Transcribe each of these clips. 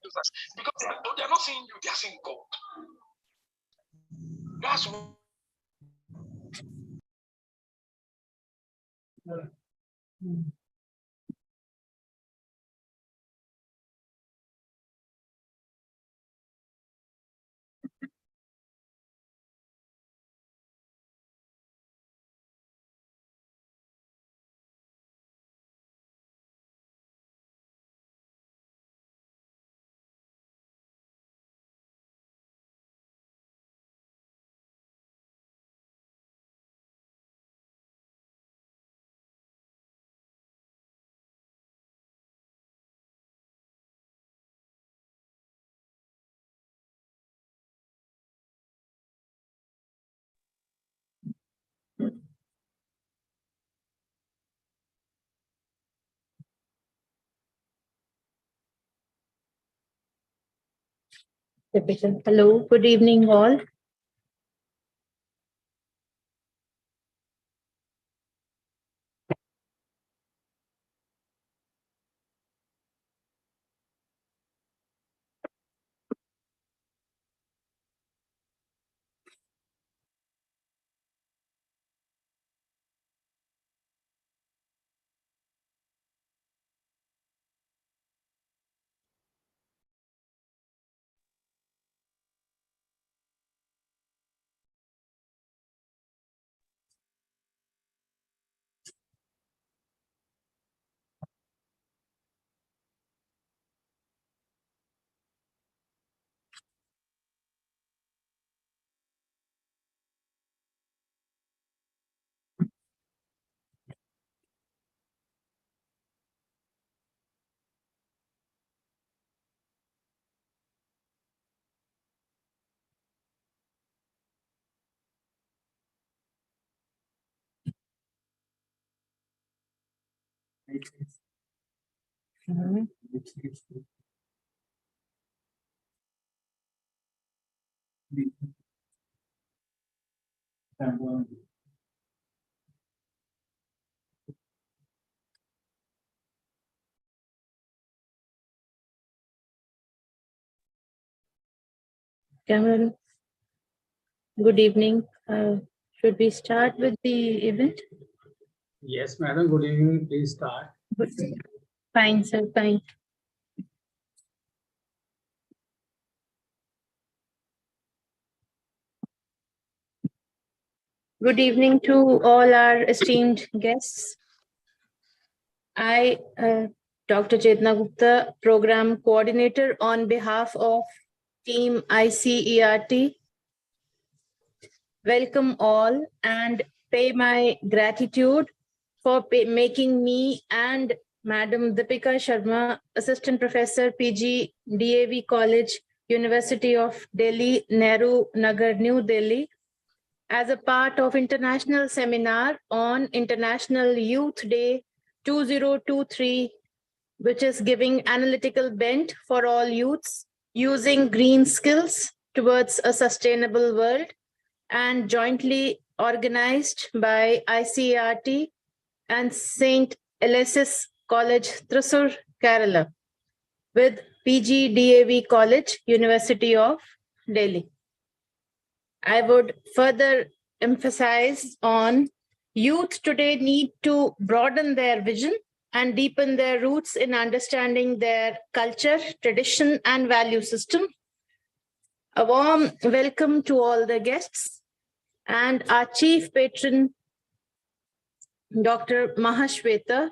Because they are not seeing you, they are seeing God. That's what. Hello, good evening all. Cameron, good evening. Should we start with the event? Yes, madam. Good evening. Please start. Good. Fine, sir. Fine. Good evening to all our esteemed guests. I, Dr. Chetna Gupta, Program Coordinator on behalf of Team ICERT, welcome all and pay my gratitude for making me and Madam Deepika Sharma, Assistant Professor, PGDAV College, University of Delhi, Nehru Nagar, New Delhi, as a part of international seminar on International Youth Day 2023, which is giving analytical bent for all youths using green skills towards a sustainable world, and jointly organized by ICERT and St. Aloysius College, Thrissur, Kerala, with PGDAV College, University of Delhi. I would further emphasize on youth today need to broaden their vision and deepen their roots in understanding their culture, tradition, and value system. A warm welcome to all the guests and our chief patron, Dr. Mahashweta,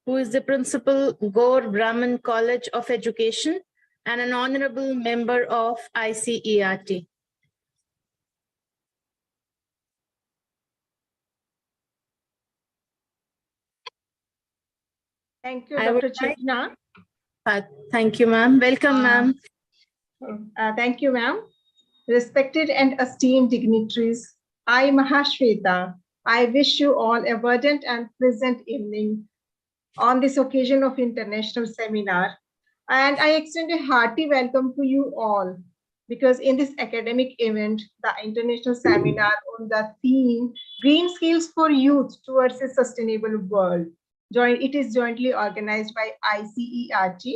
who is the principal Gaur Brahman College of Education and an honorable member of ICERT. Thank you, I would Dr. Chitna. Thank you, ma'am. Welcome, ma'am. Thank you, ma'am. Respected and esteemed dignitaries, I, Mahashweta, I wish you all a verdant and pleasant evening on this occasion of international seminar. And I extend a hearty welcome to you all, because in this academic event, the international seminar on the theme, Green Skills for Youth Towards a Sustainable World, it is jointly organized by ICERT,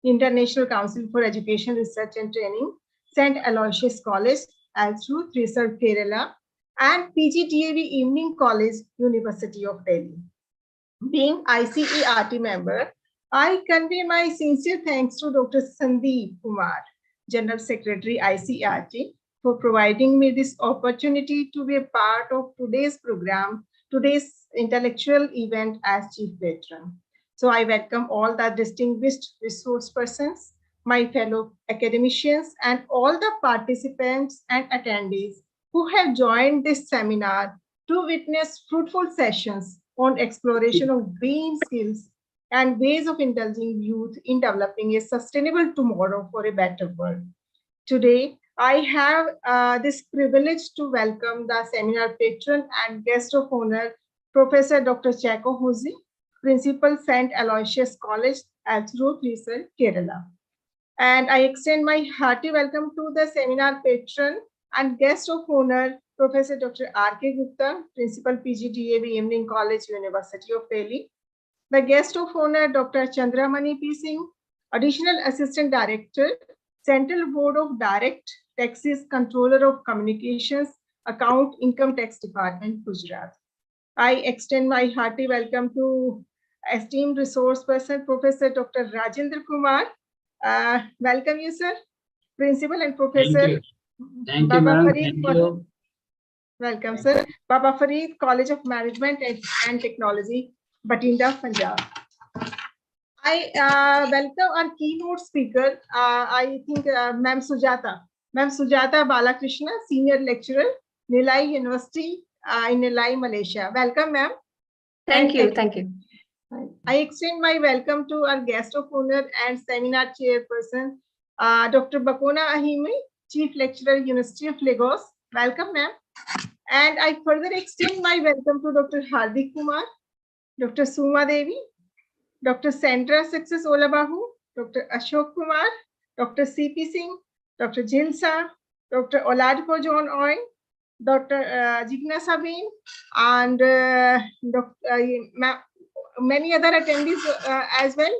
International Council for Education, Research and Training, St. Aloysius College, Thrissur, Thrissur, Kerala, and PGDAV Evening College, University of Delhi. Being ICERT member, I convey my sincere thanks to Dr. Sandeep Kumar, General Secretary ICERT, for providing me this opportunity to be a part of today's program, today's intellectual event as Chief Patron. So I welcome all the distinguished resource persons, my fellow academicians, and all the participants and attendees who have joined this seminar to witness fruitful sessions on exploration of green skills and ways of indulging youth in developing a sustainable tomorrow for a better world. Today, I have this privilege to welcome the seminar patron and guest of honor, Professor Dr. Chako Hosi, Principal St. Aloysius College, Thrissur, Thrissur, Kerala. And I extend my hearty welcome to the seminar patron and guest of honor, Professor Dr. R.K. Gupta, Principal PGDAV Evening College, University of Delhi. The guest of honor, Dr. Chandramani P. Singh, Additional Assistant Director, Central Board of Direct Taxes, Controller of Communications, Account Income Tax Department, Gujarat. I extend my hearty welcome to esteemed resource person, Professor Dr. Rajendra Kumar. Welcome you, sir. Principal and Professor. Thank you, ma'am. Thank you. Welcome, sir. Baba Farid, College of Management and Technology, Batinda, Punjab. I welcome our keynote speaker, I think Ma'am Sujata. Ma'am Sujata Balakrishna, Senior Lecturer, Nilai University in Nilai, Malaysia. Welcome, ma'am. Thank you. I extend my welcome to our guest of honor and seminar chairperson, Dr. Bakona Ahime, Chief Lecturer, University of Lagos. Welcome, ma'am. And I further extend my welcome to Dr. Hardik Kumar, Dr. Suma Devi, Dr. Sandra Success Olabahu, Dr. Ashok Kumar, Dr. C.P. Singh, Dr. Jilsa, Dr. Oladpo John Oy, Dr. Jigna Sabine, and many other attendees as well.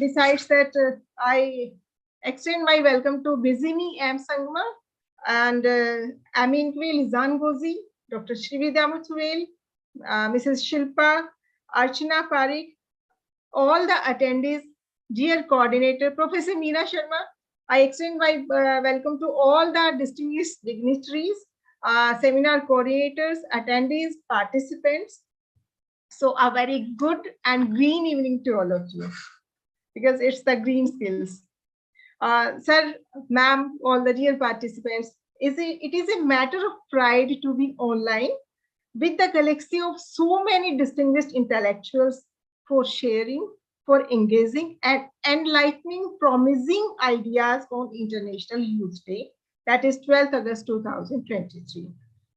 Besides that, I extend my welcome to Bizimi M. Sangma and Amin Kwil Zangozi, Dr. Srividya Muthuvel, Mrs. Shilpa, Archana Parikh, all the attendees, dear coordinator, Professor Meena Sharma. I extend my welcome to all the distinguished dignitaries, seminar coordinators, attendees, participants. So a very good and green evening to all of you, because it's the green skills. Sir, ma'am, all the dear participants, it is a matter of pride to be online with the galaxy of so many distinguished intellectuals for sharing, for engaging and enlightening promising ideas on International Youth Day, that is 12th August 2023.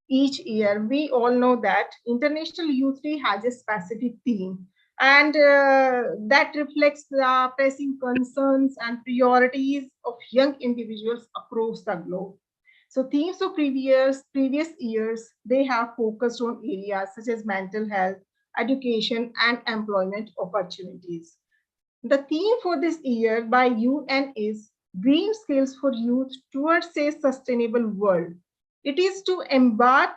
Each year, we all know that International Youth Day has a specific theme, and that reflects the pressing concerns and priorities of young individuals across the globe. So themes of previous years, they have focused on areas such as mental health, education, and employment opportunities. The theme for this year by UN is Green Skills for Youth Towards a Sustainable World. It is to embark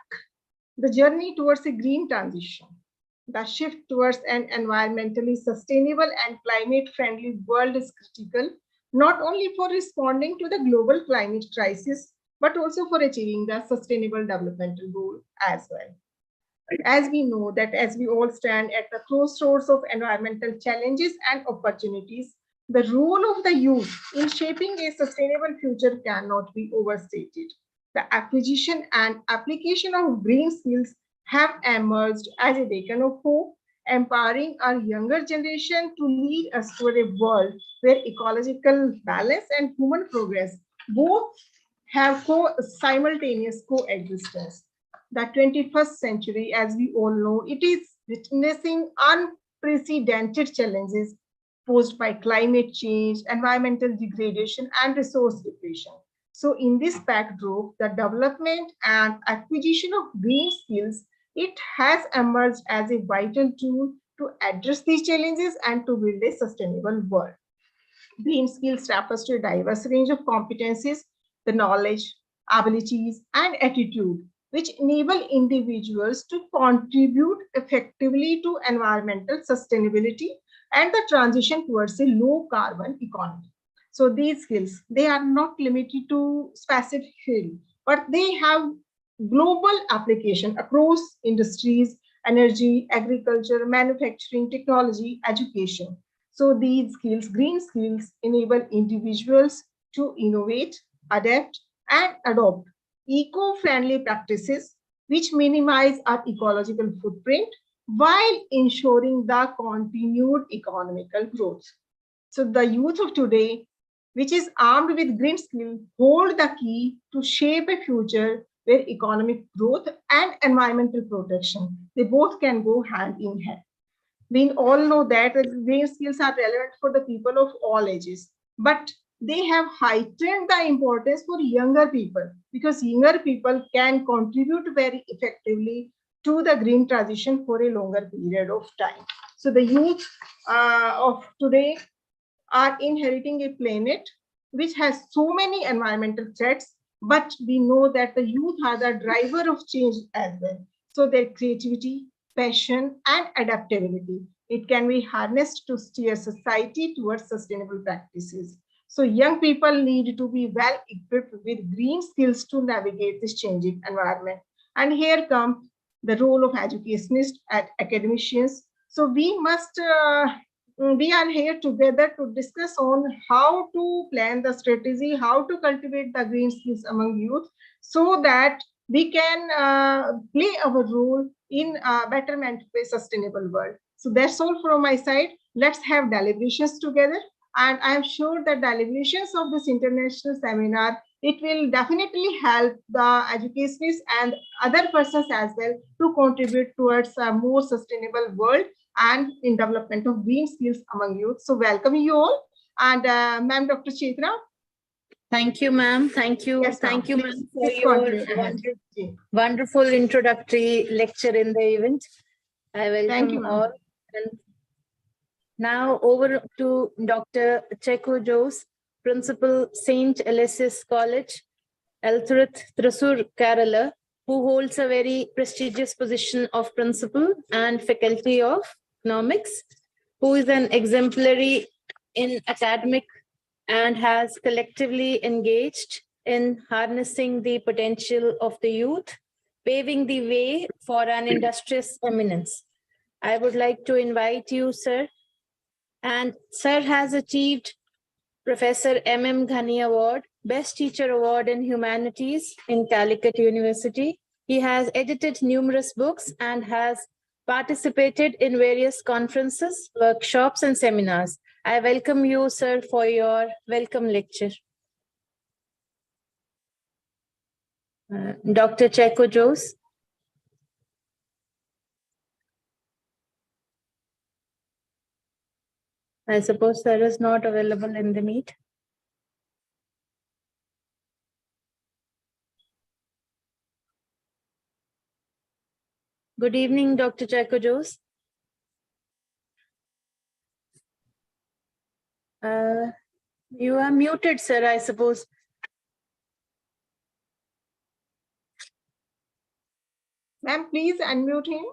the journey towards a green transition. The shift towards an environmentally sustainable and climate-friendly world is critical, not only for responding to the global climate crisis, but also for achieving the sustainable developmental goal as well. As we know that as we all stand at the crossroads of environmental challenges and opportunities, the role of the youth in shaping a sustainable future cannot be overstated. The acquisition and application of green skills have emerged as a beacon of hope empowering our younger generation to lead us toward a world where ecological balance and human progress both have simultaneous coexistence. The 21st century, as we all know, it is witnessing unprecedented challenges posed by climate change, environmental degradation, and resource depletion. So in this backdrop, the development and acquisition of green skills, it has emerged as a vital tool to address these challenges and to build a sustainable world. Green skills refers to a diverse range of competencies, the knowledge, abilities, and attitude, which enable individuals to contribute effectively to environmental sustainability and the transition towards a low carbon economy. So these skills, they are not limited to specific field, but they have global application across industries, energy, agriculture, manufacturing, technology, education. So these skills, green skills, enable individuals to innovate, adapt, and adopt eco-friendly practices which minimize our ecological footprint while ensuring the continued economical growth. So the youth of today, which is armed with green skills, hold the key to shape a future where economic growth and environmental protection, they both can go hand in hand. We all know that green skills are relevant for the people of all ages, but they have heightened the importance for younger people because younger people can contribute very effectively to the green transition for a longer period of time. So the youth of today are inheriting a planet which has so many environmental threats, but we know that the youth are the driver of change as well. So their creativity, passion, and adaptability, it can be harnessed to steer society towards sustainable practices. So young people need to be well equipped with green skills to navigate this changing environment. And here comes the role of educationists and academicians. So we are here together to discuss on how to plan the strategy, how to cultivate the green skills among youth so that we can play our role in betterment of a sustainable world. So that's all from my side. Let's have deliberations together. And I'm sure that deliberations of this international seminar, it will definitely help the educationists and other persons as well to contribute towards a more sustainable world and in development of green skills among youth. So welcome you all. And ma'am, Dr. Chaitra. Thank you, ma'am. Thank you. Yes, thank you, ma'am, for please your wonderful introductory lecture in the event. I welcome all. And now over to Dr. Checo Jose, Principal St. Aloysius College, Elthurth, Thrissur, Kerala, who holds a very prestigious position of Principal and Faculty of Economics, who is an exemplary in academic and has collectively engaged in harnessing the potential of the youth, paving the way for an industrious eminence. I would like to invite you, sir. And sir has achieved Professor M.M. Ghani Award, Best Teacher Award in Humanities in Calicut University. He has edited numerous books and has participated in various conferences, workshops, and seminars. I welcome you, sir, for your welcome lecture. Dr. Checo Jose. I suppose sir is not available in the meet. Good evening, Dr. Checo Jose. You are muted, sir, I suppose. Ma'am, please unmute him.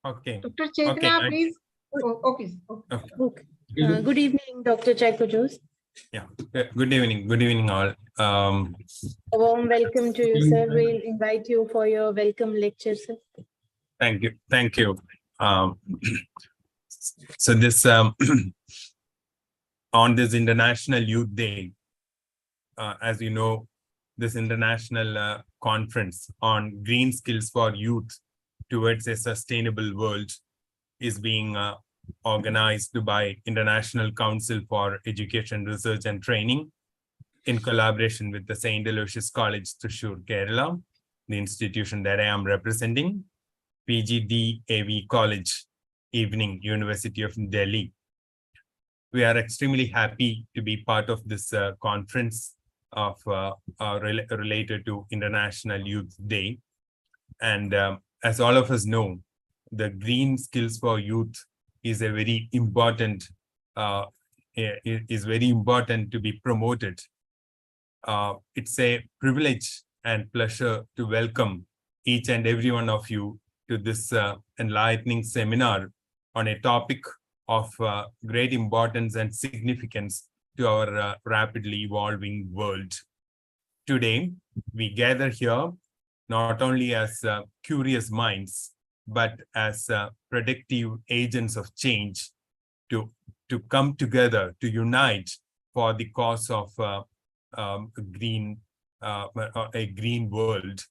Okay. Dr. Chaitra, Okay, please. Oh, okay. Good evening, Dr. Checo Jose. Yeah. Good evening, all. A warm welcome to you, sir. We'll invite you for your welcome lecture, sir. Thank you. So this on this International Youth Day, as you know, this international conference on green skills for youth towards a sustainable world is being organized by International Council for Education, Research and Training in collaboration with the St. Aloysius College, Thrissur, Kerala, the institution that I am representing, PGDAV College, Evening, University of Delhi. We are extremely happy to be part of this conference of related to International Youth Day. And as all of us know, the green skills for youth is a very important to be promoted. It's a privilege and pleasure to welcome each and every one of you to this enlightening seminar on a topic of great importance and significance to our rapidly evolving world. Today, we gather here not only as curious minds, but as predictive agents of change to come together, to unite for the cause of a green world.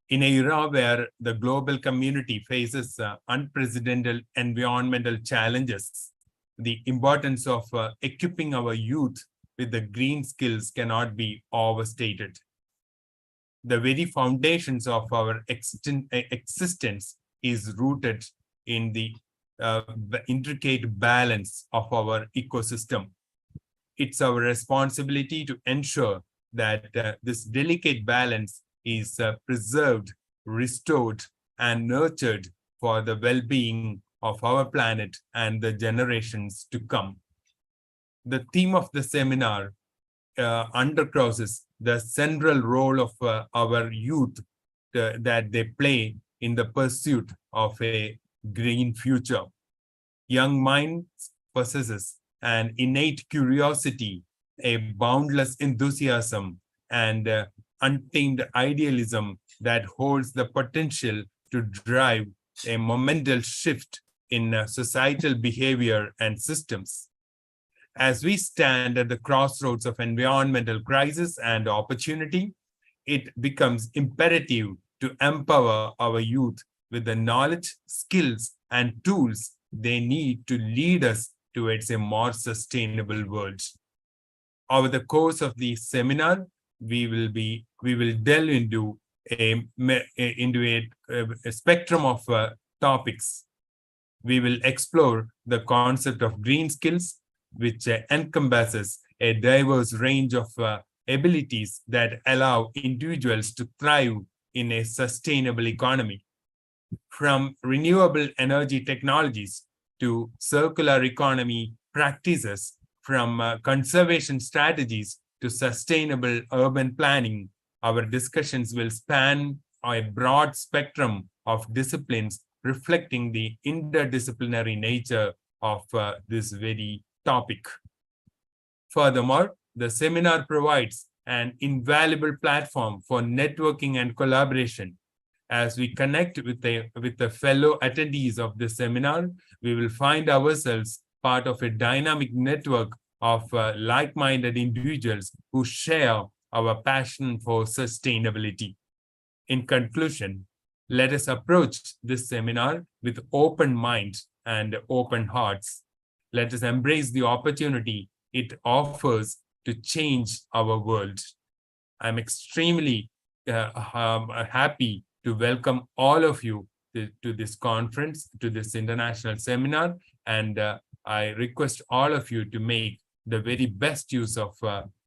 In an era where the global community faces unprecedented environmental challenges, the importance of equipping our youth with the green skills cannot be overstated. The very foundations of our existence is rooted in the intricate balance of our ecosystem. It's our responsibility to ensure that this delicate balance is preserved, restored, and nurtured for the well-being of our planet and the generations to come. The theme of the seminar undercrosses the central role of our youth that they play in the pursuit of a green future. Young minds possesses an innate curiosity, a boundless enthusiasm, and untamed idealism that holds the potential to drive a monumental shift in societal behavior and systems. As we stand at the crossroads of environmental crisis and opportunity, it becomes imperative to empower our youth with the knowledge, skills, and tools they need to lead us towards a more sustainable world. Over the course of the seminar, we will delve into a spectrum of topics. We will explore the concept of green skills, which encompasses a diverse range of abilities that allow individuals to thrive in a sustainable economy. From renewable energy technologies to circular economy practices, from conservation strategies to sustainable urban planning, our discussions will span a broad spectrum of disciplines reflecting the interdisciplinary nature of this very topic. Furthermore, the seminar provides an invaluable platform for networking and collaboration. As we connect with the fellow attendees of the seminar, we will find ourselves part of a dynamic network of like-minded individuals who share our passion for sustainability. In conclusion, let us approach this seminar with open minds and open hearts. Let us embrace the opportunity it offers to change our world. I'm extremely happy to welcome all of you to this conference, to this international seminar, and I request all of you to make the very best use of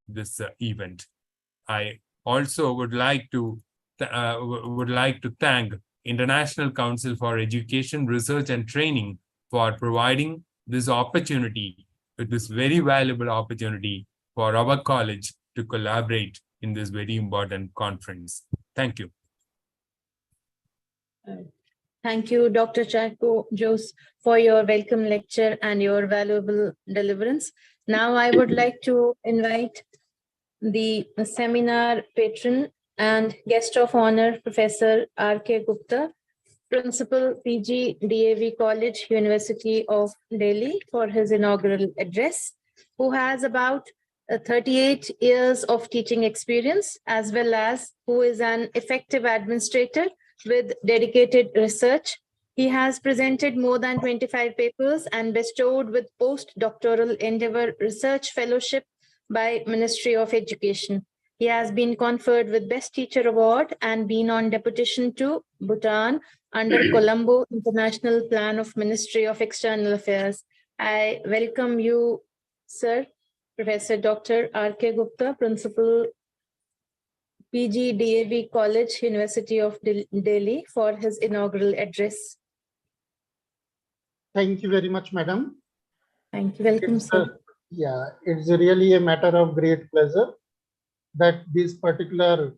this event. I also would like to thank International Council for Education, Research and Training for providing this opportunity, this very valuable opportunity for our college to collaborate in this very important conference. Thank you. Thank you, Dr. Chaco Jose, for your welcome lecture and your valuable deliverance. Now I would like to invite the seminar patron and guest of honor, Professor R.K. Gupta, Principal, PGDAV College, University of Delhi, for his inaugural address, who has about 38 years of teaching experience, as well as who is an effective administrator with dedicated research. He has presented more than 25 papers and bestowed with postdoctoral endeavor research fellowship by Ministry of Education. He has been conferred with Best Teacher Award and been on deputation to Bhutan under Colombo International Plan of Ministry of External Affairs. I welcome you, sir, Professor Dr. R.K. Gupta, Principal, PGDAV College, University of Delhi, for his inaugural address. Thank you very much, madam. Thank you. Welcome, sir. Yeah, it's really a matter of great pleasure that this particular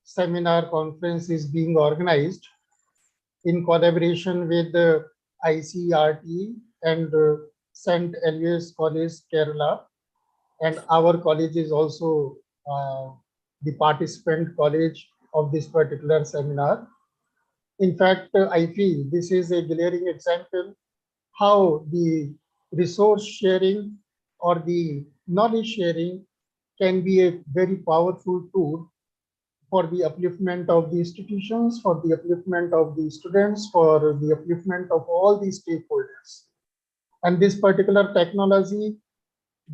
seminar conference is being organized in collaboration with the ICERT and St. Aloysius College, Kerala. And our college is also the participant college of this particular seminar. In fact, I feel this is a glaring example how the resource sharing or the knowledge sharing can be a very powerful tool for the upliftment of the institutions, for the upliftment of the students, for the upliftment of all the stakeholders. And this particular technology,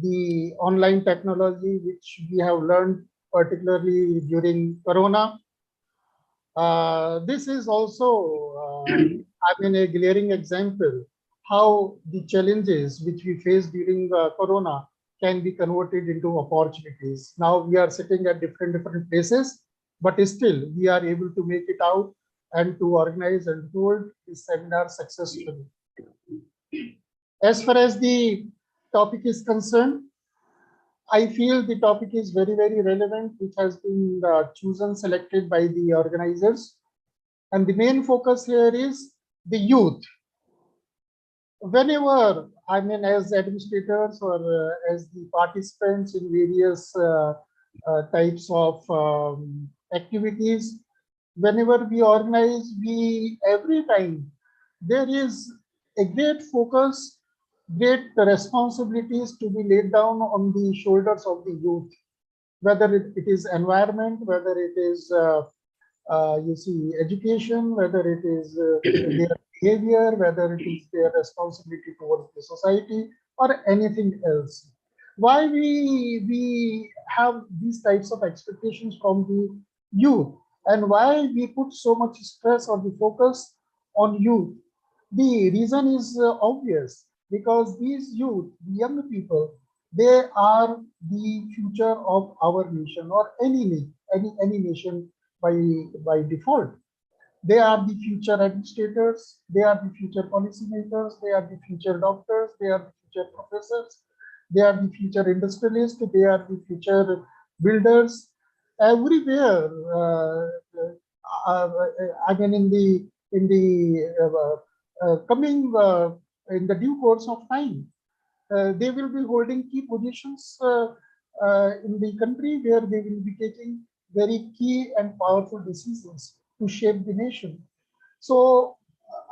the online technology, which we have learned particularly during Corona, this is also, a glaring example how the challenges which we faced during Corona can be converted into opportunities. Now we are sitting at different places, but still we are able to make it out and to organize and hold this seminar successfully. As far as the topic is concerned, I feel the topic is very, very relevant, which has been chosen, selected by the organizers. And the main focus here is the youth. Whenever, as administrators or as the participants in various types of activities, whenever we organize, every time there is a great focus, great responsibilities to be laid down on the shoulders of the youth, whether it is environment, whether it is education, whether it is their behavior, whether it is their responsibility towards the society or anything else. Why we have these types of expectations from the youth, and why we put so much stress or the focus on youth? The reason is obvious, because these youth, the young people, they are the future of our nation or any nation by default. They are the future administrators, they are the future policymakers, they are the future doctors, they are the future professors, they are the future industrialists, they are the future builders. Everywhere, in the due course of time, they will be holding key positions in the country, where they will be taking very key and powerful decisions to shape the nation. So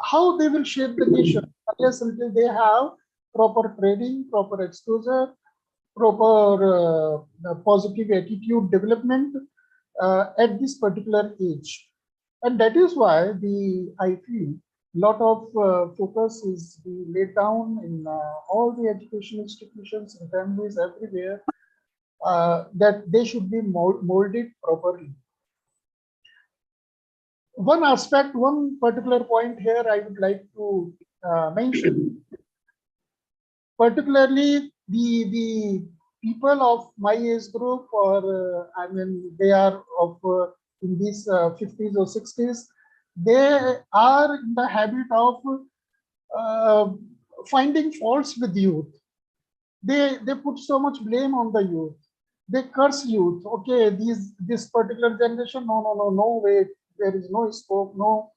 how they will shape the nation? Unless until they have proper training, proper exposure, proper positive attitude development at this particular age. And that is why I feel lot of focus is being laid down in all the education institutions and families everywhere, that they should be molded properly. One aspect, one particular point here I would like to mention, particularly the people of my age group, or they are of in these 50s or 60s, they are in the habit of finding faults with youth. They put so much blame on the youth. They curse youth. Okay, this particular generation, no way, there is no scope, no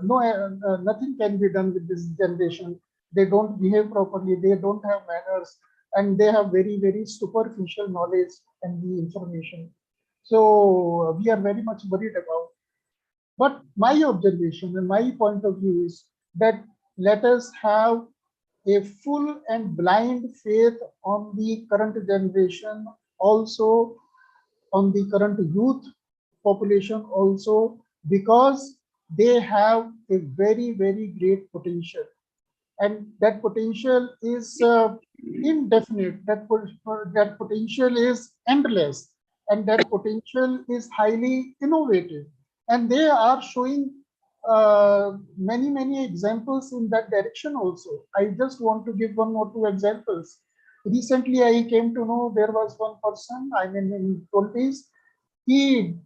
nothing can be done with this generation. They don't behave properly, they don't have manners, and they have very, very superficial knowledge and the information. So we are very much worried about. But my observation and my point of view is that let us have a full and blind faith on the current generation, also on the current youth population also, because they have a very, very great potential. And that potential is indefinite, that potential is endless, and that potential is highly innovative. And they are showing many, many examples in that direction also. I just want to give one or two examples. Recently, I came to know there was one person, I mean, in 20s, he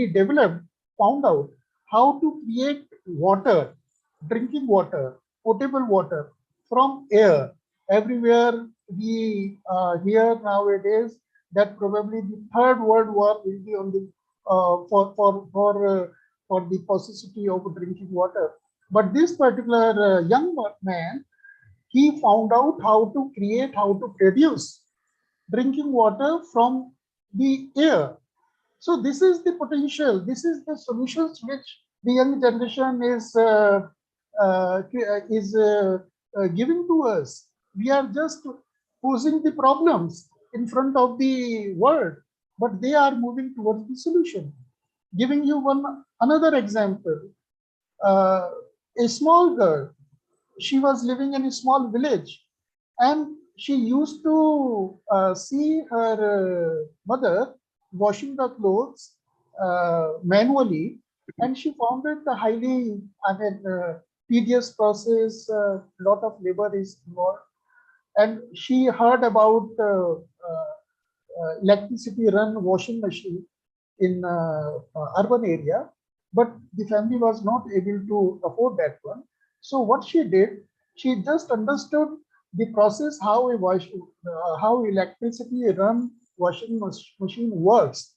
developed, found out how to create water, drinking water, potable water from air. Everywhere we hear nowadays that probably the third world war will be on the for the possibility of drinking water. But this particular young man, he found out how to create, how to produce drinking water from the air. So this is the potential. This is the solutions which the young generation is giving to us. We are just posing the problems in front of the world, but they are moving towards the solution. Giving you another example, a small girl, she was living in a small village, and she used to see her mother washing the clothes manually, and she found it a highly, tedious process. Lot of labor is involved, and she heard about electricity run washing machine in urban area, but the family was not able to afford that one. So what she did, she just understood the process how how electricity run washing machine works,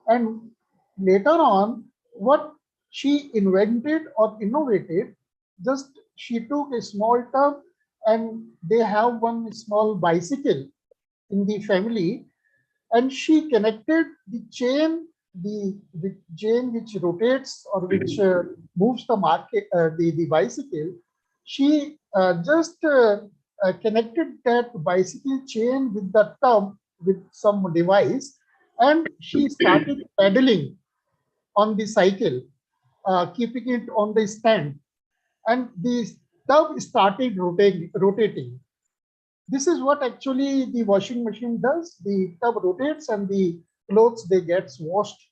and later on what she invented or innovated, just she took a small tub, and they have one small bicycle in the family, and she connected the chain, the chain which rotates or which moves the bicycle. She just connected that bicycle chain with the tub with some device, and she started pedaling on the cycle, keeping it on the stand, and the tub started rotating. This is what actually the washing machine does. The tub rotates and the clothes, they get washed.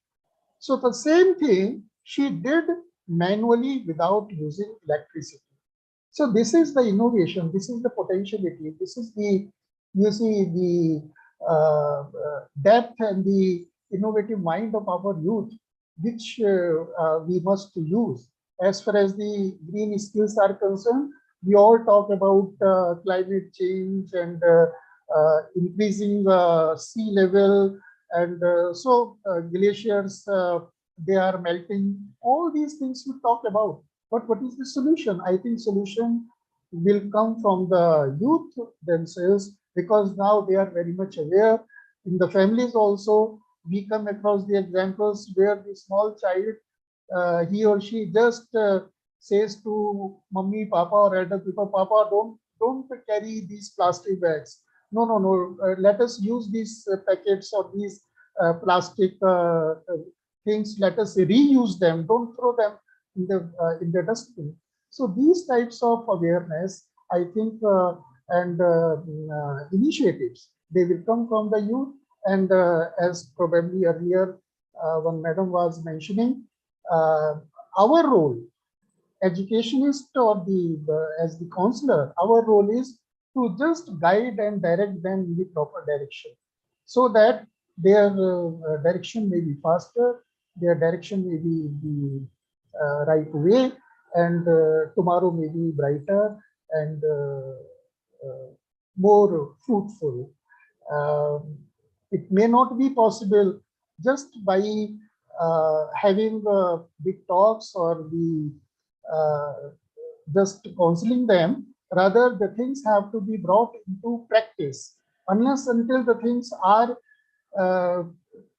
So the same thing she did manually without using electricity. So this is the innovation, this is the potentiality, this is the, you see, the depth and the innovative mind of our youth, which we must use. As far as the green skills are concerned, we all talk about climate change and increasing sea level, and glaciers, they are melting. All these things we talk about. But what is the solution? I think solution will come from the youth themselves, because now they are very much aware. In the families also, we come across the examples where the small child, he or she just says to mummy, papa, or elder people, papa, don't carry these plastic bags. No, no, no. Let us use these packets or these plastic things. Let us reuse them. Don't throw them in the dustbin. So these types of awareness, I think, and initiatives, they will come from the youth. And as probably earlier when madam was mentioning, our role, educationist or as the counselor, our role is to just guide and direct them in the proper direction, so that their direction may be faster, their direction may be the right way, and tomorrow may be brighter and more fruitful. It may not be possible just by having big talks or just counseling them. Rather, the things have to be brought into practice. Unless until the things are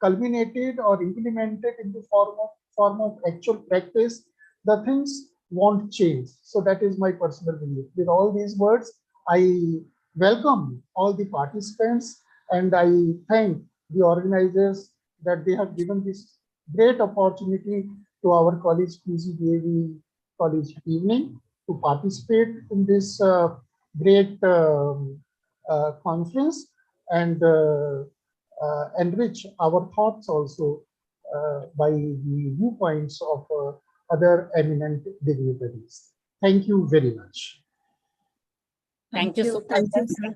culminated or implemented into form of actual practice, the things won't change. So that is my personal belief. With all these words, I welcome all the participants and I thank the organizers that they have given this great opportunity to our college PGDAV college evening to participate in this great conference and enrich our thoughts also by the viewpoints of other eminent dignitaries. Thank you very much. Thank you. Thank you, sir.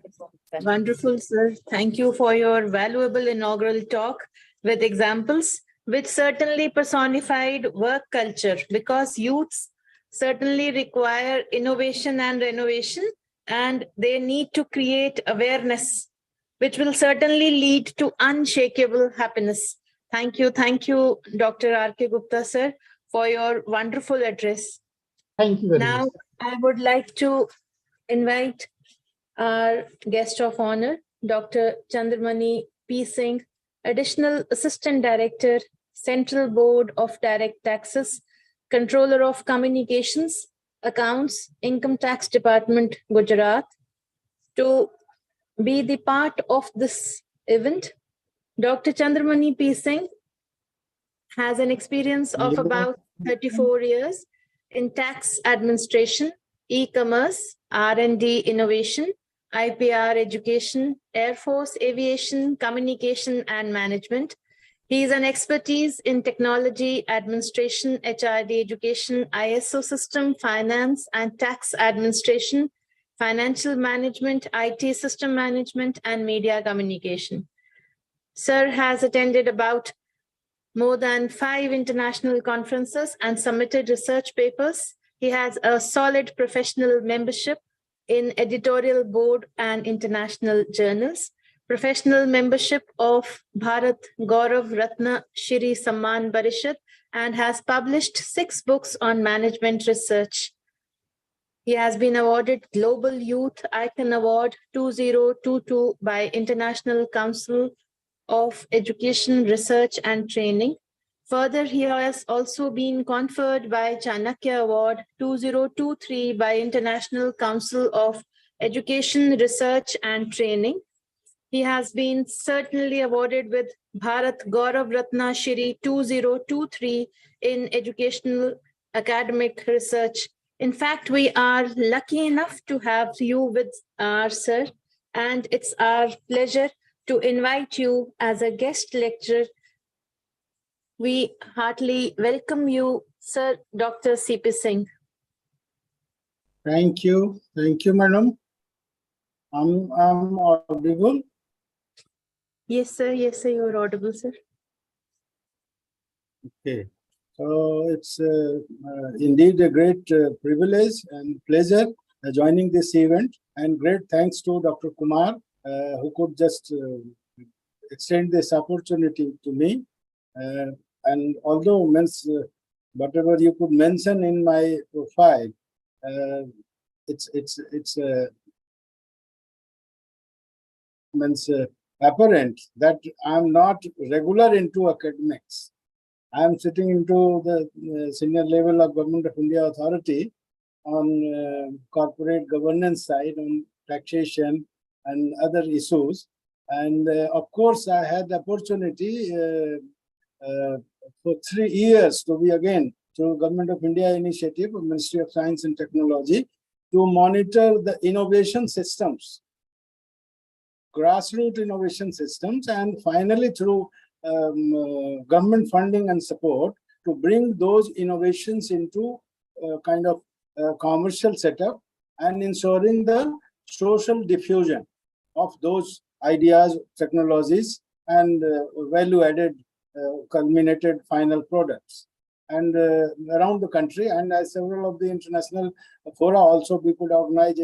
Wonderful, sir. Thank you for your valuable inaugural talk with examples, which certainly personified work culture, because youths certainly require innovation and renovation, and they need to create awareness, which will certainly lead to unshakable happiness. Thank you, Dr. R.K. Gupta, sir, for your wonderful address. Thank you very Now, much. I would like to invite our guest of honor, Dr. Chandramani P. Singh, Additional Assistant Director, Central Board of Direct Taxes, Controller of Communications, Accounts, Income Tax Department, Gujarat, to be the part of this event. Dr. Chandramani P. Singh has an experience of about 34 years in tax administration, e-commerce, R&D innovation, IPR education, Air Force aviation, communication and management. He is an expertise in technology, administration, HRD education, ISO system, finance and tax administration, financial management, IT system management, and media communication. Sir has attended about more than 5 international conferences and submitted research papers. He has a solid professional membership in editorial board and international journals, professional membership of Bharat Gaurav Ratna Shri Samman Parishad, and has published 6 books on management research. He has been awarded Global Youth Icon Award 2022 by International Council of Education, Research and Training. Further, he has also been conferred by Chanakya Award 2023 by International Council of Education, Research and Training. He has been certainly awarded with Bharat Gaurav Ratna Shri 2023 in educational academic research. In fact, we are lucky enough to have you with our sir, and it's our pleasure to invite you as a guest lecturer. We heartily welcome you, Sir Dr. C.P. Singh. Thank you, madam. I'm audible. Yes, sir. Yes, sir. You are audible, sir. Okay, so it's indeed a great privilege and pleasure joining this event, and great thanks to Dr. Kumar who could just extend this opportunity to me. And although whatever you could mention in my profile, it's apparent that I'm not regular into academics. I'm sitting into the senior level of Government of India authority on corporate governance side, on taxation and other issues. And of course, I had the opportunity for 3 years to be again through Government of India initiative of Ministry of Science and Technology to monitor the innovation systems, grassroots innovation systems, and finally through government funding and support to bring those innovations into kind of commercial setup and ensuring the social diffusion of those ideas, technologies, and value-added culminated final products. And around the country, and as several of the international fora also, we could organize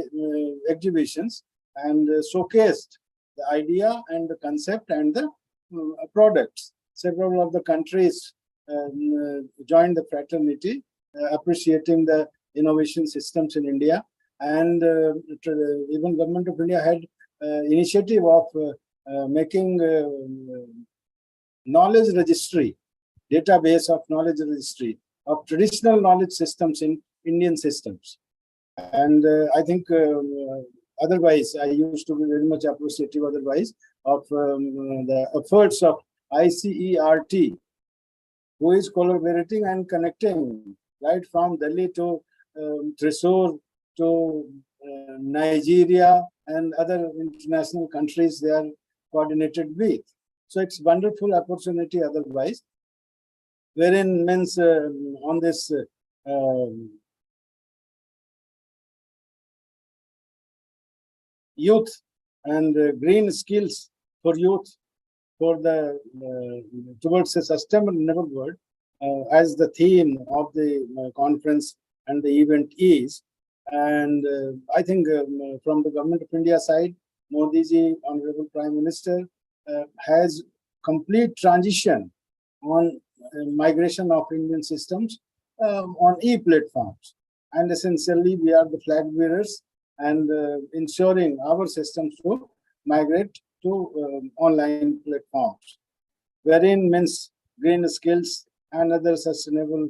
exhibitions and showcased the idea and the concept and the products. Several of the countries joined the fraternity, appreciating the innovation systems in India. And even Government of India had initiative of making knowledge registry, database of knowledge registry of traditional knowledge systems in Indian systems. And I think otherwise, I used to be very much appreciative otherwise of the efforts of ICERT, who is collaborating and connecting right from Delhi to Thrissur to Nigeria and other international countries they are coordinated with. So it's wonderful opportunity otherwise, wherein means on this youth and green skills for youth for the towards a sustainable world as the theme of the conference and the event is. And I think from the Government of India side, Modi ji, Honorable Prime Minister, has complete transition on migration of Indian systems on e-platforms. And essentially, we are the flag bearers and ensuring our systems to migrate to online platforms, wherein means green skills and other sustainable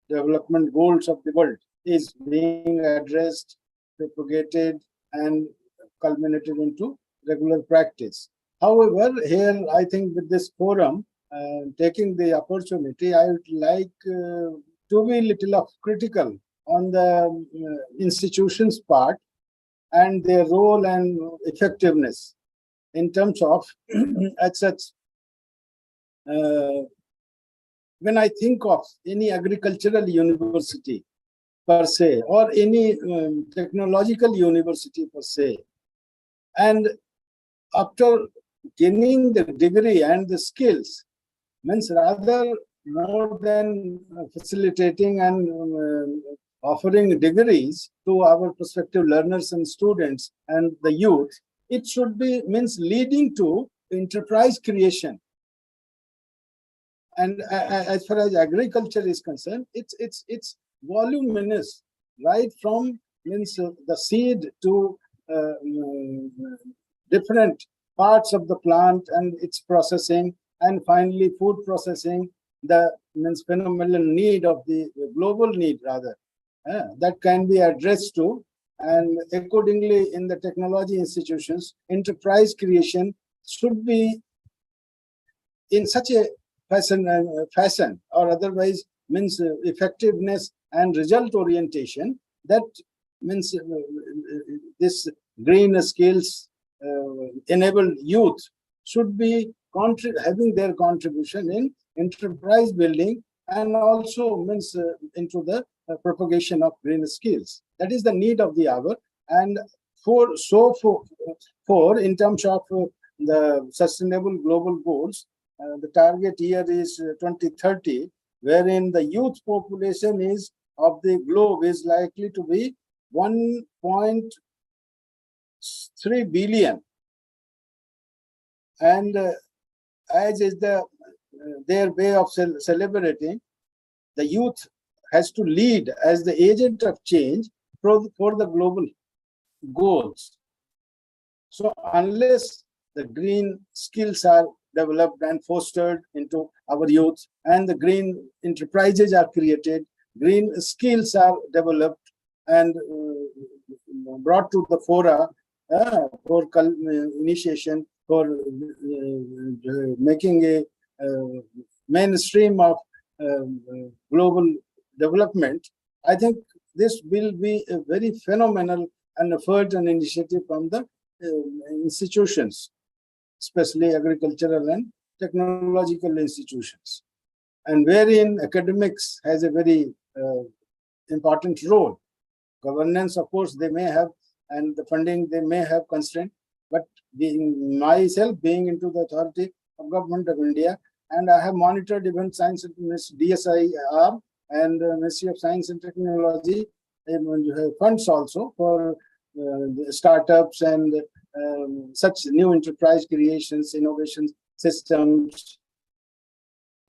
development goals of the world is being addressed, propagated, and culminated into regular practice. However, here I think with this forum, taking the opportunity, I would like to be a little critical on the institutions' part and their role and effectiveness in terms of as such. When I think of any agricultural university per se, or any technological university per se, and after gaining the degree and the skills, means rather more than facilitating and offering degrees to our prospective learners and students and the youth, it should be means leading to enterprise creation. And as far as agriculture is concerned, it's voluminous, right from means the seed to different parts of the plant and its processing, and finally food processing, the means phenomenal need of the global need rather that can be addressed to. And accordingly, in the technology institutions, enterprise creation should be in such a fashion or otherwise means effectiveness and result orientation, that means this green skills enabled youth should be having their contribution in enterprise building and also means into the propagation of green skills. That is the need of the hour. And for in terms of the sustainable global goals, the target year is 2030, wherein the youth population is of the globe is likely to be 1.3 billion. And as is their way of celebrating, the youth has to lead as the agent of change for the global goals. So unless the green skills are developed and fostered into our youth, and the green enterprises are created, green skills are developed and brought to the fora for initiation, for making a mainstream of global development, I think this will be a very phenomenal and effort and initiative from the institutions, especially agricultural and technological institutions, and wherein academics has a very important role. Governance, of course, they may have, and the funding they may have constraint, but myself being into the authority of Government of India, and I have monitored even science and DSIR and Ministry of Science and Technology funds also for startups and such new enterprise creations, innovation systems,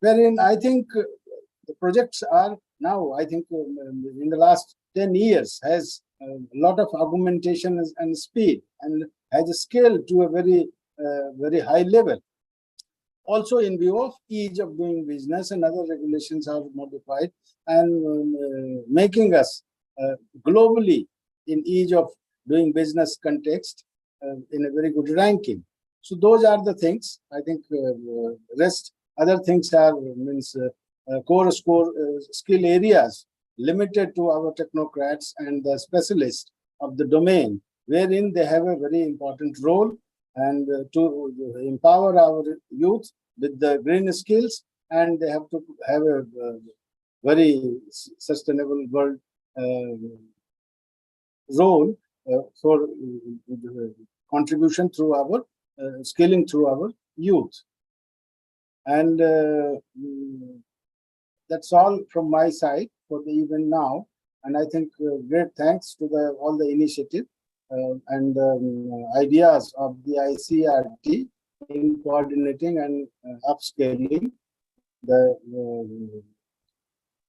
wherein I think the projects are now, I think in the last 10 years has a lot of augmentation and speed and has scaled to a very high level. Also, in view of ease of doing business and other regulations are modified and making us globally in ease of doing business context in a very good ranking. So those are the things. I think rest other things are core skill areas limited to our technocrats and the specialists of the domain, wherein they have a very important role and to empower our youth with the green skills, and they have to have a very sustainable world role for contribution through our scaling through our youth. And that's all from my side for the event now. And I think great thanks to all the initiative and ideas of the ICERT in coordinating and upscaling the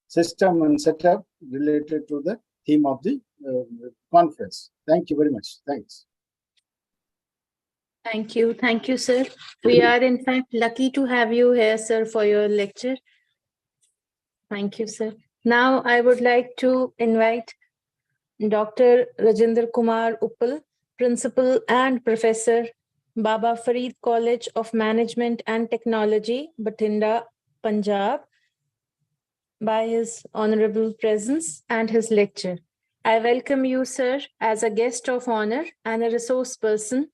system and setup related to the theme of the conference. Thank you very much. Thanks. Thank you. Thank you, sir. We are in fact lucky to have you here, sir, for your lecture. Thank you, sir. Now I would like to invite Dr. Rajinder Kumar Uppal, Principal and Professor, Baba Farid College of Management and Technology, Bathinda, Punjab, by his honorable presence and his lecture. I welcome you, sir, as a guest of honor and a resource person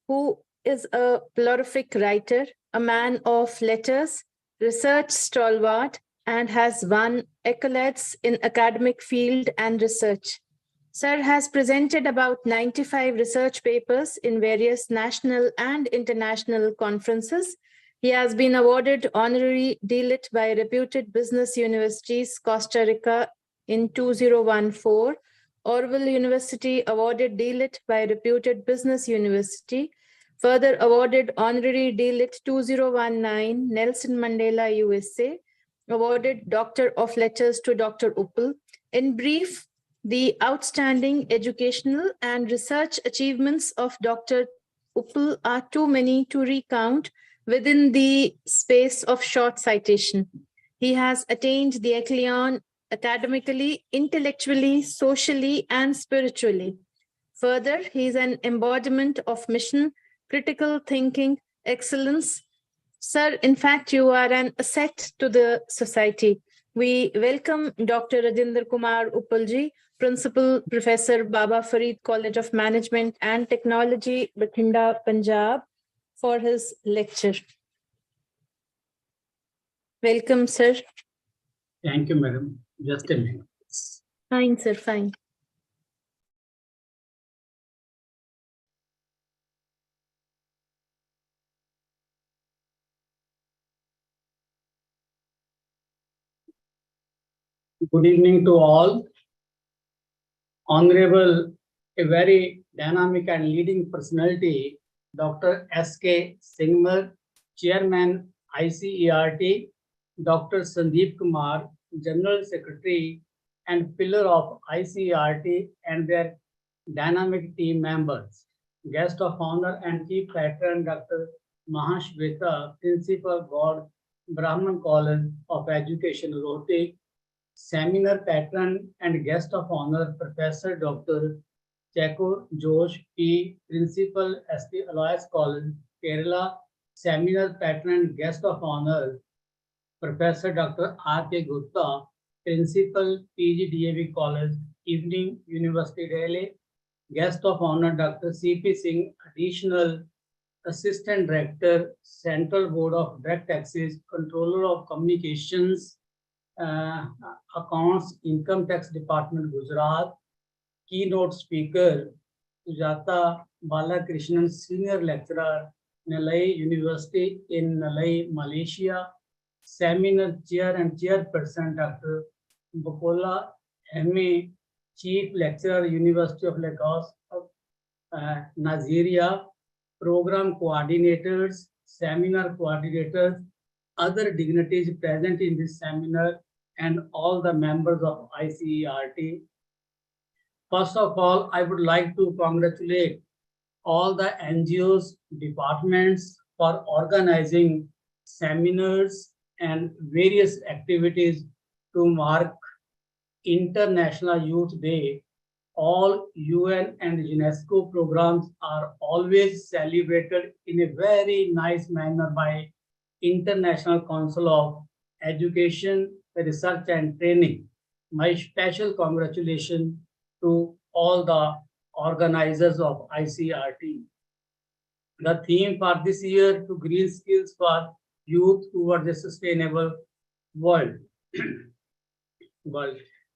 who is a prolific writer, a man of letters, research stalwart, and has won accolades in academic field and research. Sir has presented about 95 research papers in various national and international conferences. He has been awarded honorary D.Litt by reputed business universities, Costa Rica in 2014, Orwell University awarded D.Litt by reputed business university, further awarded honorary D.Litt 2019, Nelson Mandela, USA, awarded Doctor of Letters to Dr. Uppal. In brief, the outstanding educational and research achievements of Dr. Uppal are too many to recount within the space of short citation. He has attained the echelon academically, intellectually, socially, and spiritually. Further, he is an embodiment of mission, critical thinking, excellence. Sir, in fact, you are an asset to the society. We welcome Dr. Rajinder Kumar Uppalji, Principal Professor, Baba Farid College of Management and Technology, Bathinda, Punjab, for his lecture. Welcome, sir. Thank you, madam. Just a minute. Fine, sir, fine. Good evening to all. Honorable, a very dynamic and leading personality, Dr. S.K. Singhmar, Chairman, ICERT, Dr. Sandeep Kumar, General Secretary and pillar of ICERT, and their dynamic team members. Guest of honor and chief patron, Dr. Mahashweta, Principal, God Brahman College of Education, Rohtak. Seminar patron and guest of honor, Professor Dr. Cheko Josh P, Principal, ST Aloysius College, Kerala. Seminar patron and guest of honor, Professor Dr. R.K. Gupta, Principal, PGDAV College, Evening, University, Delhi. Guest of honor, Dr. C.P. Singh, Additional Assistant Director, Central Board of Direct Taxes, Controller of Communications, Accounts, Income Tax Department, Gujarat. Keynote speaker, Sujata Balakrishnan, Senior Lecturer, Nalai University in Nalai, Malaysia. Seminar Chair and Chairperson, Dr. Bukola M.A., Chief Lecturer, University of Lagos, Nigeria. Program coordinators, seminar coordinators, other dignitaries present in this seminar, and all the members of ICERT. First of all, I would like to congratulate all the NGOs, departments for organizing seminars and various activities to mark International Youth Day. All UN and UNESCO programs are always celebrated in a very nice manner by International Council of Education, Research and Training. My special congratulations to all the organizers of ICERT. The theme for this year to green skills for youth towards a sustainable world.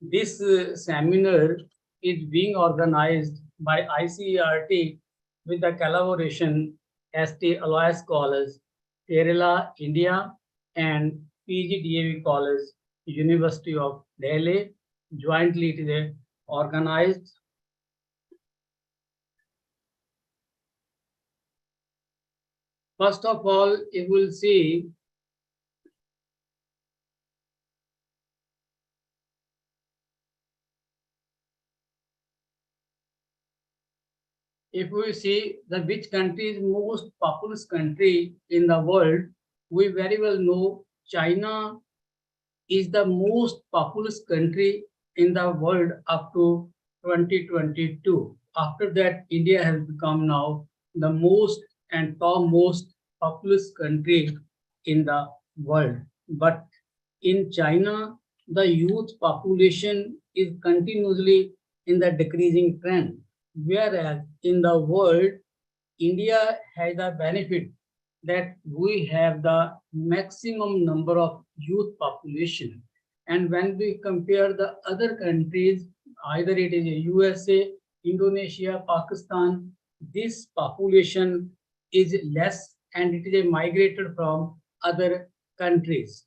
This seminar is being organized by ICERT with the collaboration ST Aloysius College, Kerala, India, and PGDAV College, University of Delhi. Jointly it is organized. First of all, you will see if we see the which country is most populous country in the world, we very well know China is the most populous country in the world up to 2022. After that, India has become now the most and topmost populous country in the world. But in China, the youth population is continuously in the decreasing trend. Whereas in the world, India has the benefit that we have the maximum number of youth population. And when we compare the other countries, either it is USA, Indonesia, Pakistan, this population is less and it is migrated from other countries.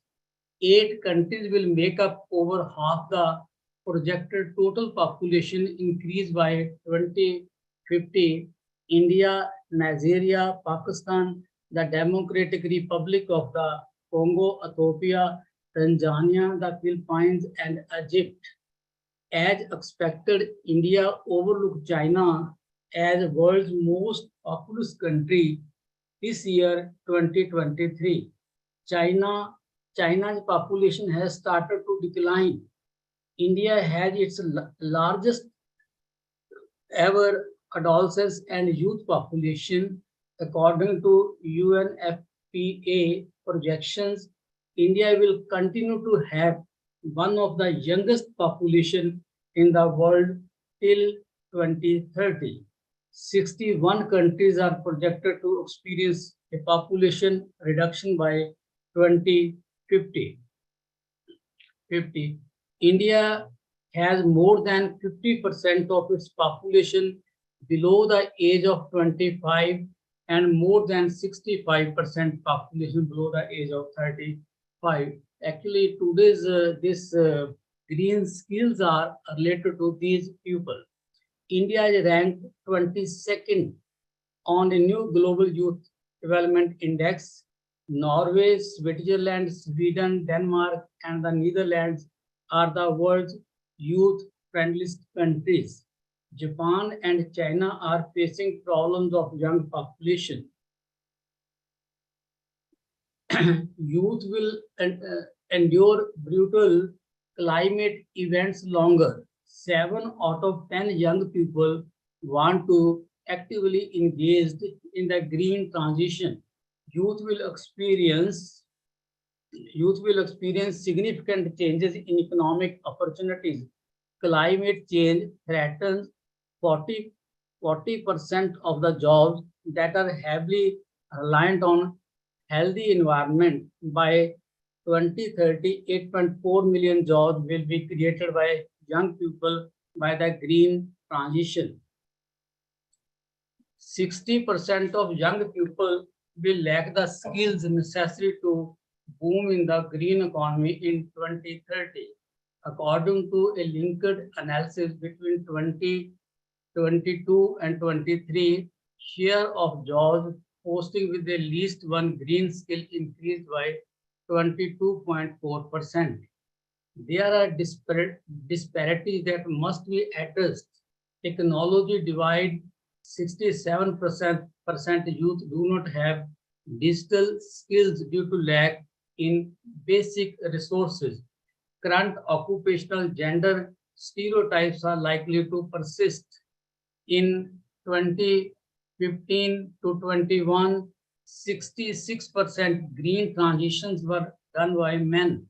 8 countries will make up over half the projected total population increase by 2050. India, Nigeria, Pakistan, the Democratic Republic of the Congo, Ethiopia, Tanzania, the Philippines, and Egypt. As expected, India overlooked China as world's most populous country this year, 2023. China's population has started to decline. India has its largest ever adolescents and youth population. According to UNFPA projections, India will continue to have one of the youngest population in the world till 2030. 61 countries are projected to experience a population reduction by 2050. India has more than 50% of its population below the age of 25 and more than 65% population below the age of 35. Actually, today's green skills are related to these people. India is ranked 22nd on the new Global Youth Development Index. Norway, Switzerland, Sweden, Denmark, and the Netherlands are the world's youth-friendliest countries. Japan and China are facing problems of young population. Youth will endure brutal climate events longer. 7 out of 10 young people want to actively engage in the green transition. Youth will experience significant changes in economic opportunities. Climate change threatens 40% of the jobs that are heavily reliant on healthy environment. By 2030, 8.4 million jobs will be created by young people by the green transition. 60% of young people will lack the skills necessary to boom in the green economy in 2030. According to a linked analysis between 2022 and 23, share of jobs posting with at least one green skill increased by 22.4%. There are disparities that must be addressed. Technology divide, 67% youth do not have digital skills due to lack in basic resources. Current occupational gender stereotypes are likely to persist. In 2015 to 21, 66% green transitions were done by men.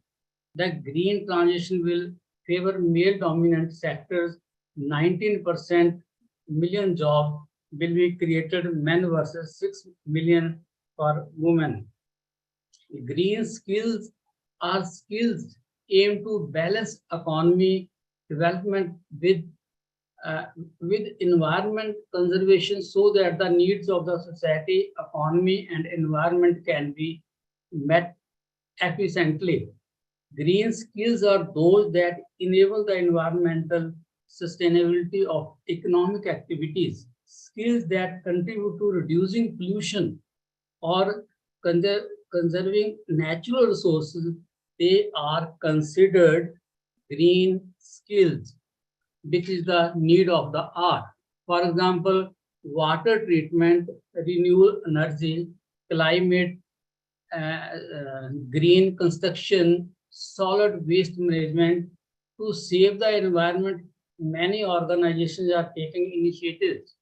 The green transition will favor male-dominant sectors. 19% million jobs will be created, men versus 6 million for women. Green skills are skills aimed to balance economy development with environment conservation so that the needs of the society, economy, and environment can be met efficiently. Green skills are those that enable the environmental sustainability of economic activities, skills that contribute to reducing pollution or conserving natural resources. They are considered green skills, which is the need of the hour. For example, water treatment, renewable energy, climate, green construction, solid waste management. To save the environment, many organizations are taking initiatives.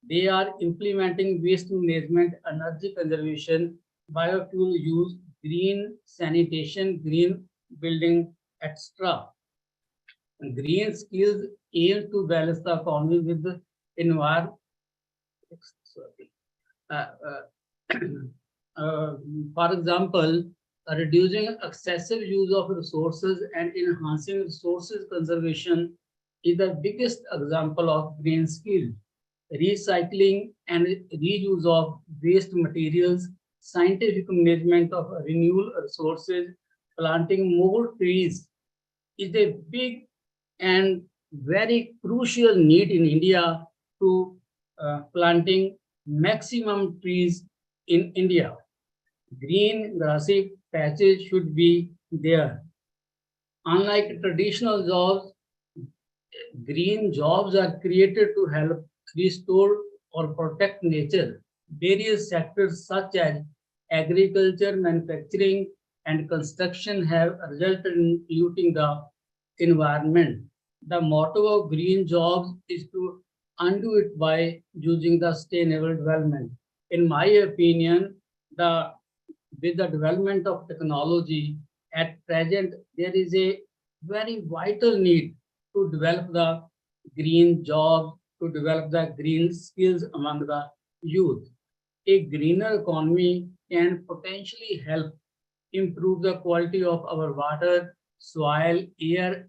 They are implementing waste management, energy conservation, biofuel use, green sanitation, green building, etc. Green skills aim to balance the economy with the environment. For example, reducing excessive use of resources and enhancing resources conservation is the biggest example of green skill. Recycling and reuse of waste materials, scientific management of renewable resources, planting more trees is a big and very crucial need in India to planting maximum trees in India. Green grassy patches should be there. Unlike traditional jobs, green jobs are created to help restore or protect nature. Various sectors such as agriculture, manufacturing, and construction have resulted in polluting the environment. The motto of green jobs is to undo it by using the sustainable development. In my opinion, with the development of technology at present, there is a very vital need to develop the green jobs, to develop the green skills among the youth. A greener economy can potentially help improve the quality of our water, soil, air,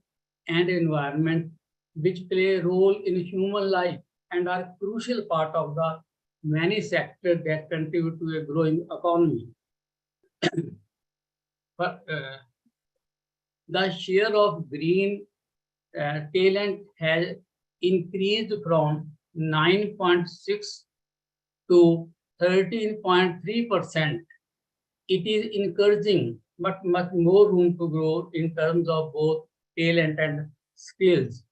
and environment, which play a role in human life and are crucial part of the many sectors that contribute to a growing economy. But the share of green talent has increased from 9.6 to 13.3%. It is encouraging, but much more room to grow in terms of both talent and skills.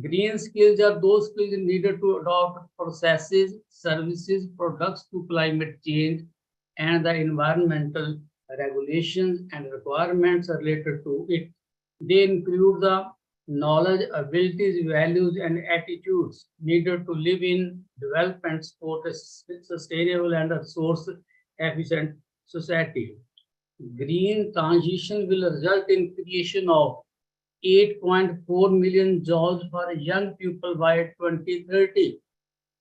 Green skills are those skills needed to adopt processes, services, products to climate change and the environmental regulations and requirements related to it. They include the knowledge, abilities, values, and attitudes needed to live in, develop, and support a sustainable and resource-efficient society. Green transition will result in creation of 8.4 million jobs for young people by 2030.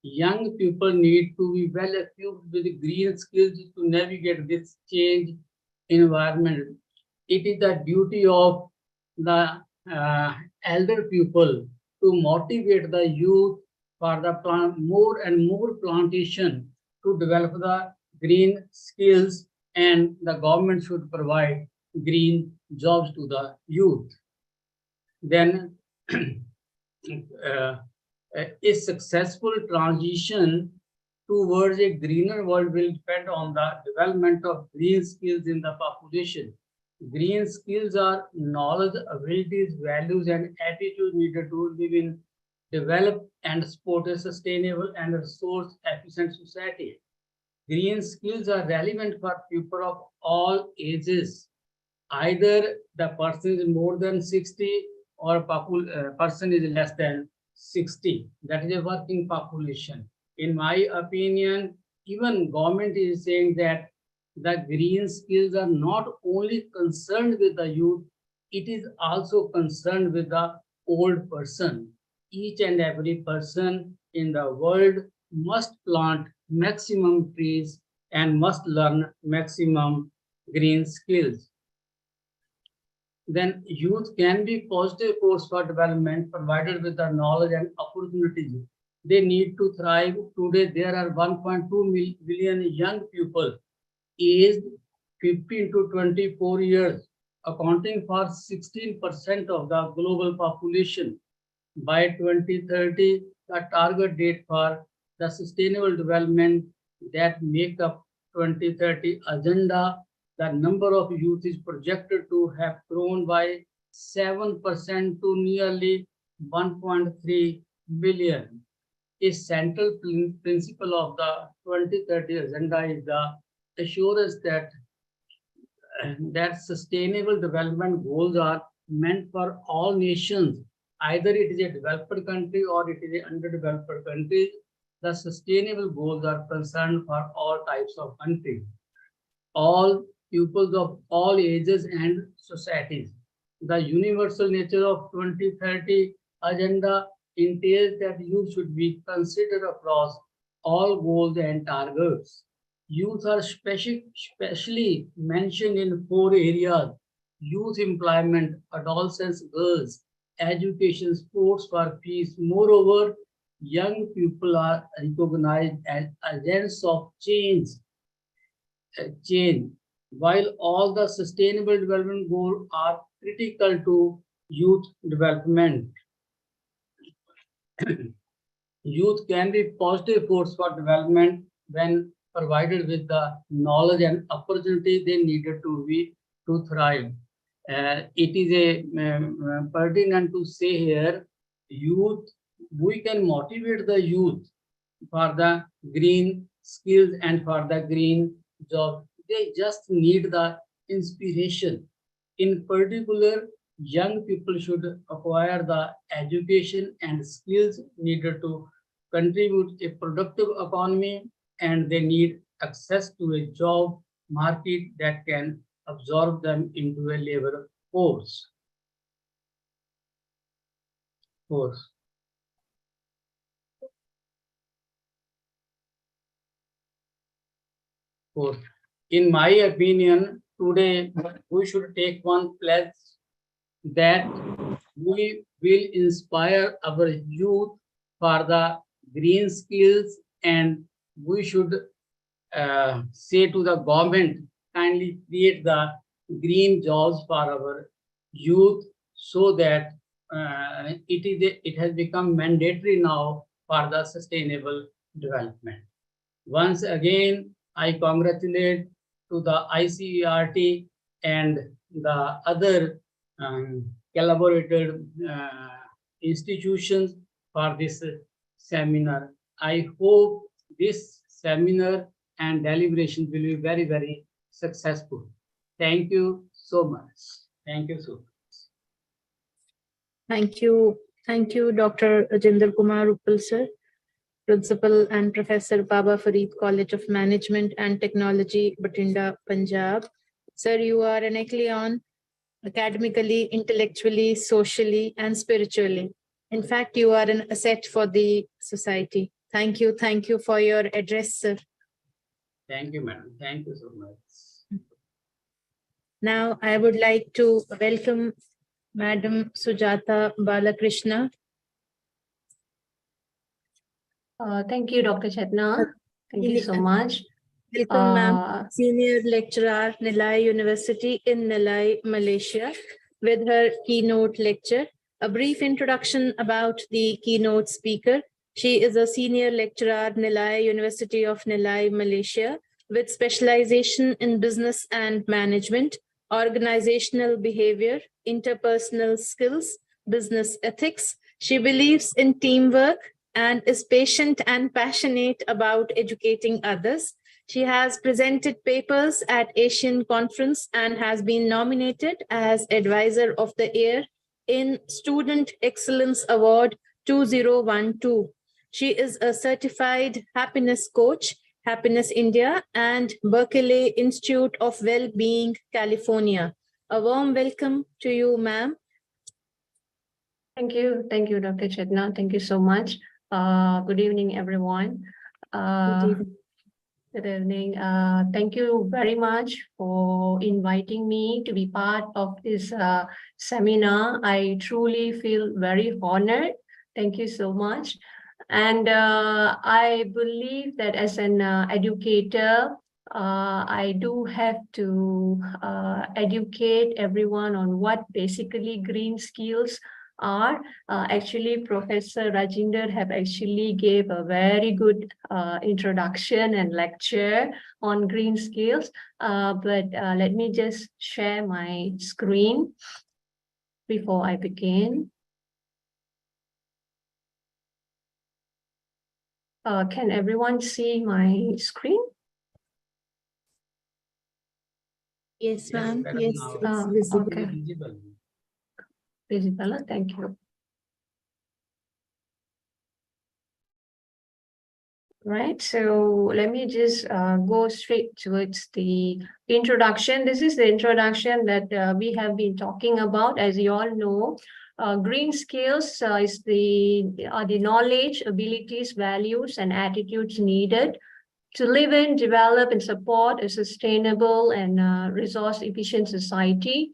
Young people need to be well equipped with green skills to navigate this change environment. It is the duty of the elder people to motivate the youth for the more and more plantation to develop the green skills, and the government should provide green jobs to the youth. Then a successful transition towards a greener world will depend on the development of green skills in the population. Green skills are knowledge, abilities, values, and attitudes needed to live in, develop, and support a sustainable and resource-efficient society. Green skills are relevant for people of all ages. Either the person is more than 60 or person is less than 60. That is a working population. In my opinion, even government is saying that the green skills are not only concerned with the youth, it is also concerned with the old person. Each and every person in the world must plant maximum trees and must learn maximum green skills. Then youth can be positive force for development provided with the knowledge and opportunities. They need to thrive. Today, there are 1.2 billion young people aged 15 to 24 years, accounting for 16% of the global population. By 2030, the target date for the sustainable development that make up 2030 agenda, the number of youth is projected to have grown by 7% to nearly 1.3 billion. A central principle of the 2030 agenda is the assurance that sustainable development goals are meant for all nations. Either it is a developed country or it is an underdeveloped country. The sustainable goals are concerned for all types of countries, all pupils of all ages and societies. The universal nature of 2030 agenda entails that youth should be considered across all goals and targets. Youth are specially mentioned in 4 areas: youth employment, adolescents, girls, education, sports for peace. Moreover, young people are recognized as agents of change. While all the sustainable development goals are critical to youth development, youth can be positive force for development when provided with the knowledge and opportunity they needed to thrive. It is a pertinent to say here, youth, we can motivate the youth for the green skills and for the green job. They just need the inspiration. In particular, young people should acquire the education and skills needed to contribute a productive economy, and they need access to a job market that can absorb them into a labor force. In my opinion, today we should take one pledge that we will inspire our youth for the green skills, and we should say to the government, kindly create the green jobs for our youth, so that it has become mandatory now for the sustainable development. Once again, I congratulate to the ICERT and the other collaborated institutions for this seminar. I hope this seminar and deliberation will be very, very successful. Thank you so much. Thank you so much. Thank you. Thank you, Dr. Ajinder Kumar Uppal, sir, Principal and Professor Baba Fareed College of Management and Technology, Batinda, Punjab. Sir, you are an icon academically, intellectually, socially, and spiritually. In fact, you are an asset for the society. Thank you. Thank you for your address, sir. Thank you, madam. Thank you so much. Now, I would like to welcome Madam Sujata Balakrishna. Thank you, Dr. Chetna. Thank you so much. Welcome, ma'am. Senior lecturer, Nilai University in Nilai, Malaysia, with her keynote lecture. A brief introduction about the keynote speaker. She is a senior lecturer, Nilai University of Nilai, Malaysia, with specialization in business and management, organizational behavior, interpersonal skills, business ethics. She believes in teamwork and is patient and passionate about educating others. She has presented papers at Asian Conference and has been nominated as Advisor of the Year in Student Excellence Award 2012. She is a certified happiness coach, Happiness India, and Berkeley Institute of Well-Being, California. A warm welcome to you, ma'am. Thank you, Dr. Chetna. Thank you so much. Good evening, everyone. Good evening. Thank you very much for inviting me to be part of this seminar. I truly feel very honored. Thank you so much. And I believe that as an educator, I do have to educate everyone on what basically green skills are. Actually, Professor Rajinder have actually gave a very good introduction and lecture on green skills. But let me just share my screen before I begin. Can everyone see my screen? Yes, ma'am. Yes, it's visible. Okay. Visible, thank you. Right, so let me just go straight towards the introduction. This is the introduction that we have been talking about. As you all know, green skills is the knowledge, abilities, values, and attitudes needed to live in, develop, and support a sustainable and resource-efficient society.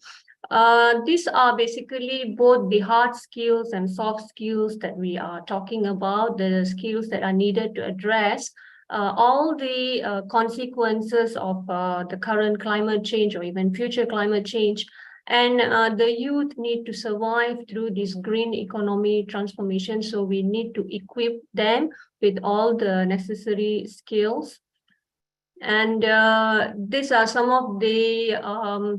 These are basically both the hard skills and soft skills that we are talking about, the skills that are needed to address all the consequences of the current climate change or even future climate change. And the youth need to survive through this green economy transformation. So we need to equip them with all the necessary skills. And these are some of the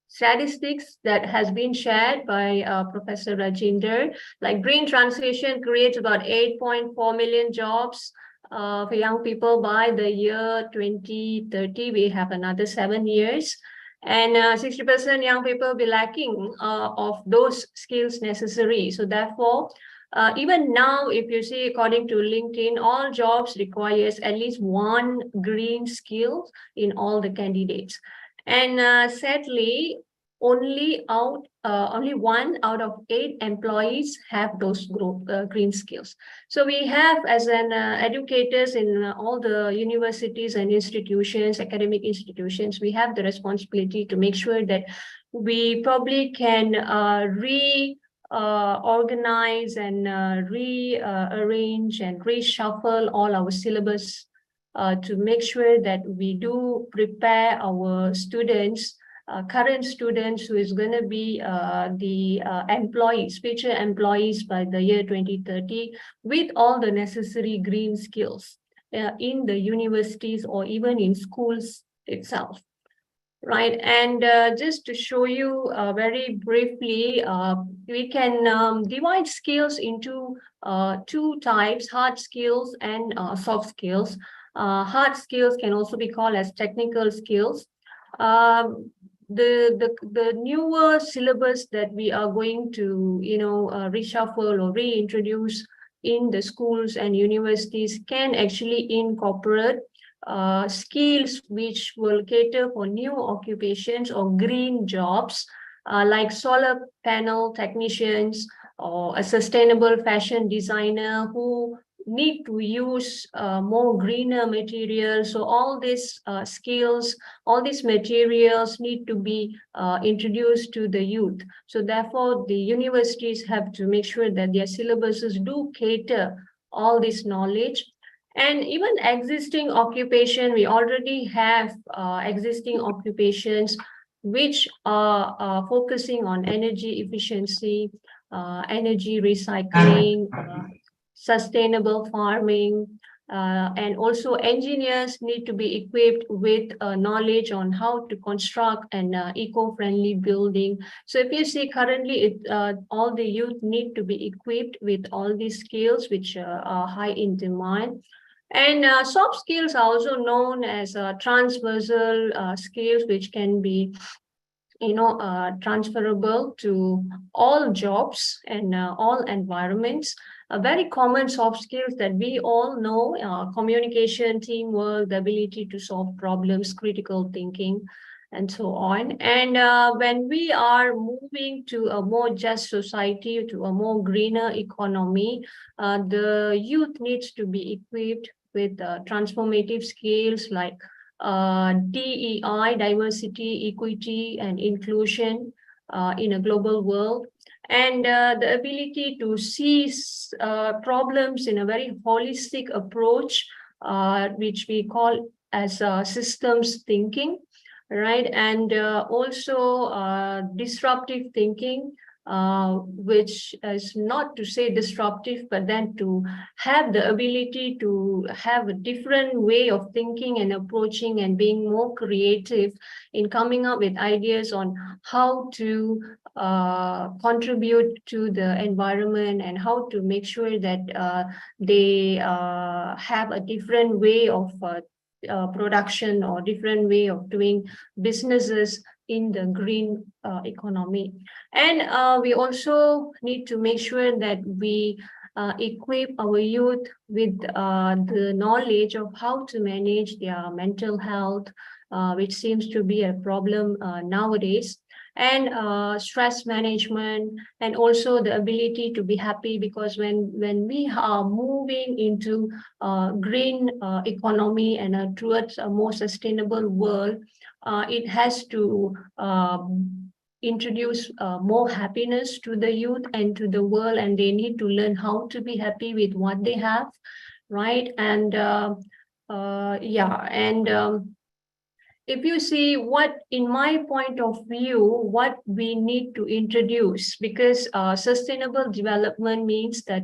statistics that has been shared by Professor Rajinder. Like green transition creates about 8.4 million jobs for young people by the year 2030. We have another 7 years. And 60% young people will be lacking of those skills necessary. So therefore, even now, if you see, according to LinkedIn, all jobs requires at least one green skill in all the candidates. And sadly, only 1 out of 8 employees have those green skills. So we have, as an educators in all the universities and institutions, academic institutions, we have the responsibility to make sure that we probably can organize and rearrange and reshuffle all our syllabus to make sure that we do prepare our students, current students who is going to be the employees, future employees by the year 2030 with all the necessary green skills in the universities or even in schools itself. Right, and just to show you very briefly, we can divide skills into 2 types, hard skills and soft skills. Hard skills can also be called as technical skills. The newer syllabus that we are going to, reshuffle or reintroduce in the schools and universities can actually incorporate skills which will cater for new occupations or green jobs, like solar panel technicians or a sustainable fashion designer who need to use more greener materials. So all these skills, all these materials need to be introduced to the youth. So therefore, the universities have to make sure that their syllabuses do cater all this knowledge. And even existing occupation, we already have existing occupations which are focusing on energy efficiency, energy recycling, sustainable farming, And also engineers need to be equipped with knowledge on how to construct an eco-friendly building. So if you see currently, all the youth need to be equipped with all these skills which are high in demand. And soft skills are also known as transversal skills, which can be transferable to all jobs and all environments. Very common soft skills that we all know: communication, teamwork, the ability to solve problems, critical thinking, and so on. And when we are moving to a more just society, to a more greener economy, the youth needs to be equipped with transformative skills like DEI, diversity, equity, and inclusion in a global world, and the ability to see problems in a very holistic approach, which we call as systems thinking, right? And also disruptive thinking, which is not to say disruptive, but then to have the ability to have a different way of thinking and approaching and being more creative in coming up with ideas on how to contribute to the environment and how to make sure that they have a different way of production or different way of doing businesses in the green economy. And we also need to make sure that we equip our youth with the knowledge of how to manage their mental health, which seems to be a problem nowadays, and stress management, and also the ability to be happy, because when we are moving into green economy and towards a more sustainable world, it has to introduce more happiness to the youth and to the world, and they need to learn how to be happy with what they have, right? And if you see what, in my point of view, what we need to introduce, because sustainable development means that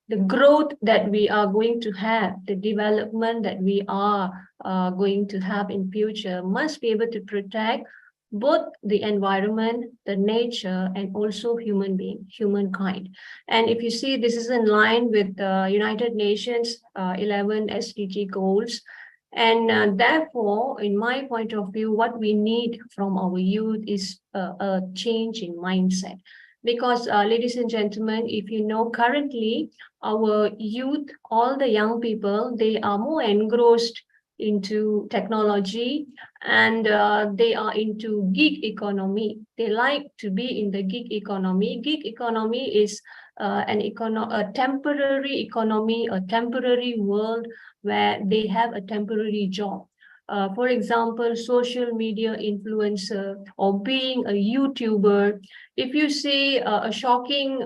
the growth that we are going to have, the development that we are going to have in future must be able to protect both the environment, the nature, and also humankind. And if you see, this is in line with the United Nations 11 SDG goals. And therefore, in my point of view, what we need from our youth is a change in mindset. Because, ladies and gentlemen, if you know, currently, our youth, all the young people, they are more engrossed into technology, and they are into gig economy. They like to be in the gig economy. Gig economy is a temporary economy, a temporary world where they have a temporary job. For example, social media influencer or being a YouTuber. If you see a shocking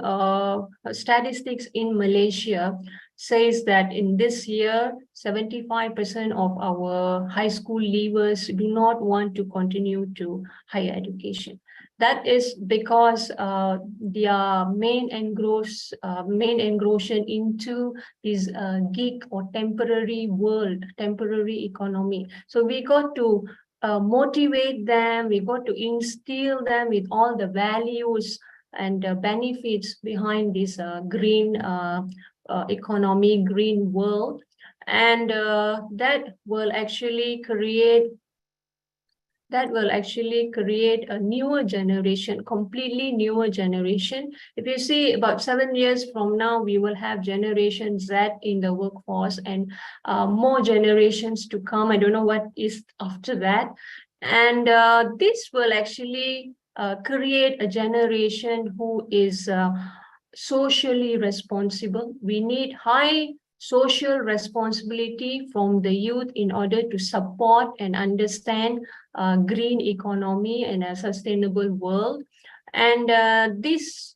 statistics in Malaysia, says that in this year, 75% of our high school leavers do not want to continue to higher education. That is because their main engrossment into this gig or temporary world, temporary economy. So we got to motivate them, we got to instill them with all the values and benefits behind this green economy, green world, and that will actually create a newer generation, completely newer generation. If you see, about 7 years from now, we will have Generation Z in the workforce, and more generations to come. I don't know what is after that. And this will actually create a generation who is socially responsible. We need high social responsibility from the youth in order to support and understand green economy and a sustainable world. And this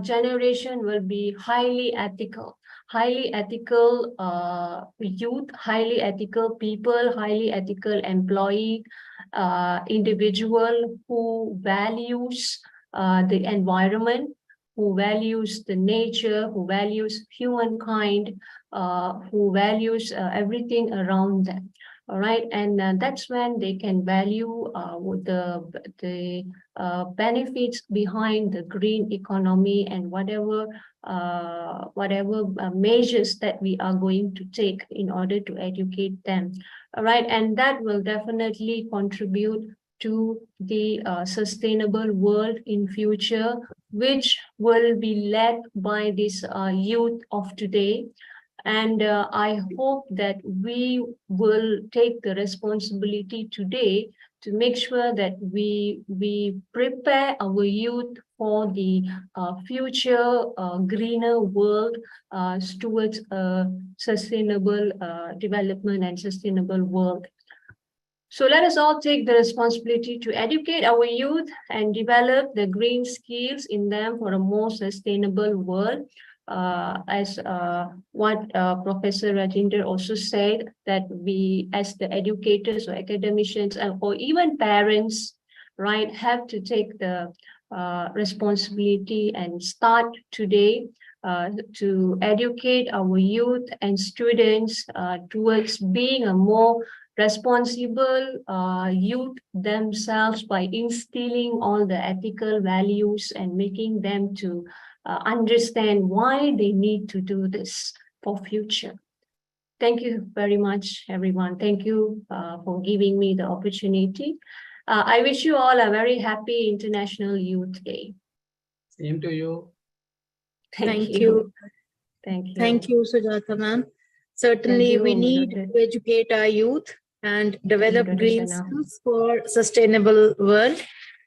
generation will be highly ethical youth, highly ethical people, highly ethical employee, individual who values the environment, who values the nature, who values humankind, who values everything around them. All right, and that's when they can value the benefits behind the green economy and whatever measures that we are going to take in order to educate them. All right, and that will definitely contribute to the sustainable world in future, which will be led by this youth of today. And I hope that we will take the responsibility today to make sure that we prepare our youth for the future greener world towards a sustainable development and sustainable world. So let us all take the responsibility to educate our youth and develop the green skills in them for a more sustainable world. As what Professor Rajinder also said, that we as the educators or academicians or even parents, right, have to take the responsibility and start today to educate our youth and students towards being a more responsible youth themselves by instilling all the ethical values and making them to understand why they need to do this for future. Thank you very much, everyone. Thank you for giving me the opportunity. I wish you all a very happy International Youth Day. Same to you. Thank you. Thank you. Thank you, Sujata ma'am. Certainly, we need to educate our youth and develop green skills for sustainable world,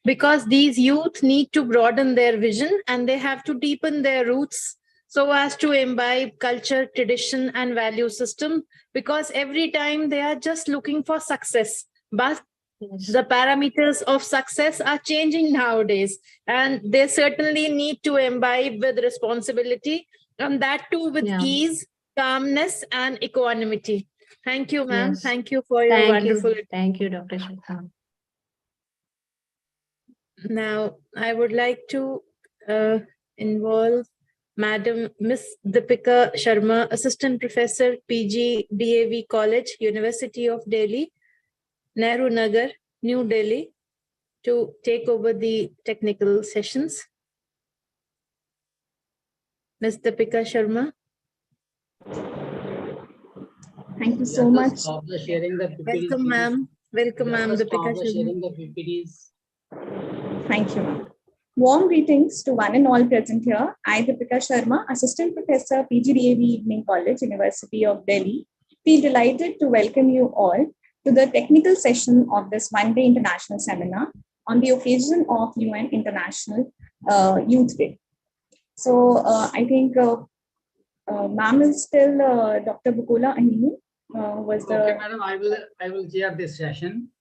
because these youth need to broaden their vision and they have to deepen their roots so as to imbibe culture, tradition, and value system, because every time they are just looking for success. But the parameters of success are changing nowadays, and they certainly need to imbibe with responsibility, and that too with ease, calmness, and equanimity. Thank you, ma'am. Yes. Thank you for your wonderful. Thank you, Dr. Shweta. Now, I would like to involve Madam Miss Deepika Sharma, Assistant Professor, PGDAV College, University of Delhi, Nehru Nagar, New Delhi, to take over the technical sessions. Ms. Deepika Sharma. Thank you so much. Stop the sharing the PPTs. Welcome, ma'am. Welcome, ma'am. Deepika Sharma. Sharing the PPTs. Thank you. Warm greetings to one and all present here. I, Deepika Sharma, Assistant Professor, PGDAV Evening College, University of Delhi, feel delighted to welcome you all to the technical session of this one-day international seminar on the occasion of UN International Youth Day. So I think ma'am is still Dr. Bukola Ahinu was the. Okay, madam, I will chair this session.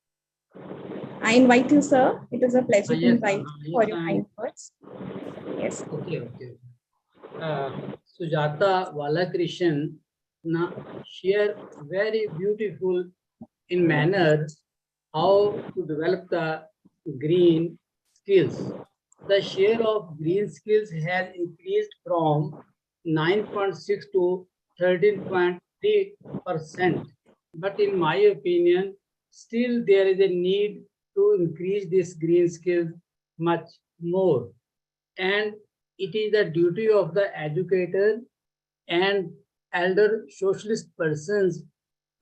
I invite you, sir. It is a pleasure to Yes, invite yes, for your kind words. Yes. Okay. Sujata Balakrishan share very beautiful in manner how to develop the green skills. The share of green skills has increased from 9.6 to 13.3%. But in my opinion, still there is a need to increase this green skills much more. And it is the duty of the educator and elder socialist persons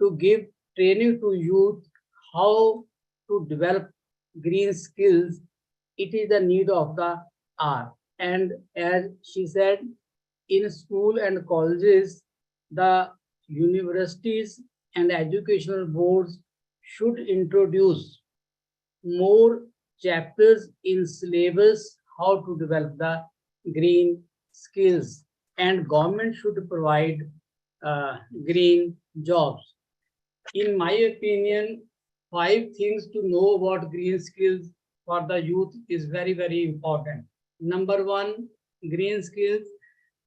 to give training to youth how to develop green skills. It is the need of the hour. And as she said, in school and colleges, the universities and educational boards should introduce more chapters in syllabus how to develop the green skills, and government should provide green jobs. In my opinion, 5 things to know about green skills for the youth is very, very important. Number 1, green skills,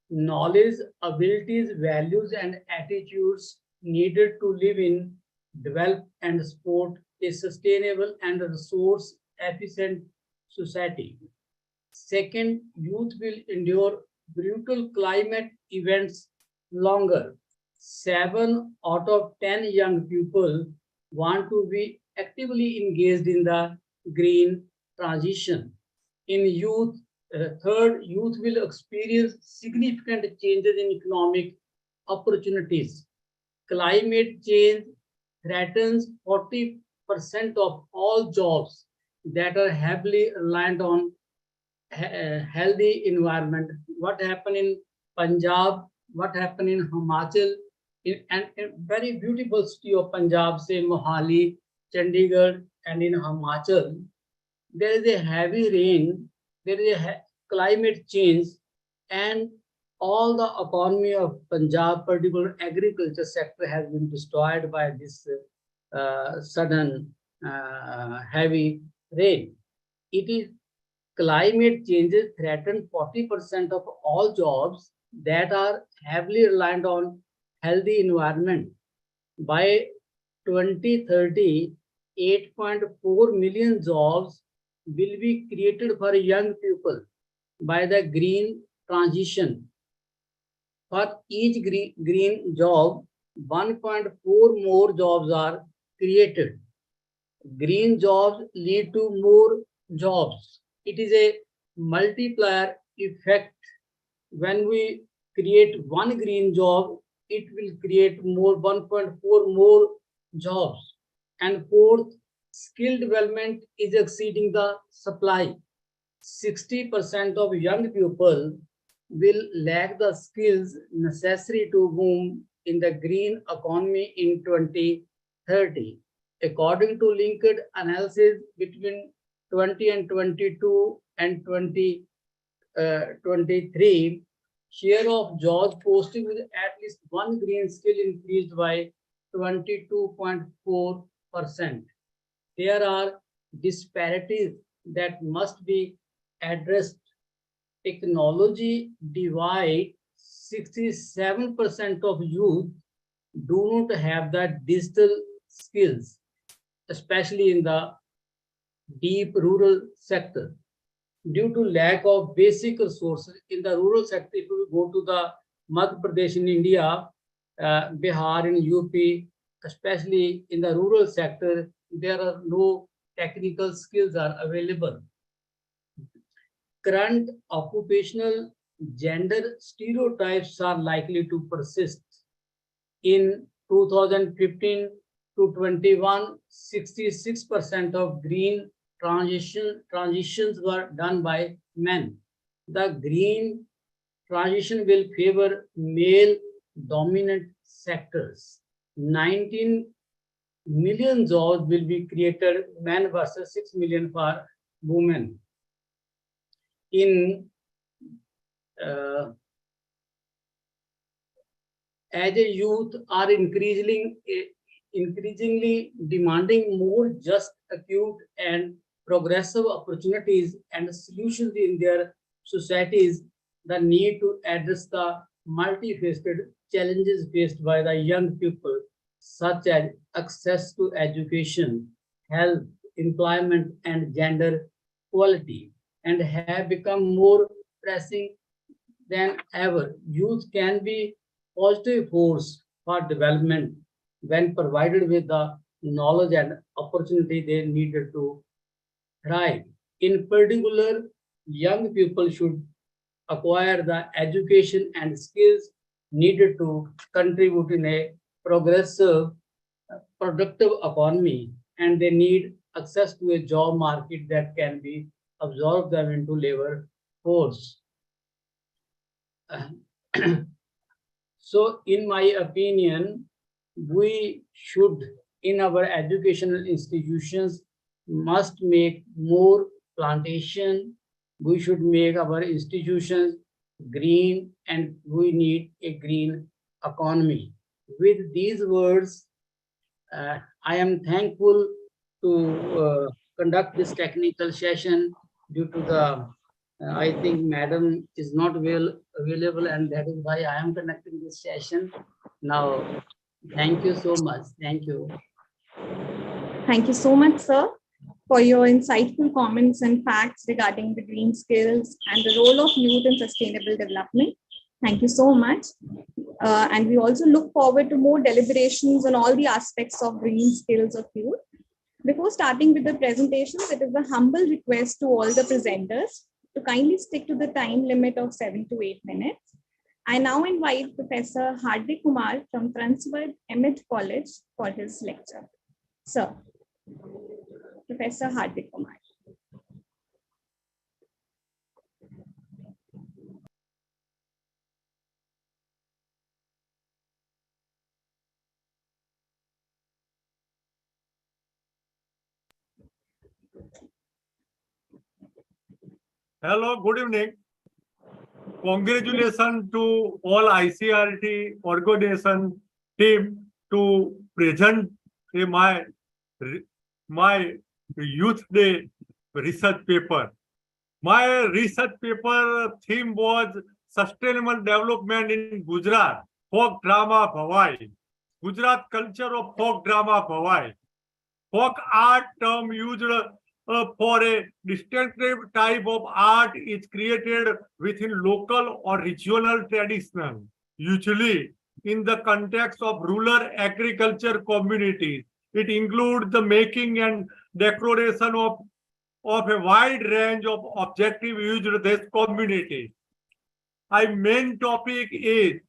knowledge, abilities, values, and attitudes needed to live in, develop, and support a sustainable and resource efficient society. Second, youth will endure brutal climate events longer. 7 out of 10 young people want to be actively engaged in the green transition. In youth, third, youth will experience significant changes in economic opportunities. Climate change threatens 40% of all jobs that are heavily reliant on healthy environment. What happened in Punjab, what happened in Himachal, and very beautiful city of Punjab, say Mohali, Chandigarh, and in Himachal, there is a heavy rain, there is a climate change, and all the economy of Punjab, particular agriculture sector, has been destroyed by this sudden heavy rain. It is climate changes threaten 40% of all jobs that are heavily reliant on healthy environment. By 2030, 8.4 million jobs will be created for young people by the green transition. For each green job, 1.4 more jobs are created. Green jobs lead to more jobs. It is a multiplier effect. When we create one green job, it will create more 1.4 more jobs. And fourth, skill development is exceeding the supply. 60% of young people will lack the skills necessary to boom in the green economy in 2030. According to linked analysis between 20 and 22 and 2023, share of jobs posted with at least one green skill increased by 22.4%. There are disparities that must be addressed. Technology divide: 67% of youth do not have the digital skills, especially in the deep rural sector, due to lack of basic resources. In the rural sector, if we go to the Madhya Pradesh in India, Bihar in UP, especially in the rural sector, there are no technical skills are available. Current occupational gender stereotypes are likely to persist. In 2015 to 21, 66% of green transitions were done by men. The green transition will favor male-dominant sectors. 19 million jobs will be created, men versus 6 million for women. As a youth are increasingly demanding more just, acute, and progressive opportunities and solutions in their societies, the need to address the multifaceted challenges faced by the young people, such as access to education, health, employment, and gender equality, and have become more pressing than ever. Youth can be a positive force for development when provided with the knowledge and opportunity they needed to thrive. In particular, young people should acquire the education and skills needed to contribute in a progressive, productive economy, and they need access to a job market that can be absorb them into labor force. So, in my opinion, we should, in our educational institutions, must make more plantation. We should make our institutions green, and we need a green economy. With these words, I am thankful to conduct this technical session due to the, I think Madam is not available, and that is why I am conducting this session. Now, thank you so much. Thank you. Thank you so much, sir. for your insightful comments and facts regarding the green skills and the role of youth in sustainable development. Thank you so much. And we also look forward to more deliberations on all the aspects of green skills of youth. Before starting with the presentations, it is a humble request to all the presenters to kindly stick to the time limit of 7 to 8 minutes. I now invite Professor Hardik Kumar from Thrissur Emmett College for his lecture. Sir, Professor Hardik Kumar. Hello, good evening. Congratulations to all ICERT organization team to present my Youth Day research paper. My research paper theme was Sustainable Development in Gujarat, Folk Drama Bhavai. Gujarat culture of folk drama Bhavai. Folk art term used for a distinctive type of art is created within local or regional tradition, usually in the context of rural agriculture communities. It includes the making and decoration of a wide range of objective used in this community. Our main topic is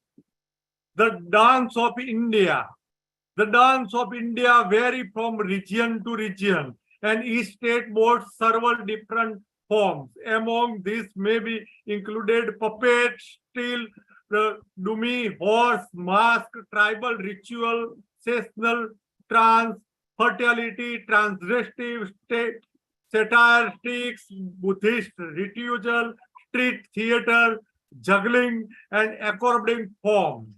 the dance of India. The dance of India vary from region to region, and each state boasts several different forms. Among these may be included puppet, steel, dummy, horse, mask, tribal ritual, seasonal, trance, fertility, transgressive, satire, sticks, Buddhist ritual, street theater, juggling, and acrobatic forms.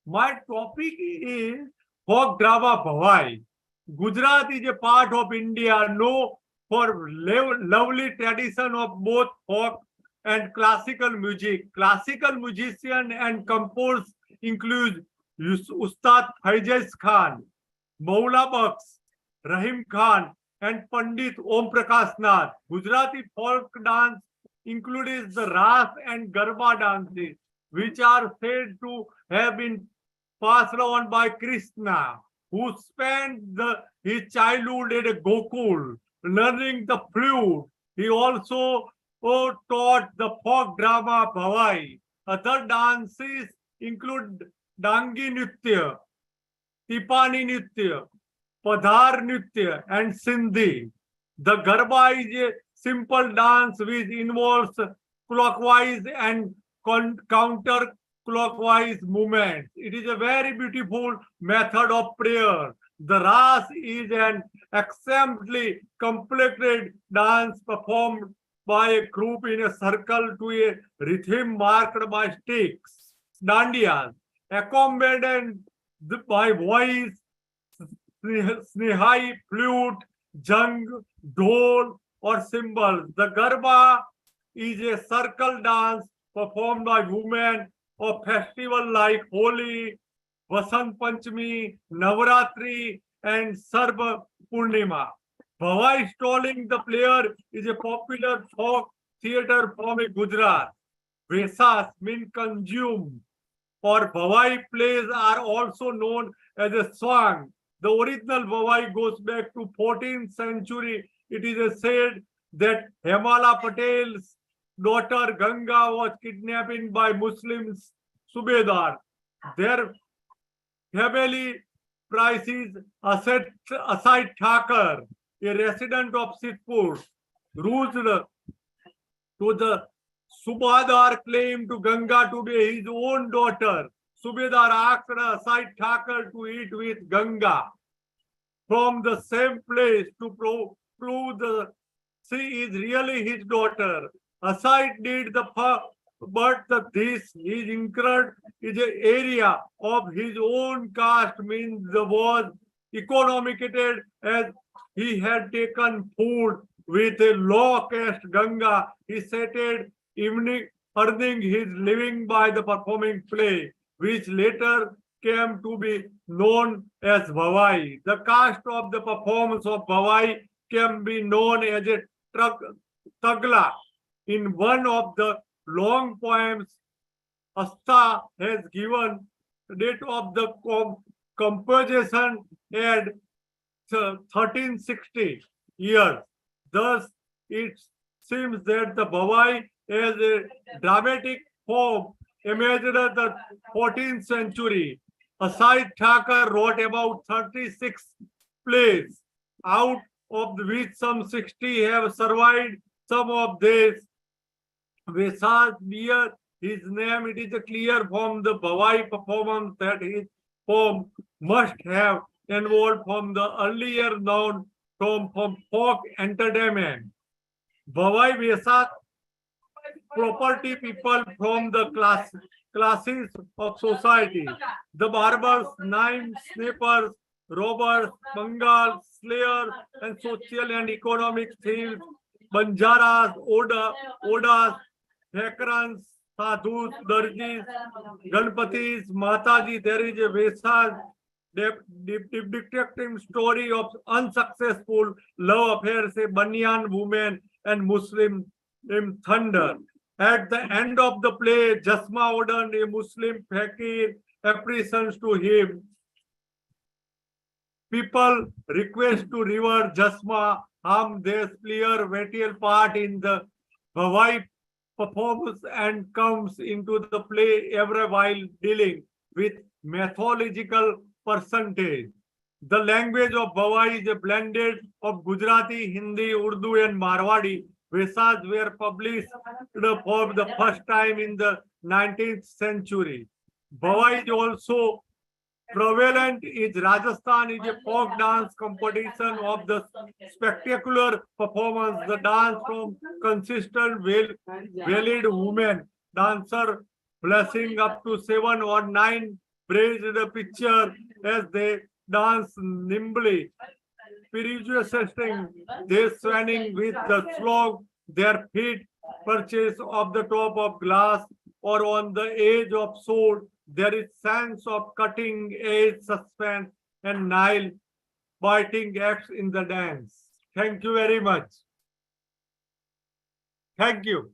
My topic is folk drama Bhavai. Gujarat is a part of India known for lovely tradition of both folk and classical music. Classical musicians and composers include Ustad Faizaz Khan, Maula Baks, Rahim Khan, and Pandit Om Prakash Nath. Gujarati folk dance includes the Ras and Garba dances, which are said to have been passed on by Krishna, who spent his childhood at Gokul, learning the flute. He also taught the folk drama Bhavai. Other dances include Dangi Nritya, Tipani Nritya, Padhar Nritya, and Sindhi. The Garba is a simple dance which involves clockwise and counter-clockwise movements. It is a very beautiful method of prayer. The Ras is an extremely completed dance performed by a group in a circle to a rhythm marked by sticks. Dandiyas, accompanied by voice, snehai, flute, jung, dhol, or cymbals. The Garba is a circle dance performed by women of festivals like Holi, Vasant Panchami, Navaratri, and Sarva Purnima. Bhavai Stalling the Player is a popular folk theatre from Gujarat. Vesas mean consume, or Bhavai plays are also known as a song. The original Bhavai goes back to 14th century. It is said that Hemala Patel's daughter Ganga was kidnapped by Muslims Subedar. Their family prizes Asai Thakur, a resident of Sitpur, rused to the Subedar claimed to Ganga to be his own daughter. Subedar asked Asai Thakur to eat with Ganga from the same place to prove she is really his daughter. Asai did but this is incurred is an area of his own caste, means the was economicated as he had taken food with a low caste Ganga. He started earning his living by the performing play, which later came to be known as Bhavai. The cast of the performance of Bhavai can be known as a tagla. In one of the long poems, Asta has given date of the composition at 1360 years. Thus, it seems that the Bhavai as a dramatic form emerged in the 14th century. Aside Thakur wrote about 36 plays, out of which some 60 have survived. Some of these Vesas bear his name. It is clear from the Bhavai performance that his poem must have involved from the earlier known from folk entertainment. Bhavai Vesas property people from the classes of society. The barbers, knives, snipers, robbers, Bengal, slayers, and social and economic thieves, Banjaras, Odas, Thakurans, Sadhus, Darjis, Ganpatis, Mataji. There is a Vesas depicting story of unsuccessful love affairs, a Banyan woman and Muslim thunder. At the end of the play, Jasma ordered a Muslim fakir appraisals to him. People request to revert Jasma, whom they play a vital part in the Bhavai performance and comes into the play every while dealing with mythological percentage. The language of Bhavai is a blended of Gujarati, Hindi, Urdu, and Marwadi. Vesas were published for the first time in the 19th century. Bhavai is also prevalent in Rajasthan. Is a folk dance competition of the spectacular performance. The dance from consistent valid women dancer blessing up to 7 or 9 praised the picture as they dance nimbly. Persuading, they swaying with the slope, their feet perches off the top of glass or on the edge of sword. There is sense of cutting edge suspense and nail biting acts in the dance. Thank you very much. Thank you.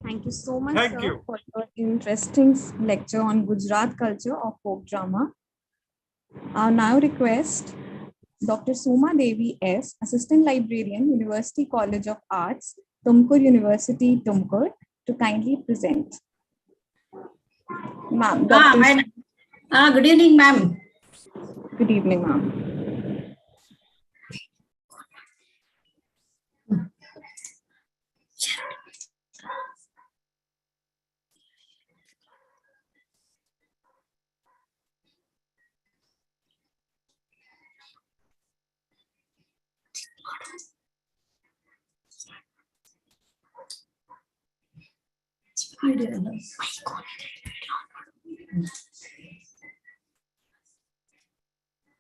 Thank you so much, Thank sir, you. for your interesting lecture on Gujarat culture of folk drama. I now request Dr. Suma Devi S., Assistant Librarian, University College of Arts, Tumkur University, Tumkur, to kindly present. Ma'am, good evening, ma'am. Good evening, ma'am.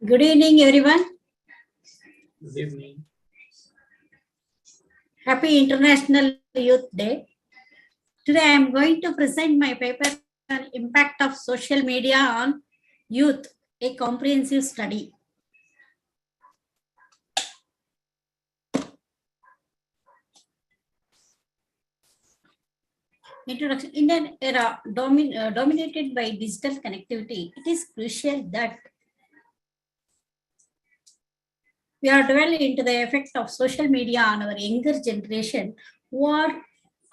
Good evening, everyone. Good evening. Happy International Youth Day. Today I am going to present my paper on impact of social media on youth, a comprehensive study. Introduction. In an era dominated by digital connectivity, it is crucial that we are dwelling into the effect of social media on our younger generation, who are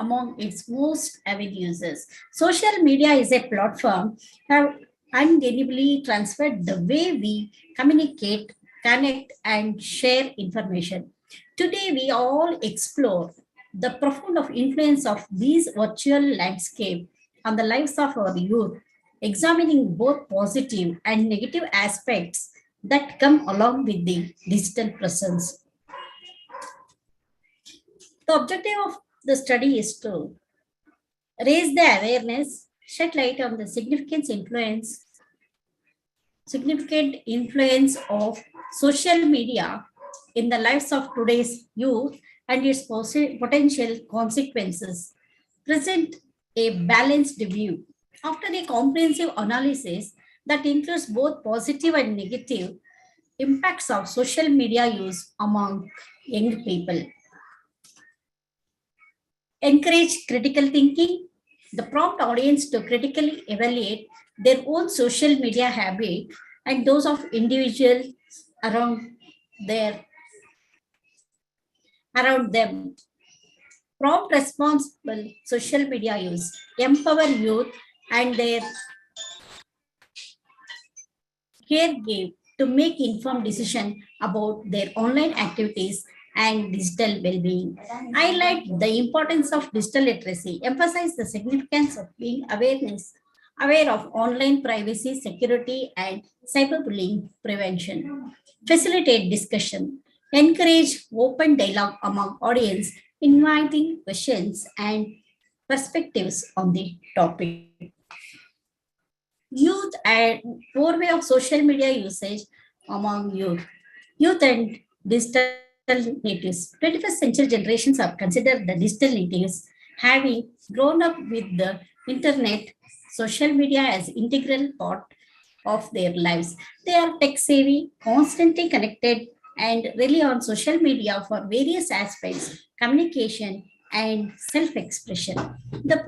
among its most avid users. Social media is a platform that undeniably transferred the way we communicate, connect, and share information. Today, we all explore the profound influence of these virtual landscape on the lives of our youth, examining both positive and negative aspects that come along with the digital presence. The objective of the study is to raise the awareness, shed light on the significant influence of social media in the lives of today's youth and its potential consequences, present a balanced view. After a comprehensive analysis that includes both positive and negative impacts of social media use among young people. Encourage critical thinking. The prompt audience to critically evaluate their own social media habit and those of individuals around them. Prompt responsible social media use. Empower youth and their caregiver to make informed decisions about their online activities and digital well-being. Highlight the importance of digital literacy. Emphasize the significance of being aware of online privacy, security, and cyberbullying prevention. Facilitate discussion. Encourage open dialogue among audience, inviting questions and perspectives on the topic. Youth and overview of social media usage among youth. Youth and digital natives. 21st century generations are considered the digital natives, having grown up with the internet, social media as integral part of their lives. They are tech savvy, constantly connected, and rely on social media for various aspects, communication, and self-expression. The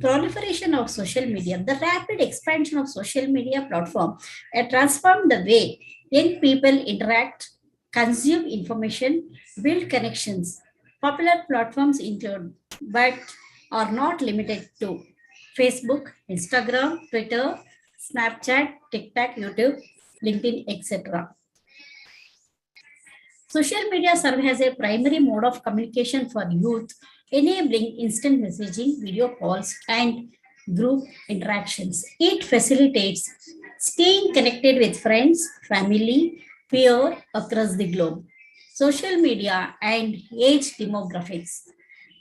proliferation of social media, the rapid expansion of social media platform transformed the way young people interact, consume information, build connections. Popular platforms include, but are not limited to, Facebook, Instagram, Twitter, Snapchat, TikTok, YouTube, LinkedIn, etc. Social media serve as a primary mode of communication for youth, enabling instant messaging, video calls, and group interactions. It facilitates staying connected with friends, family, peers across the globe. Social media and age demographics.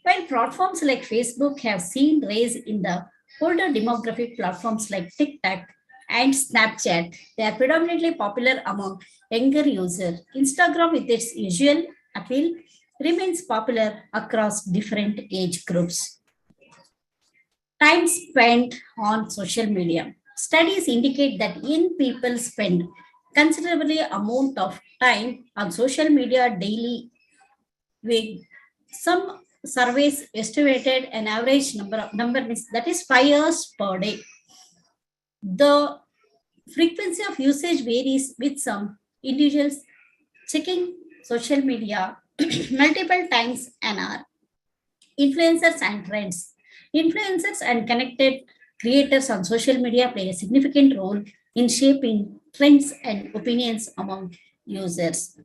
While platforms like Facebook have seen rise in the older demographic platforms like TikTok and Snapchat, they are predominantly popular among younger users. Instagram, with its usual appeal, remains popular across different age groups. Time spent on social media. Studies indicate that young people spend considerably amount of time on social media daily, with some surveys estimated an average number that is 5 hours per day. The frequency of usage varies, with some individuals checking social media multiple times an hour. Influencers and trends. Influencers and connected creators on social media play a significant role in shaping trends and opinions among users.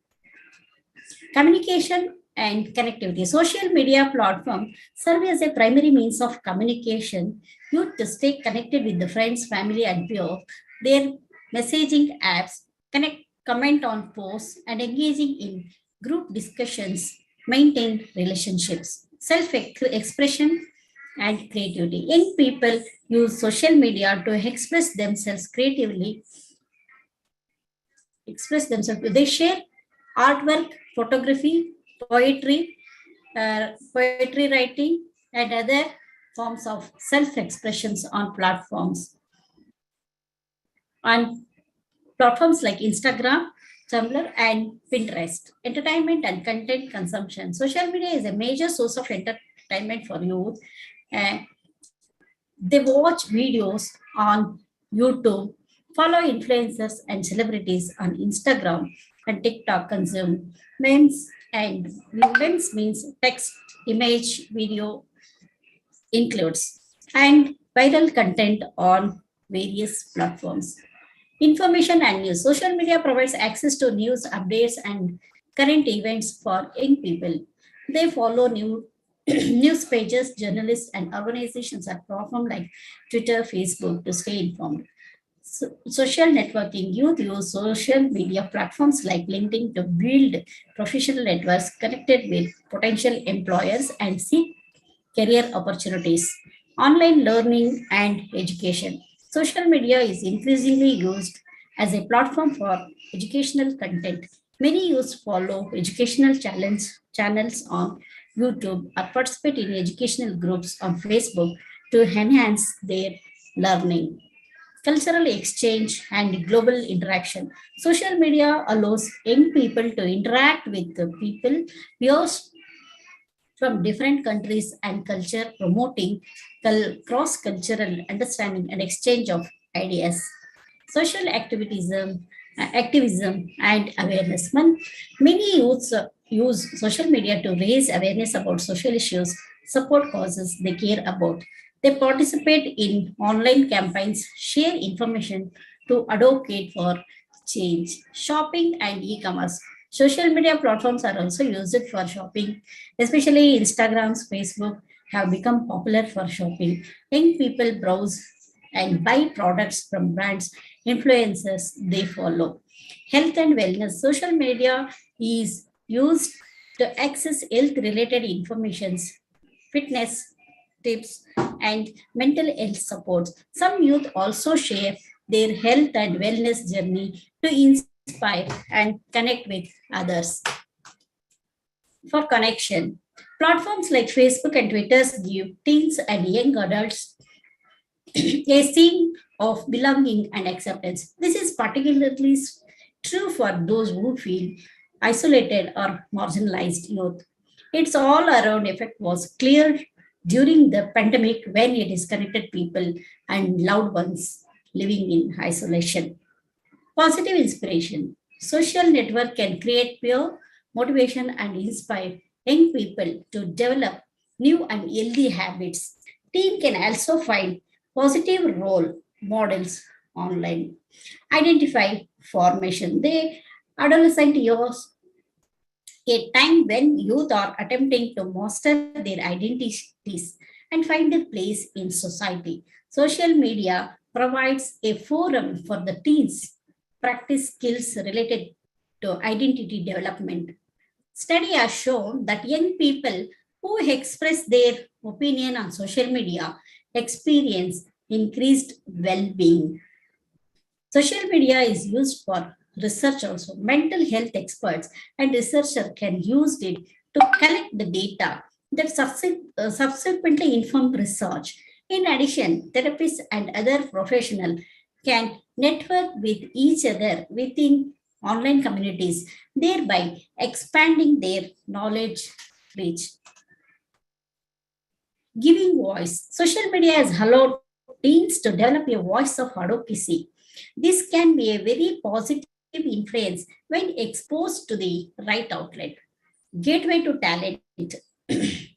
Communication and connectivity. Social media platforms serve as a primary means of communication. Youth to stay connected with the friends, family, and peers. Their messaging apps comment on posts, and engaging in group discussions maintain relationships. Self-expression and creativity. Young people use social media to express themselves creatively. They share artwork, photography, poetry writing, and other forms of self-expressions on platforms. On platforms like Instagram, Tumblr, and Pinterest. Entertainment and content consumption. Social media is a major source of entertainment for youth. They watch videos on YouTube, follow influencers and celebrities on Instagram and TikTok, consume memes, and memes means text, image, video includes, and viral content on various platforms. Information and news. Social media provides access to news, updates, and current events for young people. They follow news pages, journalists, and organizations at platforms like Twitter, Facebook to stay informed. Social networking. Youth use social media platforms like LinkedIn to build professional networks, connected with potential employers, and seek career opportunities. Online learning and education. Social media is increasingly used as a platform for educational content. Many youth follow educational channels on YouTube or participate in educational groups on Facebook to enhance their learning. cultural exchange, and global interaction. Social media allows young people to interact with the people viewers from different countries and culture, promoting cross-cultural understanding and exchange of ideas. Social activism and awareness. Many youths use social media to raise awareness about social issues, support causes they care about. They participate in online campaigns, share information to advocate for change. Shopping and e-commerce. Social media platforms are also used for shopping, especially Instagrams, Facebook have become popular for shopping. Young people browse and buy products from brands, influencers they follow. Health and wellness. Social media is used to access health-related informations, fitness tips, and mental health supports. Some youth also share their health and wellness journey to inspire and connect with others. For connection, platforms like Facebook and Twitter give teens and young adults a sense of belonging and acceptance. This is particularly true for those who feel isolated or marginalized youth. Its all-around effect was clear during the pandemic when it disconnected people and loved ones living in isolation. Positive inspiration. Social network can create peer motivation and inspire young people to develop new and healthy habits. Team can also find positive role models online. Identify formation. The adolescent years, a time when youth are attempting to master their identities and find their place in society. Social media provides a forum for the teens practice skills related to identity development. Study has shown that young people who express their opinion on social media experience increased well-being. Social media is used for research also. Mental health experts and researchers can use it to collect the data that subsequently inform research. In addition, therapists and other professionals can network with each other within online communities, thereby expanding their knowledge reach. Giving voice. Social media has allowed teens to develop a voice of advocacy. This can be a very positive influence when exposed to the right outlet. Gateway to talent.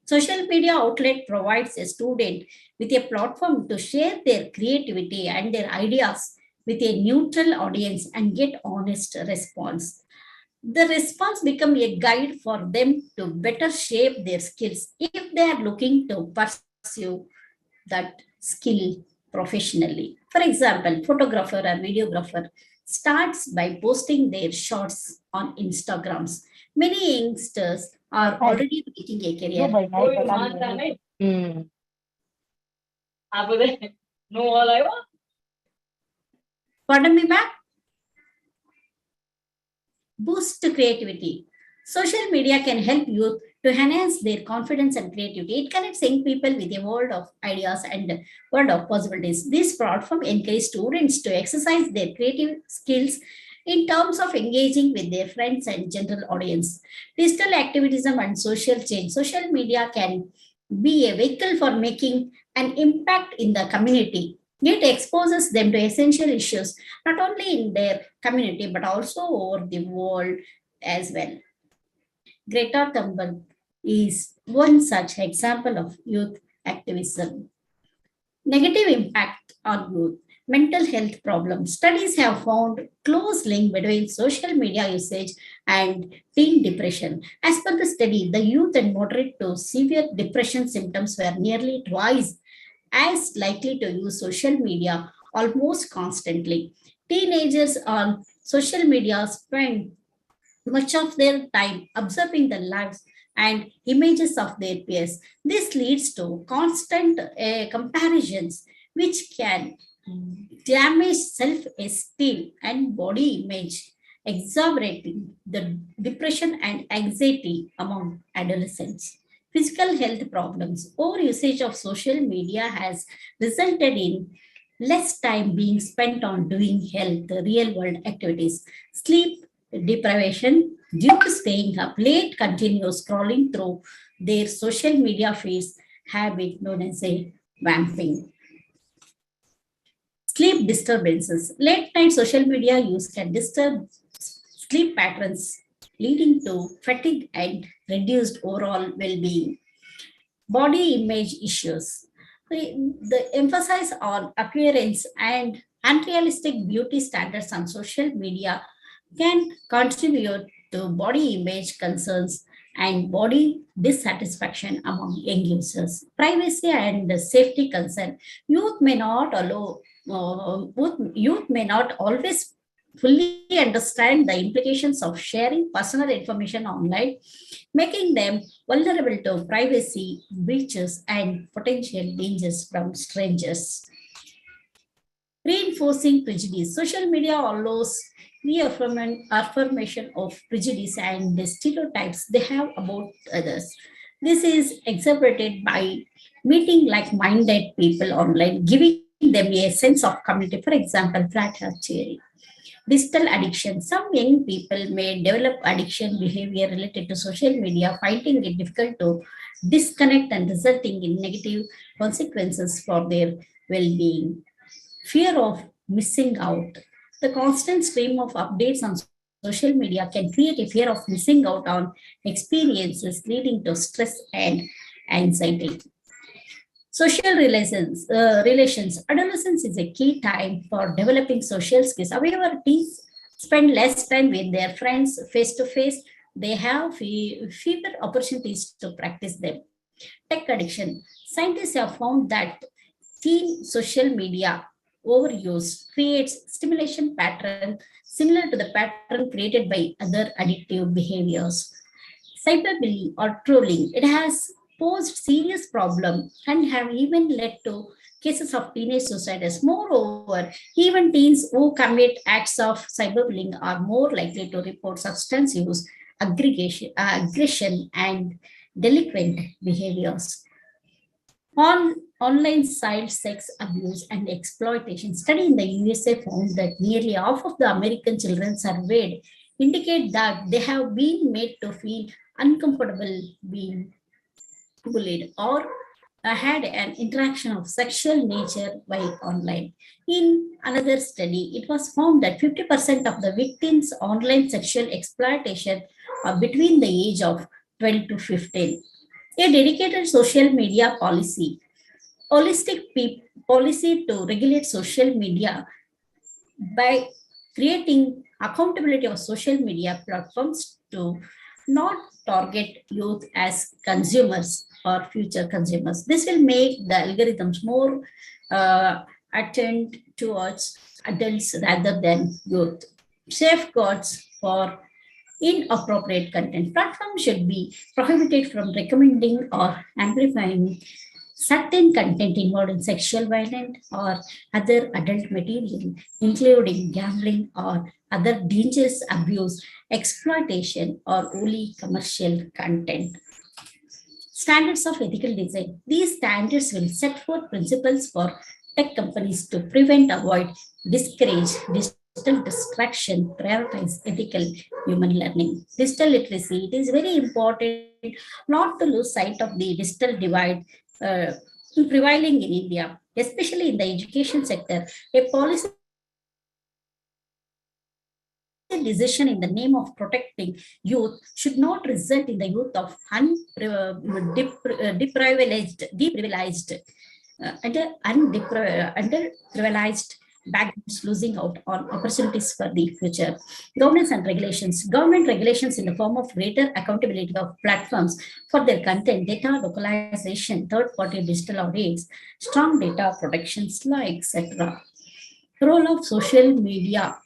Social media outlet provides a student with a platform to share their creativity and their ideas with a neutral audience and get honest response. The response become a guide for them to better shape their skills if they are looking to pursue that skill professionally. For example, photographer or videographer starts by posting their shots on Instagrams. Many youngsters are already making a career. Pardon me, ma'am? Boost creativity. Social media can help youth to enhance their confidence and creativity. It connects young people with a world of ideas and a world of possibilities. This platform encourages students to exercise their creative skills in terms of engaging with their friends and general audience. Digital activism and social change. Social media can be a vehicle for making an impact in the community. It exposes them to essential issues, not only in their community, but also over the world as well. Greta Thunberg is one such example of youth activism. Negative impact on youth. Mental health problems. Studies have found close link between social media usage and teen depression. As per the study, the youth and moderate to severe depression symptoms were nearly twice as likely to use social media almost constantly. Teenagers on social media spend much of their time observing the lives and images of their peers. This leads to constant comparisons, which can damage self-esteem and body image, exacerbating the depression and anxiety among adolescents. Physical health problems. Overusage of social media has resulted in less time being spent on doing health, real world activities, sleep deprivation due to staying up late, continuous scrolling through their social media feeds, habit known as a vamping. Sleep disturbances. Late night social media use can disturb sleep patterns, leading to fatigue and reduced overall well-being. Body image issues. The emphasis on appearance and unrealistic beauty standards on social media can contribute to body image concerns and body dissatisfaction among young users. Privacy and safety concern. Youth may not always fully understand the implications of sharing personal information online, making them vulnerable to privacy breaches and potential dangers from strangers. Reinforcing prejudice. Social media allows reaffirmation of prejudice and the stereotypes they have about others. This is exacerbated by meeting like-minded people online, giving them a sense of community. For example, flat earth theory. Digital addiction. Some young people may develop addiction behavior related to social media, finding it difficult to disconnect and resulting in negative consequences for their well-being. Fear of missing out. The constant stream of updates on social media can create a fear of missing out on experiences, leading to stress and anxiety. Social relations. Adolescence is a key time for developing social skills. However, teens spend less time with their friends face to face. They have fewer opportunities to practice them. Tech addiction. Scientists have found that teen social media overuse creates stimulation pattern similar to the pattern created by other addictive behaviors. Cyberbullying or trolling. It has posed serious problem and have even led to cases of teenage suicides. Moreover, even teens who commit acts of cyberbullying are more likely to report substance use, aggression, and delinquent behaviors. Online child sex abuse and exploitation. Study in the USA found that nearly half of the American children surveyed indicate that they have been made to feel uncomfortable being bullied or had an interaction of sexual nature while online. In another study, it was found that 50% of the victims' online sexual exploitation are between the age of 12 to 15. A dedicated social media policy, holistic policy to regulate social media by creating accountability of social media platforms to not target youth as consumers or future consumers. This will make the algorithms more attuned towards adults rather than youth. Safeguards for inappropriate content. Platforms should be prohibited from recommending or amplifying certain content involving sexual violence or other adult material, including gambling or other dangerous abuse, exploitation, or only commercial content. Standards of ethical design. These standards will set forth principles for tech companies to prevent, avoid, discourage digital distraction, prioritize ethical human learning. Digital literacy. It is very important not to lose sight of the digital divide prevailing in India, especially in the education sector. A policy decision in the name of protecting youth should not result in the youth of underprivileged backgrounds losing out on opportunities for the future. Governance and regulations. Government regulations in the form of greater accountability of platforms for their content, data localization, third-party digital audits, strong data protections, etc. Role of social media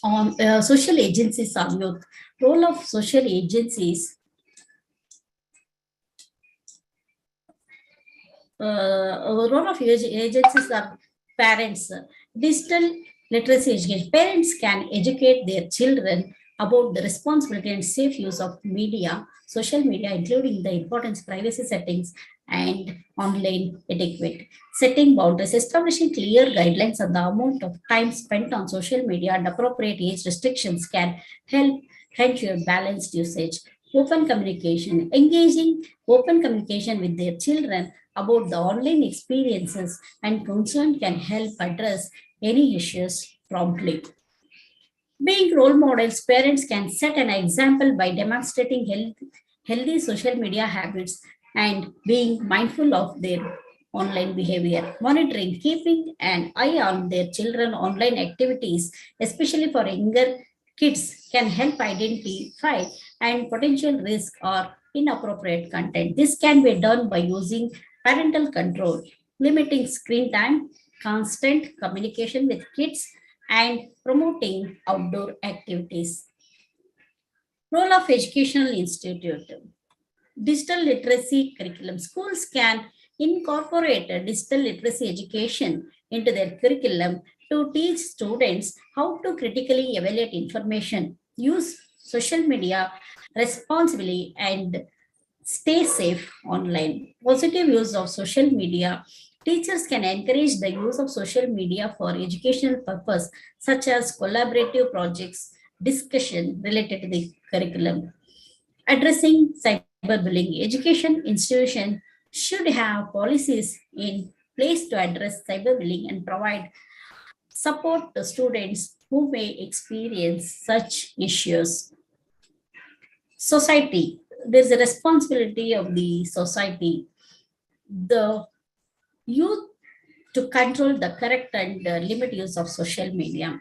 on social agencies on youth. Role of social agencies. Role of agencies are parents. Digital literacy education. Parents can educate their children about the responsibility and safe use of media, social media, including the importance, privacy settings, and online etiquette. Setting boundaries, establishing clear guidelines on the amount of time spent on social media and appropriate age restrictions can help ensure balanced usage. Open communication, engaging open communication with their children about the online experiences and concern can help address any issues promptly. Being role models, parents can set an example by demonstrating healthy social media habits and being mindful of their online behavior. Monitoring, keeping an eye on their children online activities, especially for younger kids, can help identify and potential risk or inappropriate content. This can be done by using parental control, limiting screen time, constant communication with kids, and promoting outdoor activities. Role of educational institute. Digital literacy curriculum. Schools can incorporate digital literacy education into their curriculum to teach students how to critically evaluate information, use social media responsibly, and stay safe online. Positive use of social media. Teachers can encourage the use of social media for educational purpose, such as collaborative projects, discussion related to the curriculum. Addressing cyberbullying. Education institution should have policies in place to address cyberbullying and provide support to students who may experience such issues. Society. There's a responsibility of the society, the youth, to control the correct and limit use of social media.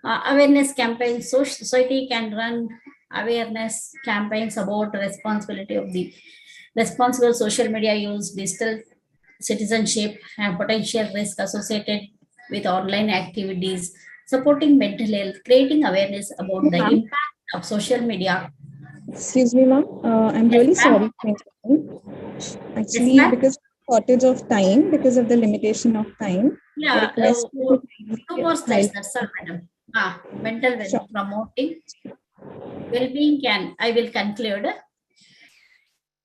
Awareness campaigns. Society can run awareness campaigns about responsibility of the responsible social media use, digital citizenship, and potential risk associated with online activities, supporting mental health, creating awareness about the impact of social media. Excuse me, ma'am. I'm really sorry to interrupt. Actually, because shortage of time, because of the limitation of time. Yeah, two more slides. That's all, madam. Mental well, Sure. Promoting well-being I will conclude.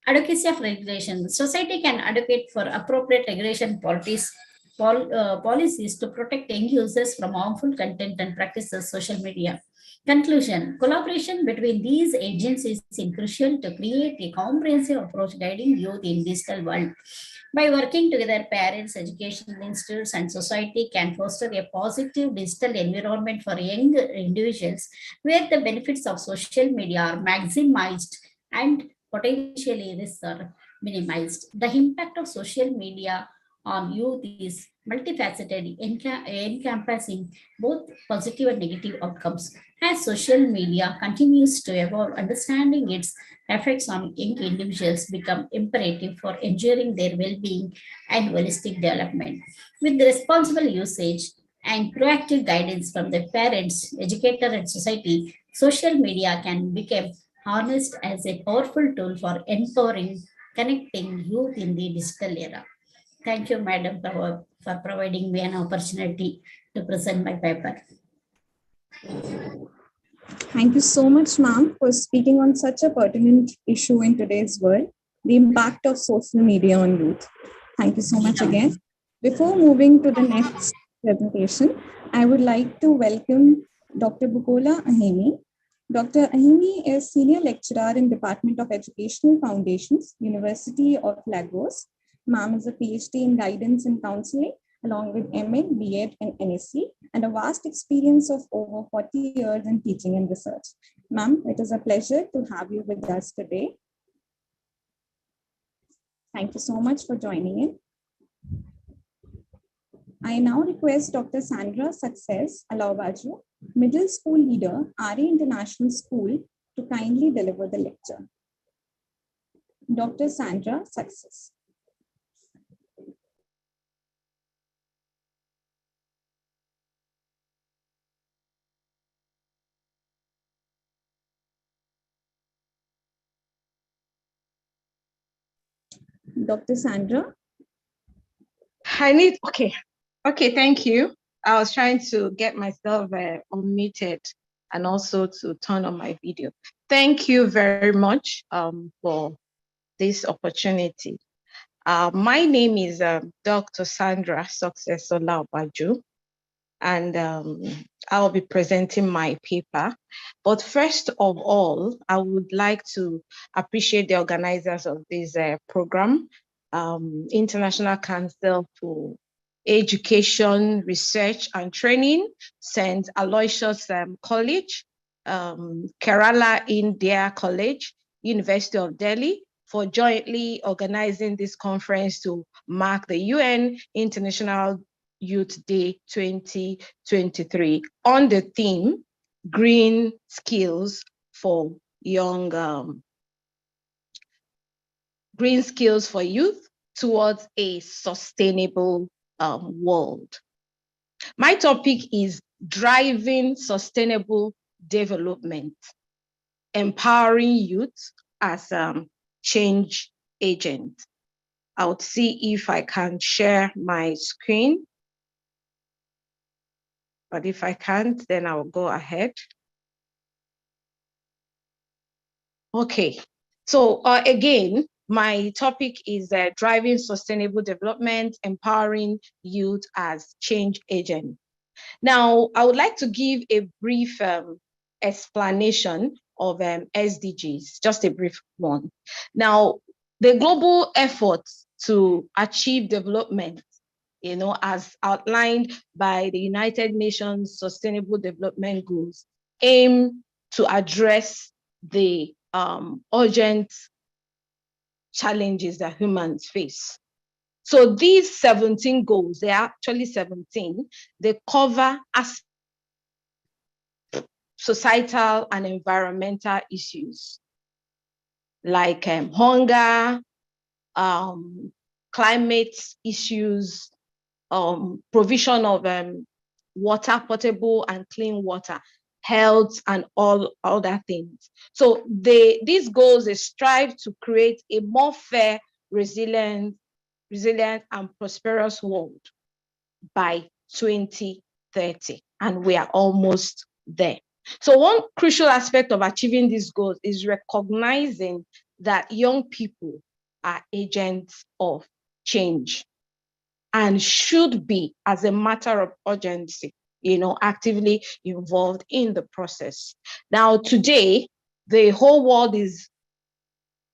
Advocacy of regulation. Society can advocate for appropriate regulation policies to protect end users from harmful content and practices social media. Conclusion. Collaboration between these agencies is crucial to create a comprehensive approach guiding youth in digital world. By working together, parents, educational institutes, and society can foster a positive digital environment for young individuals where the benefits of social media are maximized and potentially risks are minimized. The impact of social media on youth is multifaceted, encompassing both positive and negative outcomes. As social media continues to evolve, understanding its effects on young individuals become imperative for ensuring their well-being and holistic development. With the responsible usage and proactive guidance from the parents, educator, and society, social media can become harnessed as a powerful tool for empowering, connecting youth in the digital era. Thank you, Madam, for providing me an opportunity to present my paper. Thank you so much, ma'am, for speaking on such a pertinent issue in today's world, the impact of social media on youth. Thank you so much again. Before moving to the next presentation, I would like to welcome Dr. Bukola Ahimi. Dr. Ahimi is Senior Lecturer in Department of Educational Foundations, University of Lagos. Ma'am is a PhD in Guidance and Counseling, along with MA, BEd, and NSc, and a vast experience of over 40 years in teaching and research. Ma'am, it is a pleasure to have you with us today. Thank you so much for joining in. I now request Dr. Sandra Success Alawaju, Middle School Leader, RA International School, to kindly deliver the lecture. Dr. Sandra Success. Dr. Sandra. Okay, thank you. I was trying to get myself unmuted and also to turn on my video. Thank you very much for this opportunity. My name is Dr. Sandra Successola Obaju, and I'll be presenting my paper. But first of all, I would like to appreciate the organizers of this program, International Council for Education, Research and Training, St. Aloysius College, Kerala India College, University of Delhi, for jointly organizing this conference to mark the UN International Youth Day 2023 on the theme, Green Skills for Young, Green Skills for Youth towards a Sustainable World. My topic is driving sustainable development, empowering youth as change agent. I would see if I can share my screen. But if I can't, then I'll go ahead. Okay, so again, my topic is driving sustainable development, empowering youth as change agents. Now, I would like to give a brief explanation of SDGs, just a brief one. Now, the global efforts to achieve development, as outlined by the United Nations Sustainable Development Goals, aim to address the urgent challenges that humans face. So these 17 goals, they are actually 17, they cover societal and environmental issues like hunger, climate issues, provision of water, potable and clean water, health, and all other things. So these goals, they strive to create a more fair, resilient and prosperous world by 2030. And we are almost there. So one crucial aspect of achieving these goals is recognizing that young people are agents of change and should be, as a matter of urgency, actively involved in the process. Now, today, the whole world is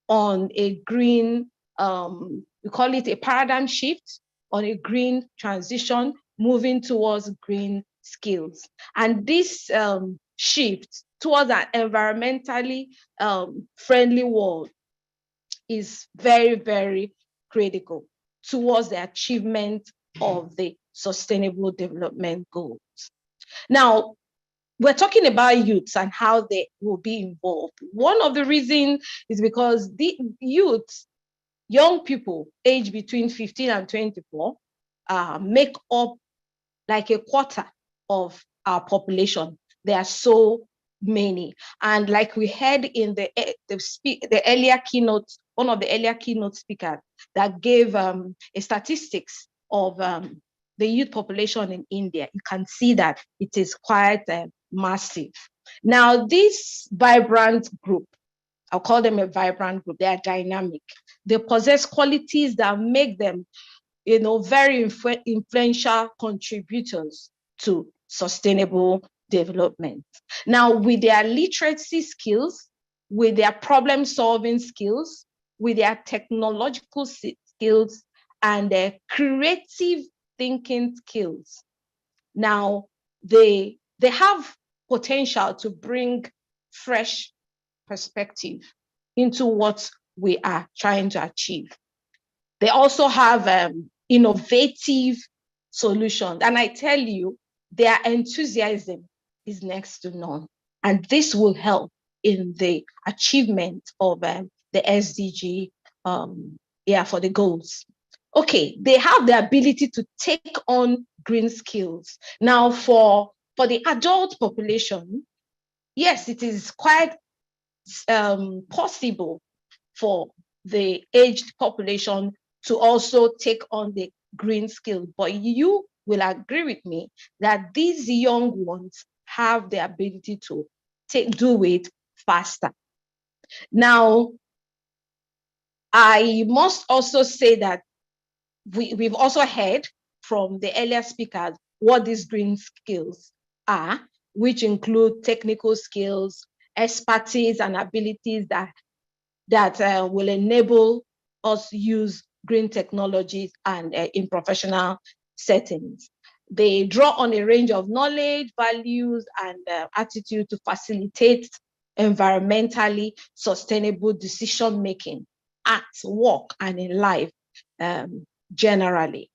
on a green, we call it a paradigm shift, on a green transition, moving towards green skills. And this shift towards an environmentally friendly world is very, very critical towards the achievement of the Sustainable Development Goals. Now, we're talking about youths and how they will be involved. One of the reasons is because the youth, young people aged between 15 and 24, make up like a quarter of our population. There are so many. And like we heard in the earlier keynote, one of the earlier keynote speakers that gave a statistics of the youth population in India, you can see that it is quite massive. Now, this vibrant group, I'll call them a vibrant group, they are dynamic. They possess qualities that make them, very influential contributors to sustainable development. Now, with their literacy skills, with their problem-solving skills, with their technological skills, and their creative thinking skills, now they have potential to bring fresh perspective into what we are trying to achieve. They also have innovative solutions. And I tell you, their enthusiasm is next to none. And this will help in the achievement of the SDG for the goals. Okay, they have the ability to take on green skills. Now, for the adult population, yes, it is quite possible for the aged population to also take on the green skill. But you will agree with me that these young ones have the ability to do it faster. Now, I must also say that we've also heard from the earlier speakers what these green skills are, which include technical skills, expertise, and abilities that will enable us use green technologies and in professional settings. They draw on a range of knowledge, values, and attitude to facilitate environmentally sustainable decision-making at work and in life generally.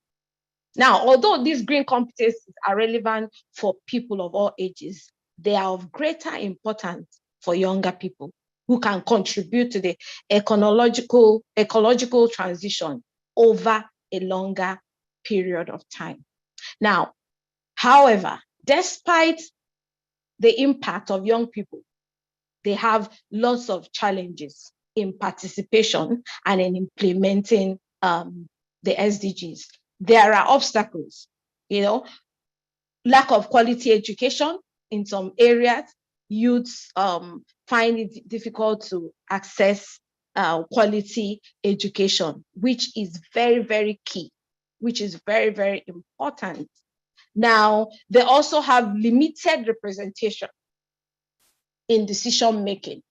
Now, although these green competencies are relevant for people of all ages, they are of greater importance for younger people who can contribute to the ecological transition over a longer period of time. Now, however, despite the impact of young people, they have lots of challenges in participation and in implementing the SDGs. There are obstacles, lack of quality education in some areas. Youths find it difficult to access quality education, which is very, very key, which is very, very important. Now, they also have limited representation in decision making,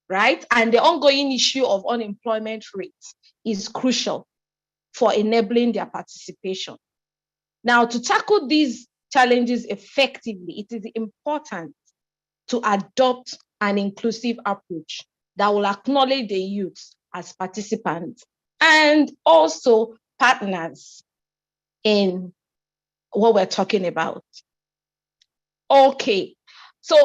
right? And the ongoing issue of unemployment rates is crucial for enabling their participation. Now, to tackle these challenges effectively, it is important to adopt an inclusive approach that will acknowledge the youth as participants and also partners in what we're talking about. Okay, so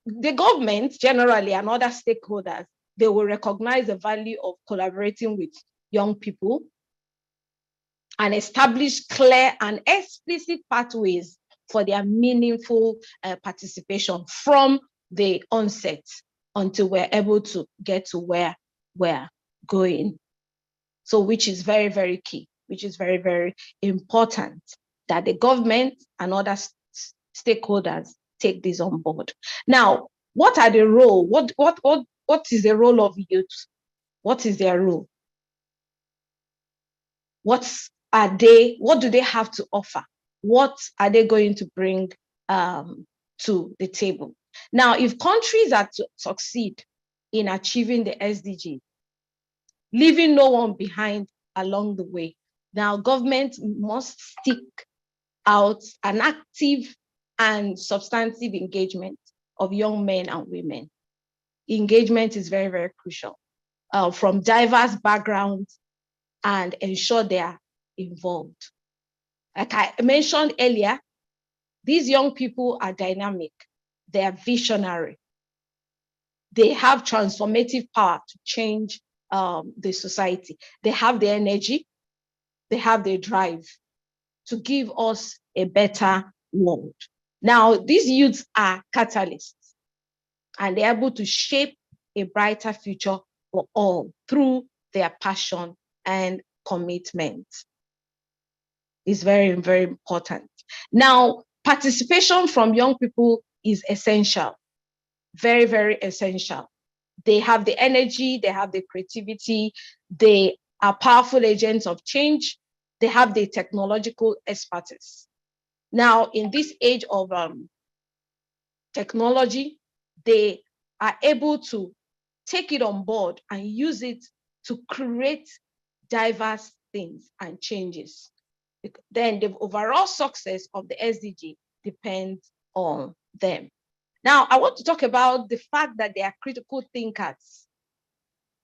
the government generally and other stakeholders, they will recognize the value of collaborating with young people and establish clear and explicit pathways for their meaningful participation from the onset until we're able to get to where we're going. So which is very, very key, which is very, very important that the government and other stakeholders take this on board. Now, what are the role? What is the role of youth? What is their role? What do they have to offer? What are they going to bring to the table? Now, if countries are to succeed in achieving the SDGs, leaving no one behind along the way, now government must stick out an active and substantive engagement of young men and women. Engagement is very, very crucial from diverse backgrounds and ensure they are involved. Like I mentioned earlier, these young people are dynamic, they are visionary, they have transformative power to change the society. They have the energy, they have the drive to give us a better world. Now, these youths are catalysts and they're able to shape a brighter future for all through their passion and commitment. Is very, very important. Now, participation from young people is essential, very, very essential. They have the energy, they have the creativity, they are powerful agents of change, they have the technological expertise. Now, in this age of technology, they are able to take it on board and use it to create diverse things and changes. Then the overall success of the SDG depends on them. Now, I want to talk about the fact that they are critical thinkers.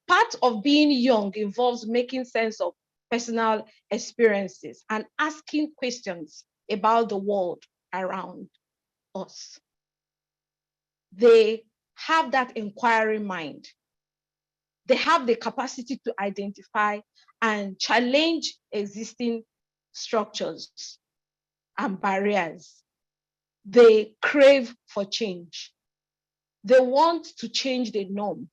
Part of being young involves making sense of personal experiences and asking questions about the world around us. They have that inquiry mind. They have the capacity to identify and challenge existing structures and barriers. They crave for change. They want to change the norm.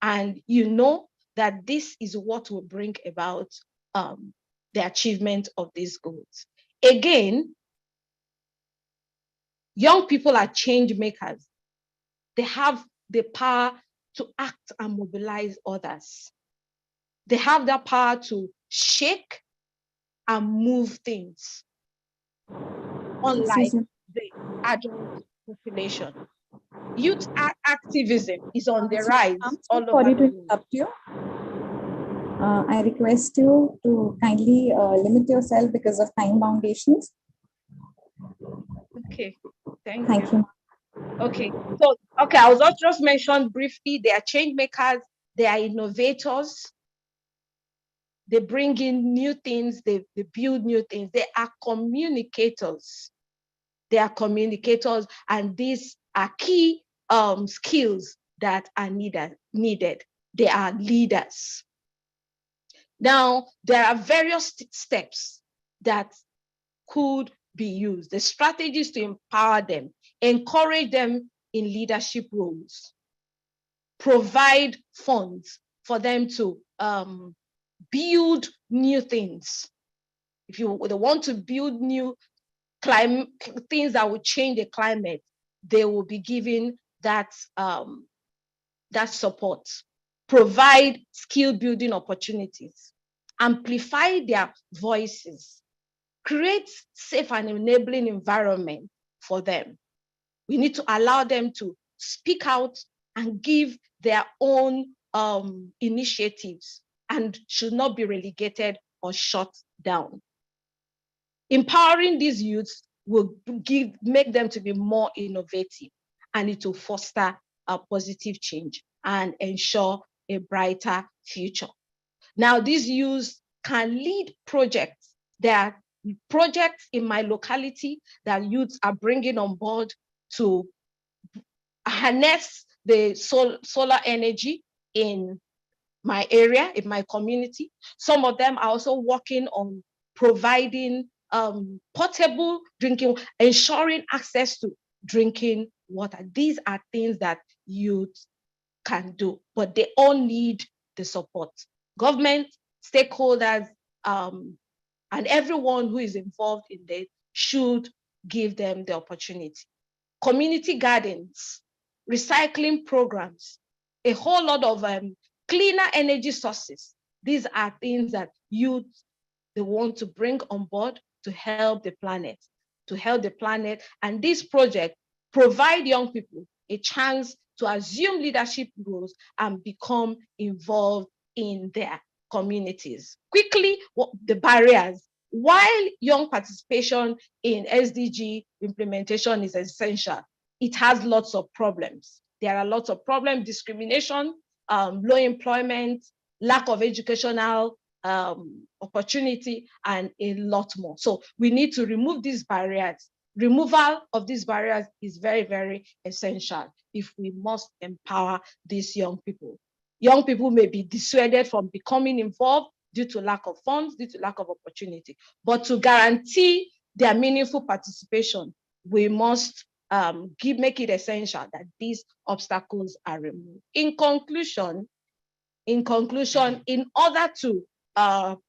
And you know that this is what will bring about the achievement of these goals. Again, young people are change makers. They have the power to act and mobilize others. They have the power to shake and move things, unlike the adult population. Youth activism is on the rise all over Sorry the to world. interrupt you. I request you to kindly limit yourself because of time foundations. Okay, thank Thank you. Okay, so I was just mentioned briefly, they are change makers, they are innovators, they bring in new things, they build new things, they are communicators. They are communicators, and these are key skills that are needed. They are leaders. Now, there are various steps that could be used. The strategies to empower them, encourage them in leadership roles, provide funds for them to build new things. If they want to build new things that will change the climate, they will be given that support. Provide skill building opportunities, amplify their voices, create safe and enabling environment for them. We need to allow them to speak out and give their own initiatives, and should not be relegated or shut down. Empowering these youths will make them to be more innovative, and it will foster a positive change and ensure a brighter future. Now, these youths can lead projects. There are projects in my locality that youths are bringing on board to harness the solar energy in my area, in my community. Some of them are also working on providing portable drinking, ensuring access to drinking water. These are things that youth can do, but they all need the support. Government, stakeholders, and everyone who is involved in this should give them the opportunity. Community gardens, recycling programs, a whole lot of cleaner energy sources. These are things that youth, they want to bring on board to help the planet, And this project provide young people a chance to assume leadership roles and become involved in their communities. Quickly, the barriers. While young participation in SDG implementation is essential, it has lots of problems. There are lots of problems: discrimination, low employment, lack of educational opportunity, and a lot more. So we need to remove these barriers. Removal of these barriers is very, very essential if we must empower these young people. Young people may be dissuaded from becoming involved due to lack of funds, due to lack of opportunity. But to guarantee their meaningful participation, we must make it essential that these obstacles are removed. In conclusion, in order to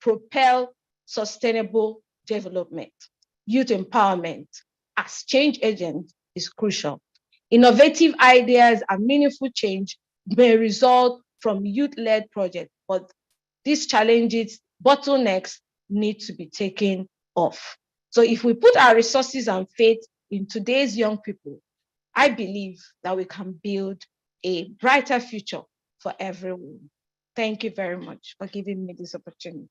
propel sustainable development, youth empowerment as change agents is crucial. Innovative ideas and meaningful change may result from youth-led projects, but these challenges, bottlenecks, need to be taken off. So if we put our resources and faith in today's young people, I believe that we can build a brighter future for everyone. Thank you very much for giving me this opportunity.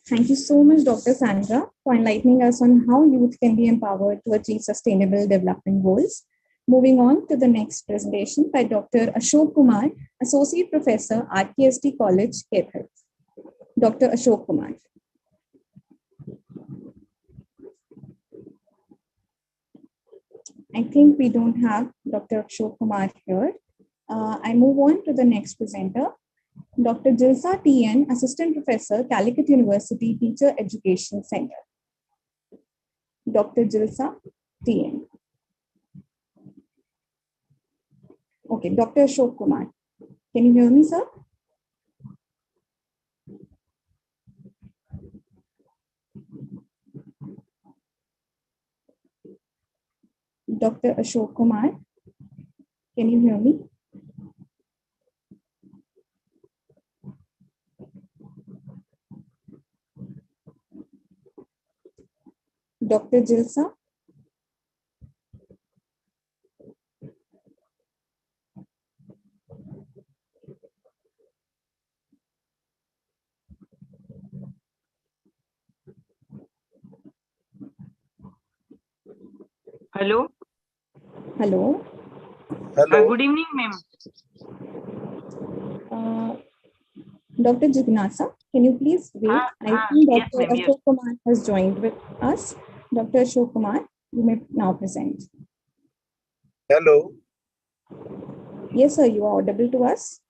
Thank you so much, Dr. Sandra, for enlightening us on how youth can be empowered to achieve sustainable development goals. Moving on to the next presentation by Dr. Ashok Kumar, Associate Professor, RKSD College, Kerala. Dr. Ashok Kumar. I think we don't have Dr. Ashok Kumar here. I move on to the next presenter, Dr. Jilsa T.N., Assistant Professor, Calicut University Teacher Education Center. Dr. Jilsa T.N. Okay, Dr. Ashok Kumar. Can you hear me, sir? Dr. Ashok Kumar, can you hear me? Dr. Jilsa. Hello. Hello. Hello. Good evening, ma'am. Dr. Jignasa, can you please wait? I think yes, Dr. ma'am, yes. Ashok Kumar has joined with us. Dr. Ashok Kumar, you may now present. Hello. Yes, sir, you are audible to us.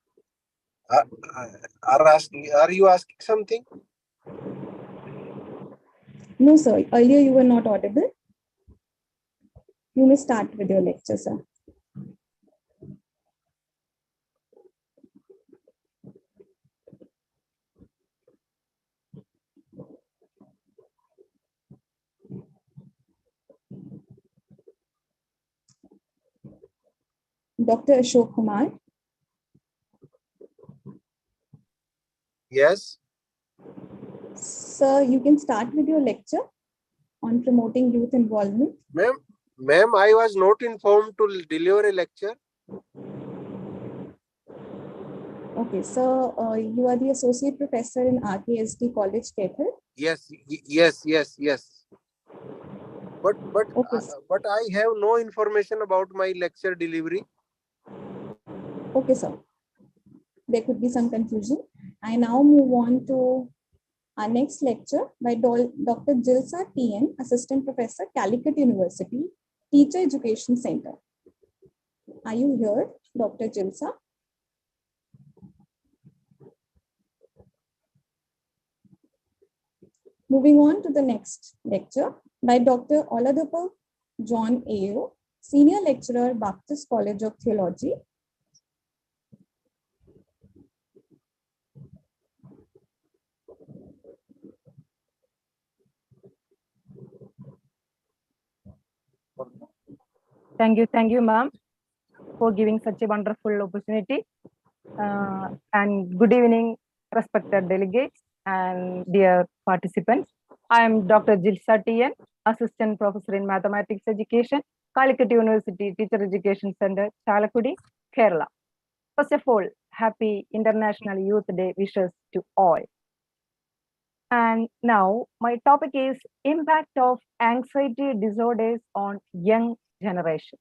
Are you asking something? No, sir. Earlier you were not audible. You may start with your lecture, sir. Dr. Ashok Kumar. Yes. Sir, you can start with your lecture on promoting youth involvement. Ma'am, I was not informed to deliver a lecture. Okay, so you are the associate professor in RKSD College, Kethel. Yes. But I have no information about my lecture delivery. Okay, sir. There could be some confusion. I now move on to our next lecture by Dr. Jilsa TN, Assistant Professor, Calicut University, Teacher Education Center. Are you here, Dr. Jilsa? Moving on to the next lecture by Dr. Oladapa John Ayo, Senior Lecturer, Baptist College of Theology. Thank you, ma'am, for giving such a wonderful opportunity. And good evening, respected delegates and dear participants. I am Dr. Jilsa TN, Assistant Professor in Mathematics Education, Calicut University Teacher Education Center, Chalakudi, Kerala. First of all, happy International Youth Day wishes to all. And now my topic is impact of anxiety disorders on young generation.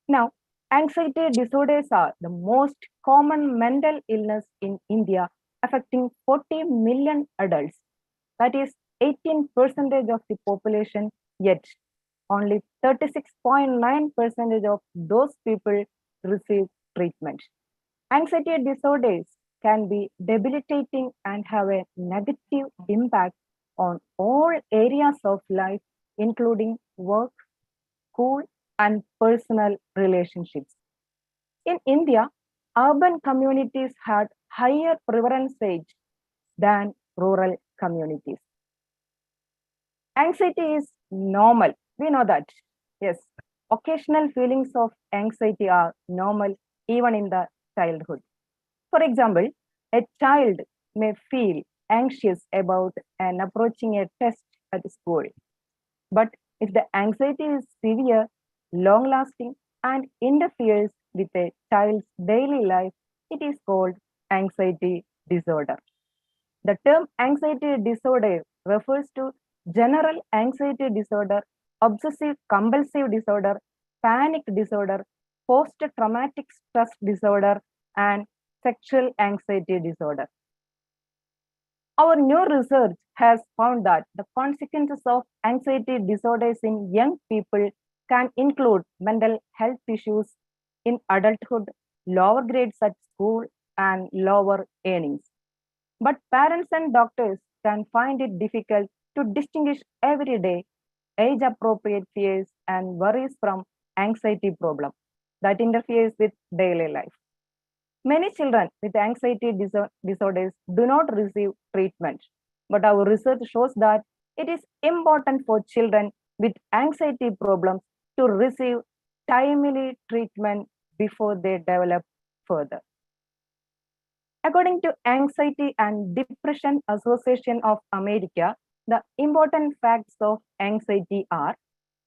Now, anxiety disorders are the most common mental illness in India, affecting 40 million adults. That is 18% of the population, yet only 36.9% of those people receive treatment. Anxiety disorders can be debilitating and have a negative impact on all areas of life, including work, school, and personal relationships. In India, urban communities had higher prevalence rate than rural communities. Anxiety is normal. We know that. Yes, occasional feelings of anxiety are normal even in the childhood. For example, a child may feel anxious about an approaching a test at school. But if the anxiety is severe, long-lasting, and interferes with a child's daily life, it is called anxiety disorder. The term anxiety disorder refers to general anxiety disorder, obsessive compulsive disorder, panic disorder, post-traumatic stress disorder, and sexual anxiety disorder. Our new research has found that the consequences of anxiety disorders in young people can include mental health issues in adulthood, lower grades at school, and lower earnings. But parents and doctors can find it difficult to distinguish every day age-appropriate fears and worries from anxiety problems that interferes with daily life. Many children with anxiety disorders do not receive treatment, but our research shows that it is important for children with anxiety problems to receive timely treatment before they develop further. According to Anxiety and Depression Association of America, The important facts of anxiety are: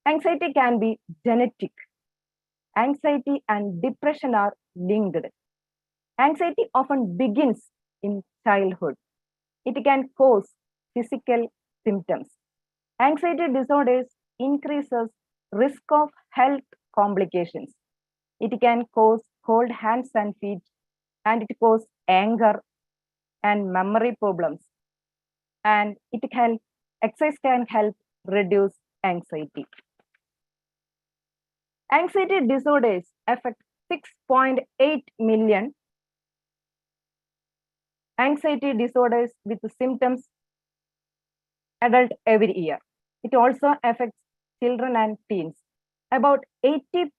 anxiety can be genetic. Anxiety and depression are linked. Anxiety often begins in childhood. It can cause physical symptoms. Anxiety disorders increases risk of health complications. It can cause cold hands and feet, and it causes anger and memory problems. And exercise can help reduce anxiety. Anxiety disorders affect 6.8 million anxiety disorders with symptoms adult every year. It also affects children and teens. About 80%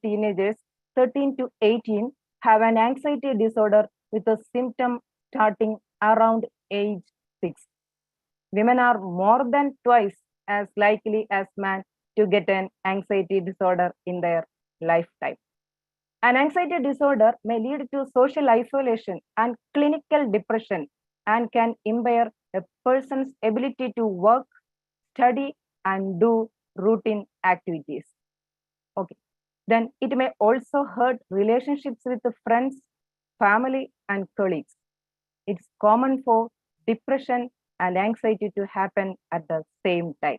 teenagers 13 to 18 have an anxiety disorder with a symptom starting around age 6. Women are more than twice as likely as men to get an anxiety disorder in their lifetime. An anxiety disorder may lead to social isolation and clinical depression and can impair a person's ability to work, study, and do routine activities. Okay. Then it may also hurt relationships with the friends, family, and colleagues. It's common for depression and anxiety to happen at the same time.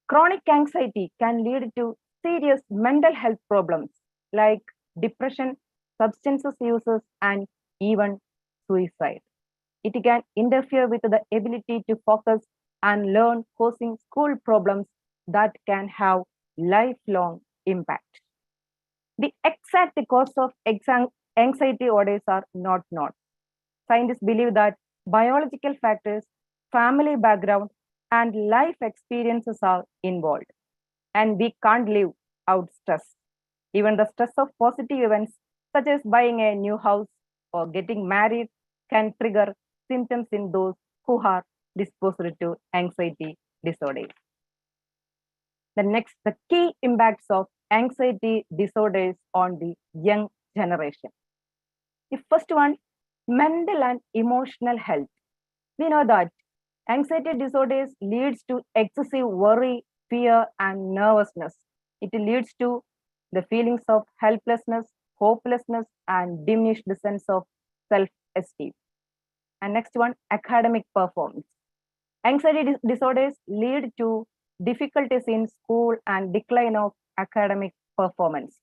Chronic anxiety can lead to serious mental health problems like depression, substances uses, and even suicide. It can interfere with the ability to focus and learn, causing school problems that can have lifelong impact. The exact cause of anxiety disorders are not known. Scientists believe that biological factors, family background, and life experiences are involved, and we can't live out stress. Even the stress of positive events, such as buying a new house or getting married, can trigger symptoms in those who are disposed to anxiety disorders. The key impacts of anxiety disorders on the young generation. The first one, mental and emotional health. We know that anxiety disorders leads to excessive worry, fear, and nervousness. It leads to the feelings of helplessness, hopelessness, and diminished sense of self-esteem. And next one, academic performance. Anxiety disorders lead to difficulties in school and decline of academic performance.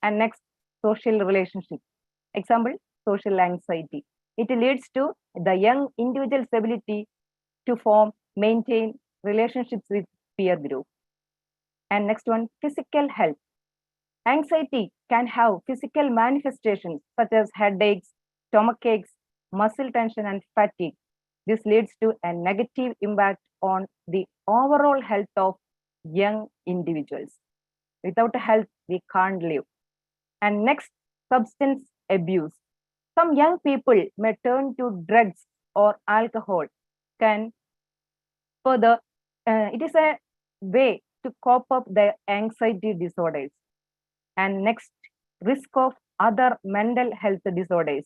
And next, social relationships. Example, social anxiety. It leads to the young individual's ability to form, maintain relationships with peer group. And next one, physical health. Anxiety can have physical manifestations such as headaches, stomach aches, muscle tension, and fatigue. This leads to a negative impact on the overall health of young individuals. Without health, we can't live. And next, substance abuse. Some young people may turn to drugs or alcohol. It is a way to cope up their anxiety disorders. And next, risk of other mental health disorders.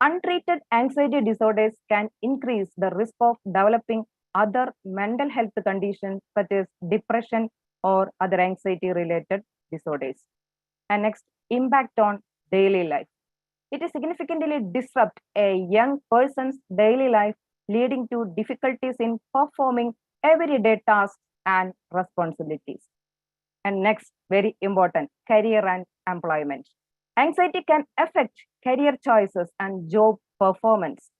Untreated anxiety disorders can increase the risk of developing other mental health conditions such as depression or other anxiety-related disorders. And next, impact on daily life. It significantly disrupts a young person's daily life, leading to difficulties in performing everyday tasks and responsibilities. And next, very important, career and employment. Anxiety can affect career choices and job performance.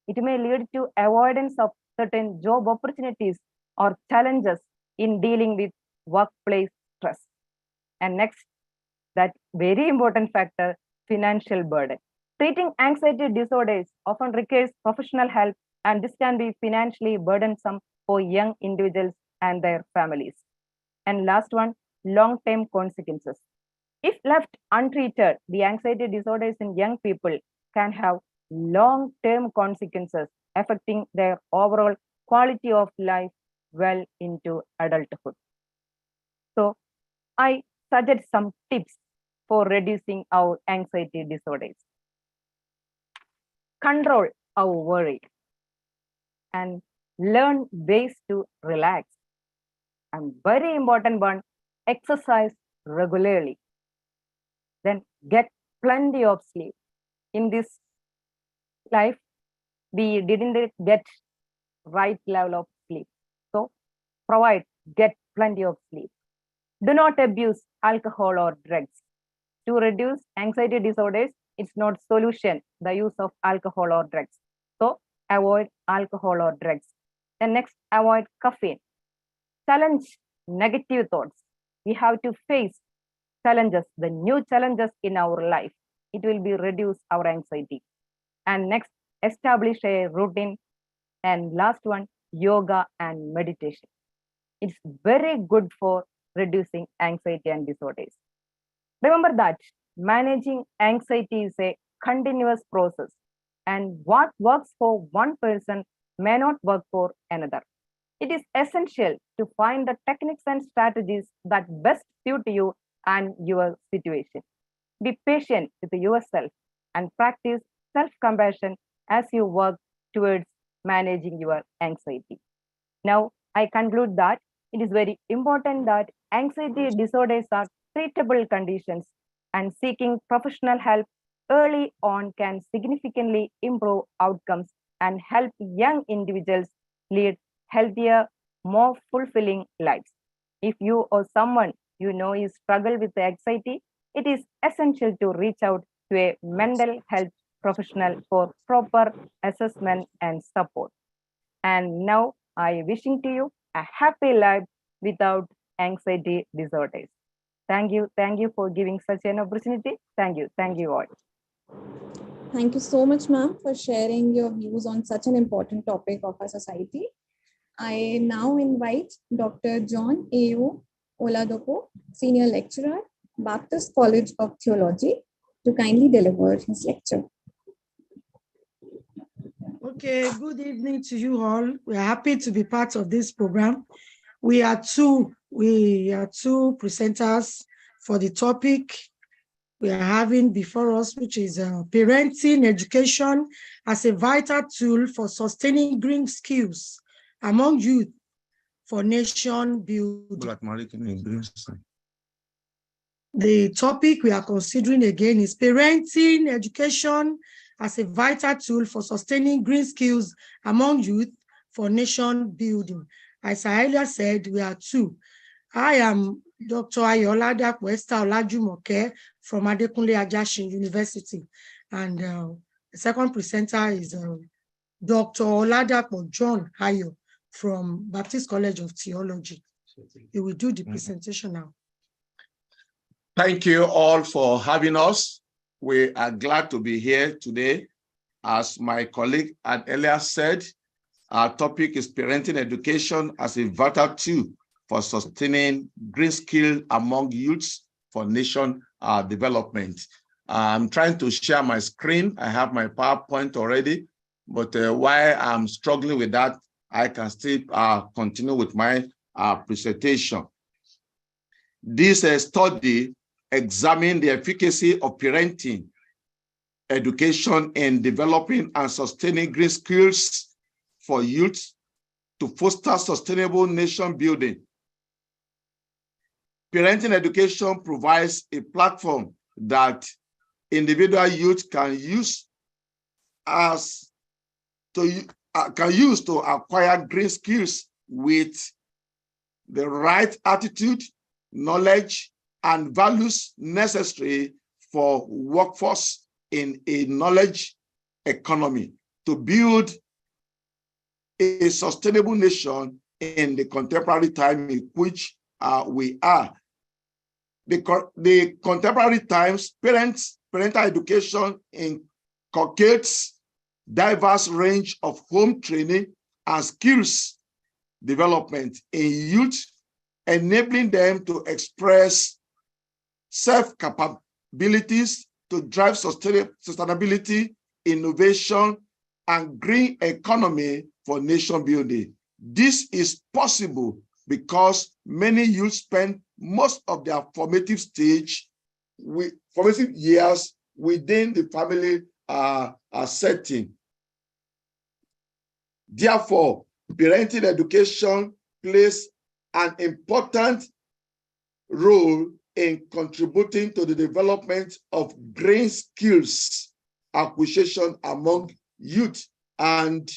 It may lead to avoidance of certain job opportunities or challenges in dealing with workplace stress. And next, that very important factor, financial burden. Treating anxiety disorders often requires professional help, and this can be financially burdensome for young individuals and their families. And last one, long-term consequences. If left untreated, the anxiety disorders in young people can have long-term consequences affecting their overall quality of life well into adulthood. So I suggest some tips for reducing our anxiety disorders. Control our worry. And learn ways to relax. And very important one, exercise regularly. Then get plenty of sleep. In this life, we didn't get right level of sleep. So get plenty of sleep. Do not abuse alcohol or drugs. To reduce anxiety disorders, it's not solution, the use of alcohol or drugs. So avoid alcohol or drugs. And next, avoid caffeine. Challenge negative thoughts. We have to face challenges, the new challenges in our life. It will be reduce our anxiety. And next, establish a routine. And last one, yoga and meditation. It's very good for reducing anxiety and disorders. Remember that managing anxiety is a continuous process, and what works for one person may not work for another. It is essential to find the techniques and strategies that best suit you and your situation. Be patient with yourself and practice self-compassion as you work towards managing your anxiety. Now, I conclude that it is very important that anxiety disorders are treatable conditions, and seeking professional help early on can significantly improve outcomes and help young individuals lead healthier, more fulfilling lives. If you or someone you know is struggle with anxiety, it is essential to reach out to a mental health professional for proper assessment and support. And now I wishing to you a happy life without anxiety disorders. Thank you for giving such an opportunity. Thank you all. Thank you so much, ma'am, for sharing your views on such an important topic of our society. I now invite Dr. John A.O. Oladopo, Senior Lecturer, Baptist College of Theology, to kindly deliver his lecture. Okay, good evening to you all. We are happy to be part of this program. We are two presenters for the topic we are having before us, which is parenting education as a vital tool for sustaining green skills among youth for nation building. The topic we are considering again is parenting education as a vital tool for sustaining green skills among youth for nation building. As I earlier said, we are two. I am Dr. Ayolada Kwesta Olajumoke from Adekunle Ajashin University. And the second presenter is Dr. Oladapo John Ayo from Baptist College of Theology. He will do the presentation now. Thank you all for having us. We are glad to be here today. As my colleague had earlier said, our topic is parenting education as a vital tool for sustaining green skill among youths for nation development. I'm trying to share my screen. I have my PowerPoint already, but while I'm struggling with that, I can still continue with my presentation. This study examined the efficacy of parenting education in developing and sustaining green skills for youth to foster sustainable nation building. Parenting education provides a platform that individual youth can use to acquire green skills with the right attitude, knowledge, and values necessary for workforce in a knowledge economy to build a sustainable nation in the contemporary time in which we are. The contemporary times, parental education inculcates diverse range of home training and skills development in youth, enabling them to express self-capabilities to drive sustainability, innovation, and green economy for nation building. This is possible because many youth spend most of their formative years within the family setting. Therefore, parenting education plays an important role in contributing to the development of brain skills acquisition among youth and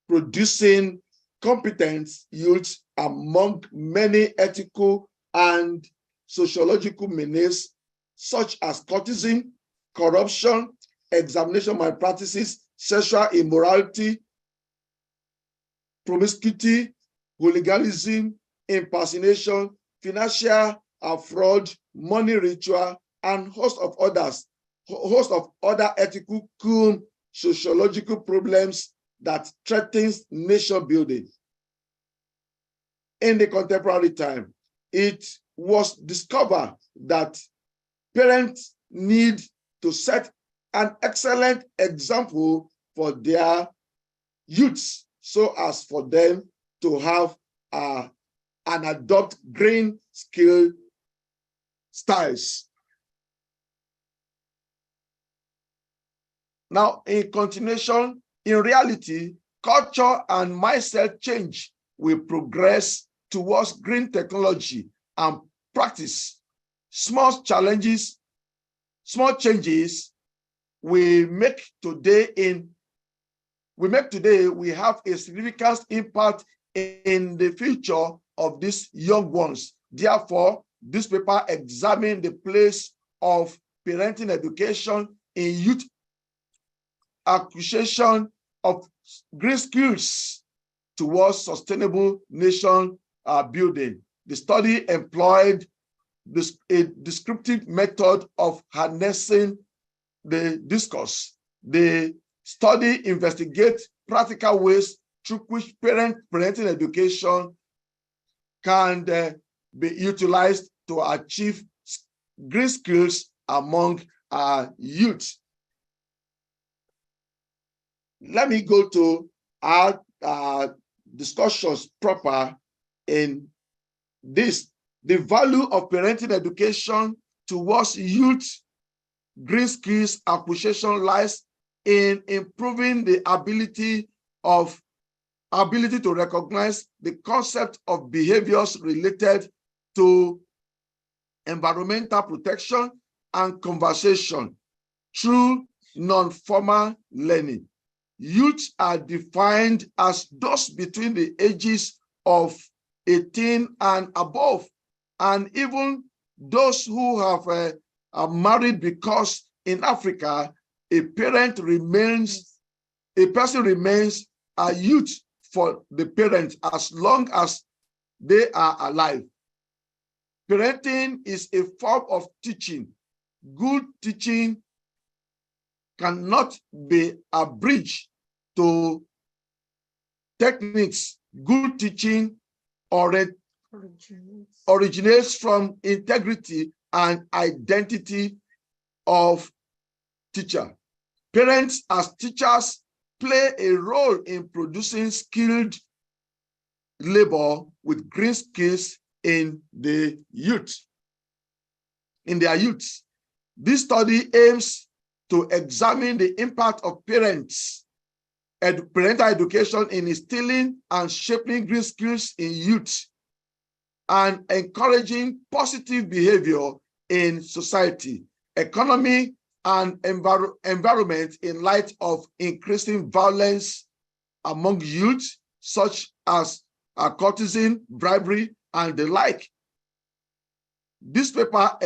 producing competent youth among many ethical and sociological menaces such as courtesy, corruption, examination malpractices, sexual immorality, promiscuity, hooliganism, impersonation, financial fraud, money ritual, and host of other ethical, sociological problems that threatens nation building. In the contemporary time, it was discovered that parents need to set an excellent example for their youths so as for them to have and adopt brain skill styles. Now, in continuation, in reality, culture and mindset change will progress towards green technology and practice. Small changes we make today we have a significant impact in the future of these young ones. Therefore, this paper examines the place of parenting education in youth acquisition of green skills towards sustainable nation building. The study employed a descriptive method of harnessing the discourse. The study investigates practical ways through which parenting education can be utilized to achieve green skills among youth. Let me go to our discussions proper in this. The value of parenting education towards youth green skills acquisition lies in improving the ability to recognize the concept of behaviors related to environmental protection and conversation through non-formal learning. Youth are defined as those between the ages of 18 and above, and even those who have are married, because in Africa, a person remains a youth for the parent as long as they are alive. Parenting is a form of teaching. Good teaching cannot be a bridge to techniques. Good teaching originates from integrity and identity of teacher. Parents as teachers play a role in producing skilled labor with green skills in the youth. In their youth. This study aims to examine the impact of parental education in instilling and shaping green skills in youth and encouraging positive behavior in society, economy, and environment in light of increasing violence among youth, such as courtesan, bribery, and the like. This paper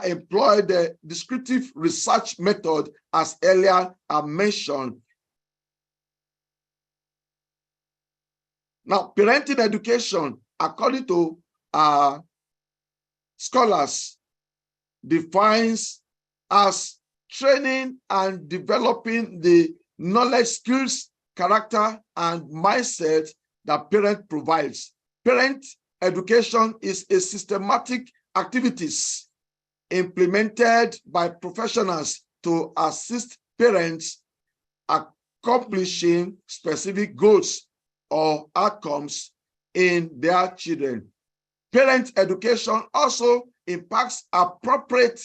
employed the descriptive research method as earlier mentioned. Now, parenting education, according to scholars, defines as training and developing the knowledge, skills, character, and mindset that parent provides. Parent education is a systematic activities implemented by professionals to assist parents accomplishing specific goals or outcomes in their children. Parent education also impacts appropriate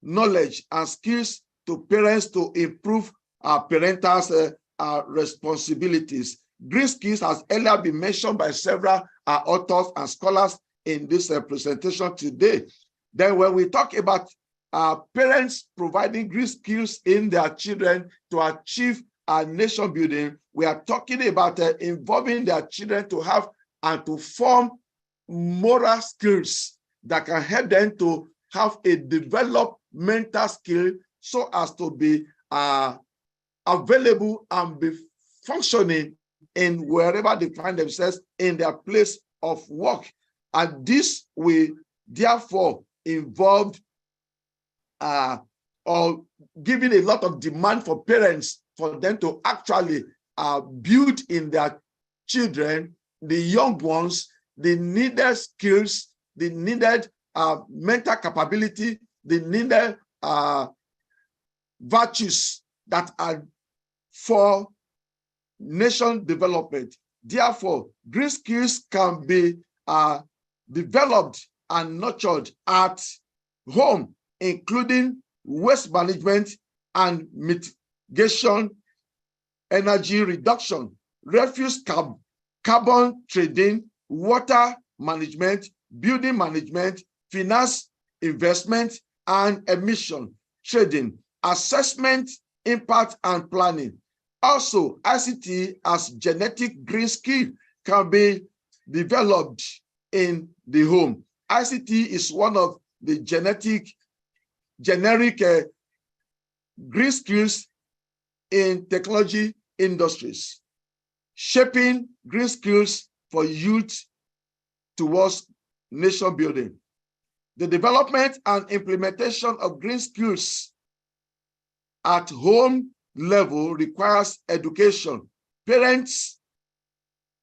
knowledge and skills to parents to improve parental responsibilities. Green skills has earlier been mentioned by several authors and scholars in this presentation today. Then when we talk about parents providing green skills in their children to achieve nation building, we are talking about involving their children to have and to form moral skills that can help them to have a developmental skill so as to be available and be functioning in wherever they find themselves in their place of work. And this will therefore involve or giving a lot of demand for parents for them to actually build in their children, the young ones, the needed skills, the needed mental capability, the needed virtues that are for nation development. Therefore, green skills can be developed and nurtured at home, including waste management and mitigation, energy reduction, refuse carbon trading, water management, building management, finance investment, and emission trading, assessment, impact, and planning. Also, ICT as genetic green skill can be developed in the home. ICT is one of the generic green skills in technology industries, shaping green skills for youth towards nation building. The development and implementation of green skills at home level requires education. Parents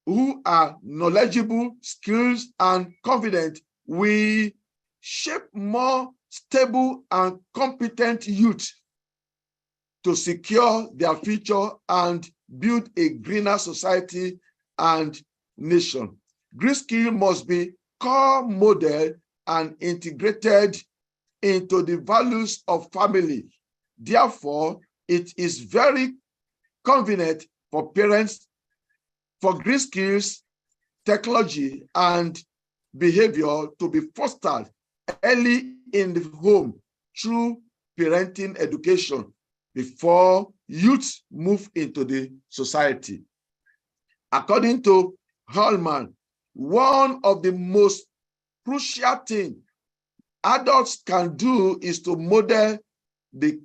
who are knowledgeable, skilled, and confident will shape more stable and competent youth to secure their future and build a greener society and nation. Green skill must be core model and integrated into the values of family. Therefore, it is very convenient for parents for green skills, technology, and behavior to be fostered early in the home through parenting education before youth move into the society. According to Hallman, one of the most crucial things adults can do is to model the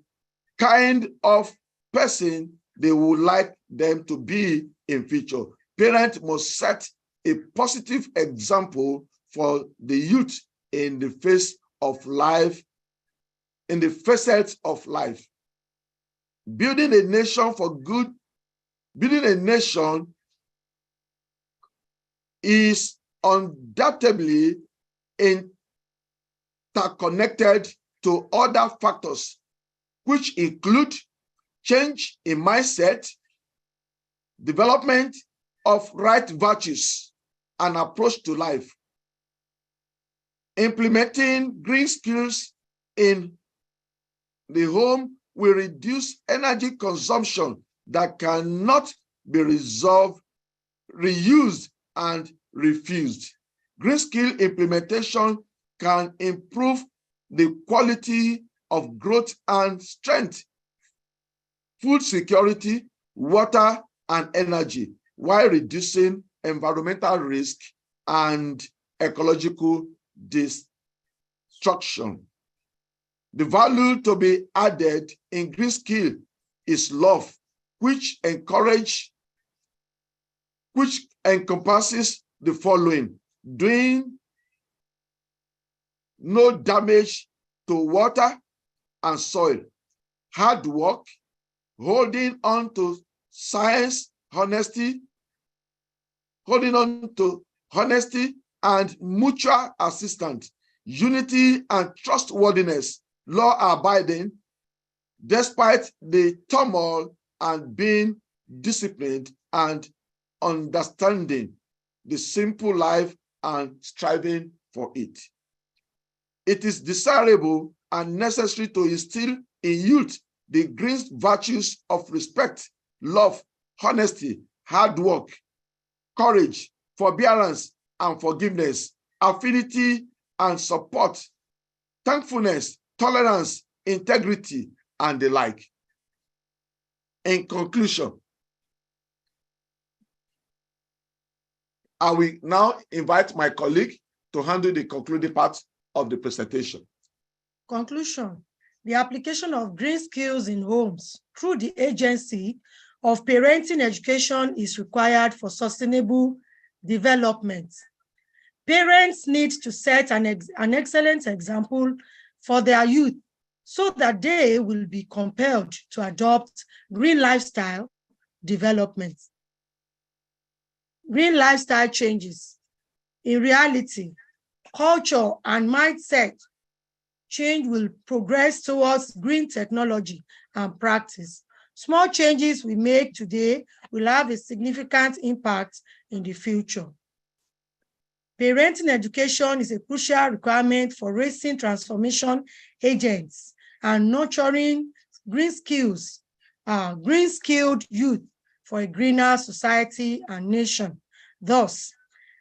kind of person they would like them to be in future. Parents must set a positive example for the youth in the face of life, in the facets of life. Building a nation for good, building a nation is undoubtedly interconnected to other factors, which include change in mindset, development of right virtues and approach to life. Implementing green skills in the home will reduce energy consumption that cannot be reused and refused. Green skill implementation can improve the quality of growth and strength, food security, water, and energy, while reducing environmental risk and ecological destruction. The value to be added in green skill is love, which encompasses the following: doing no damage to water and soil, hard work, holding on to science, honesty and mutual assistance, unity and trustworthiness, law-abiding, despite the turmoil, and being disciplined and understanding the simple life and striving for it. It is desirable and necessary to instill in youth the green virtues of respect, love, honesty, hard work, courage, forbearance and forgiveness, affinity and support, thankfulness, tolerance, integrity, and the like. In conclusion, I will now invite my colleague to handle the concluding part of the presentation. Conclusion. The application of green skills in homes through the agency of parenting education is required for sustainable development. Parents need to set an excellent example for their youth so that they will be compelled to adopt green lifestyle development. Green lifestyle changes. In reality, culture and mindset change will progress towards green technology and practice. Small changes we make today will have a significant impact in the future. Parenting education is a crucial requirement for raising transformation agents and nurturing green-skilled youth for a greener society and nation. Thus,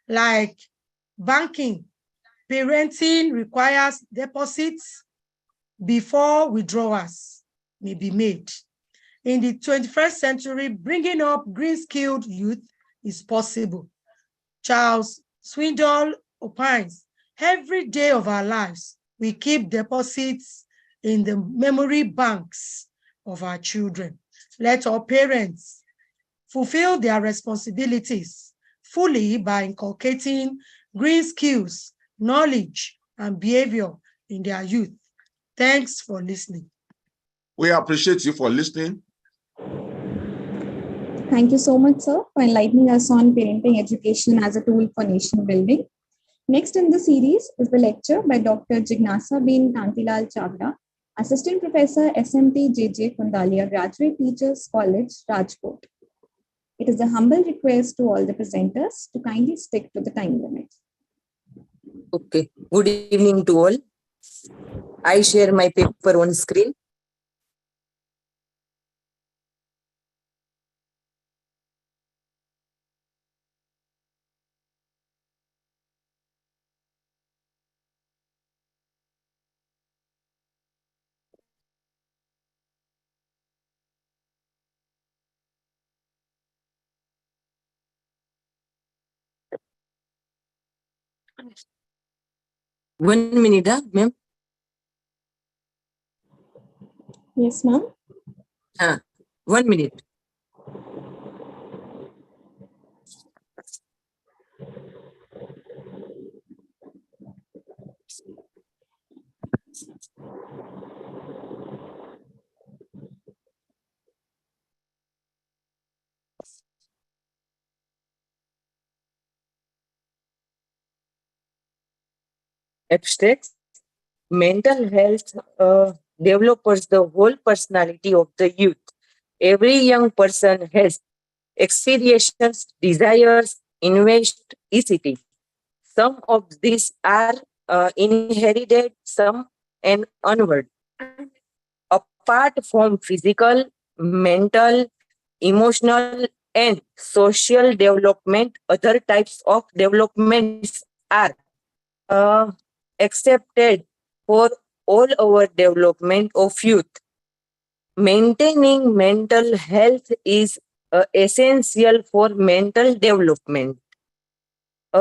like banking, parenting requires deposits before withdrawals may be made. In the 21st century, bringing up green-skilled youth is possible. Charles Swindoll opines, every day of our lives, we keep deposits in the memory banks of our children. Let our parents fulfill their responsibilities fully by inculcating green skills, knowledge, and behavior in their youth. Thanks for listening. We appreciate you for listening. Thank you so much, sir, for enlightening us on parenting education as a tool for nation building. Next in the series is the lecture by Dr. Jignasa Been Kantilal Chavda, Assistant Professor, SMT JJ Kundalia, Graduate Teachers College, Rajkot. It is a humble request to all the presenters to kindly stick to the time limit. Okay, good evening to all. I share my paper on screen. One minute, ma'am. Yes, ma'am. 1 minute. Abstract. Mental health develops the whole personality of the youth. Every young person has experiences, desires, interest, etc. Some of these are inherited, some and onward. Apart from physical, mental, emotional, and social development, other types of developments are accepted for all our development of youth. Maintaining mental health is essential for mental development.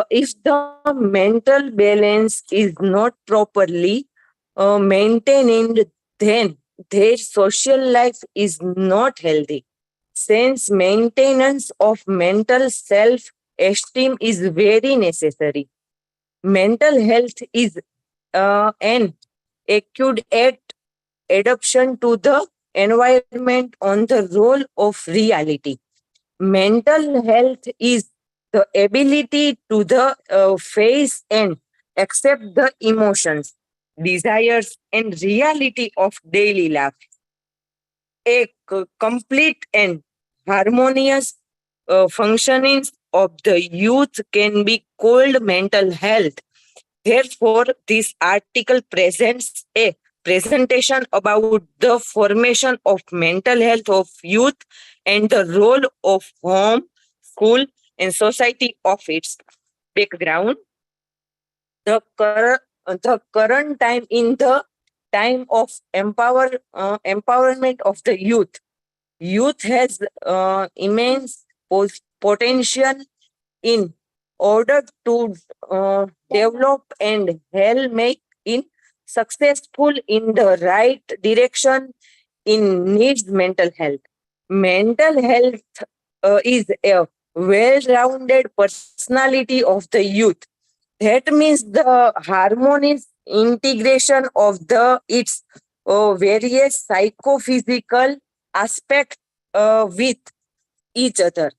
If the mental balance is not properly maintained, then their social life is not healthy. Since maintenance of mental self-esteem is very necessary. Mental health is an accurate adaptation to the environment on the role of reality. Mental health is the ability to face and accept the emotions, desires, and reality of daily life. A complete and harmonious functioning of the youth can be called mental health. Therefore, this article presents a presentation about the formation of mental health of youth and the role of home, school, and society of its background. The current time in the time of empowerment of the youth. Youth has immense potential in order to develop and help make in successful in the right direction in needs mental health. Mental health is a well-rounded personality of the youth. That means the harmonious integration of the its various psychophysical aspects with each other.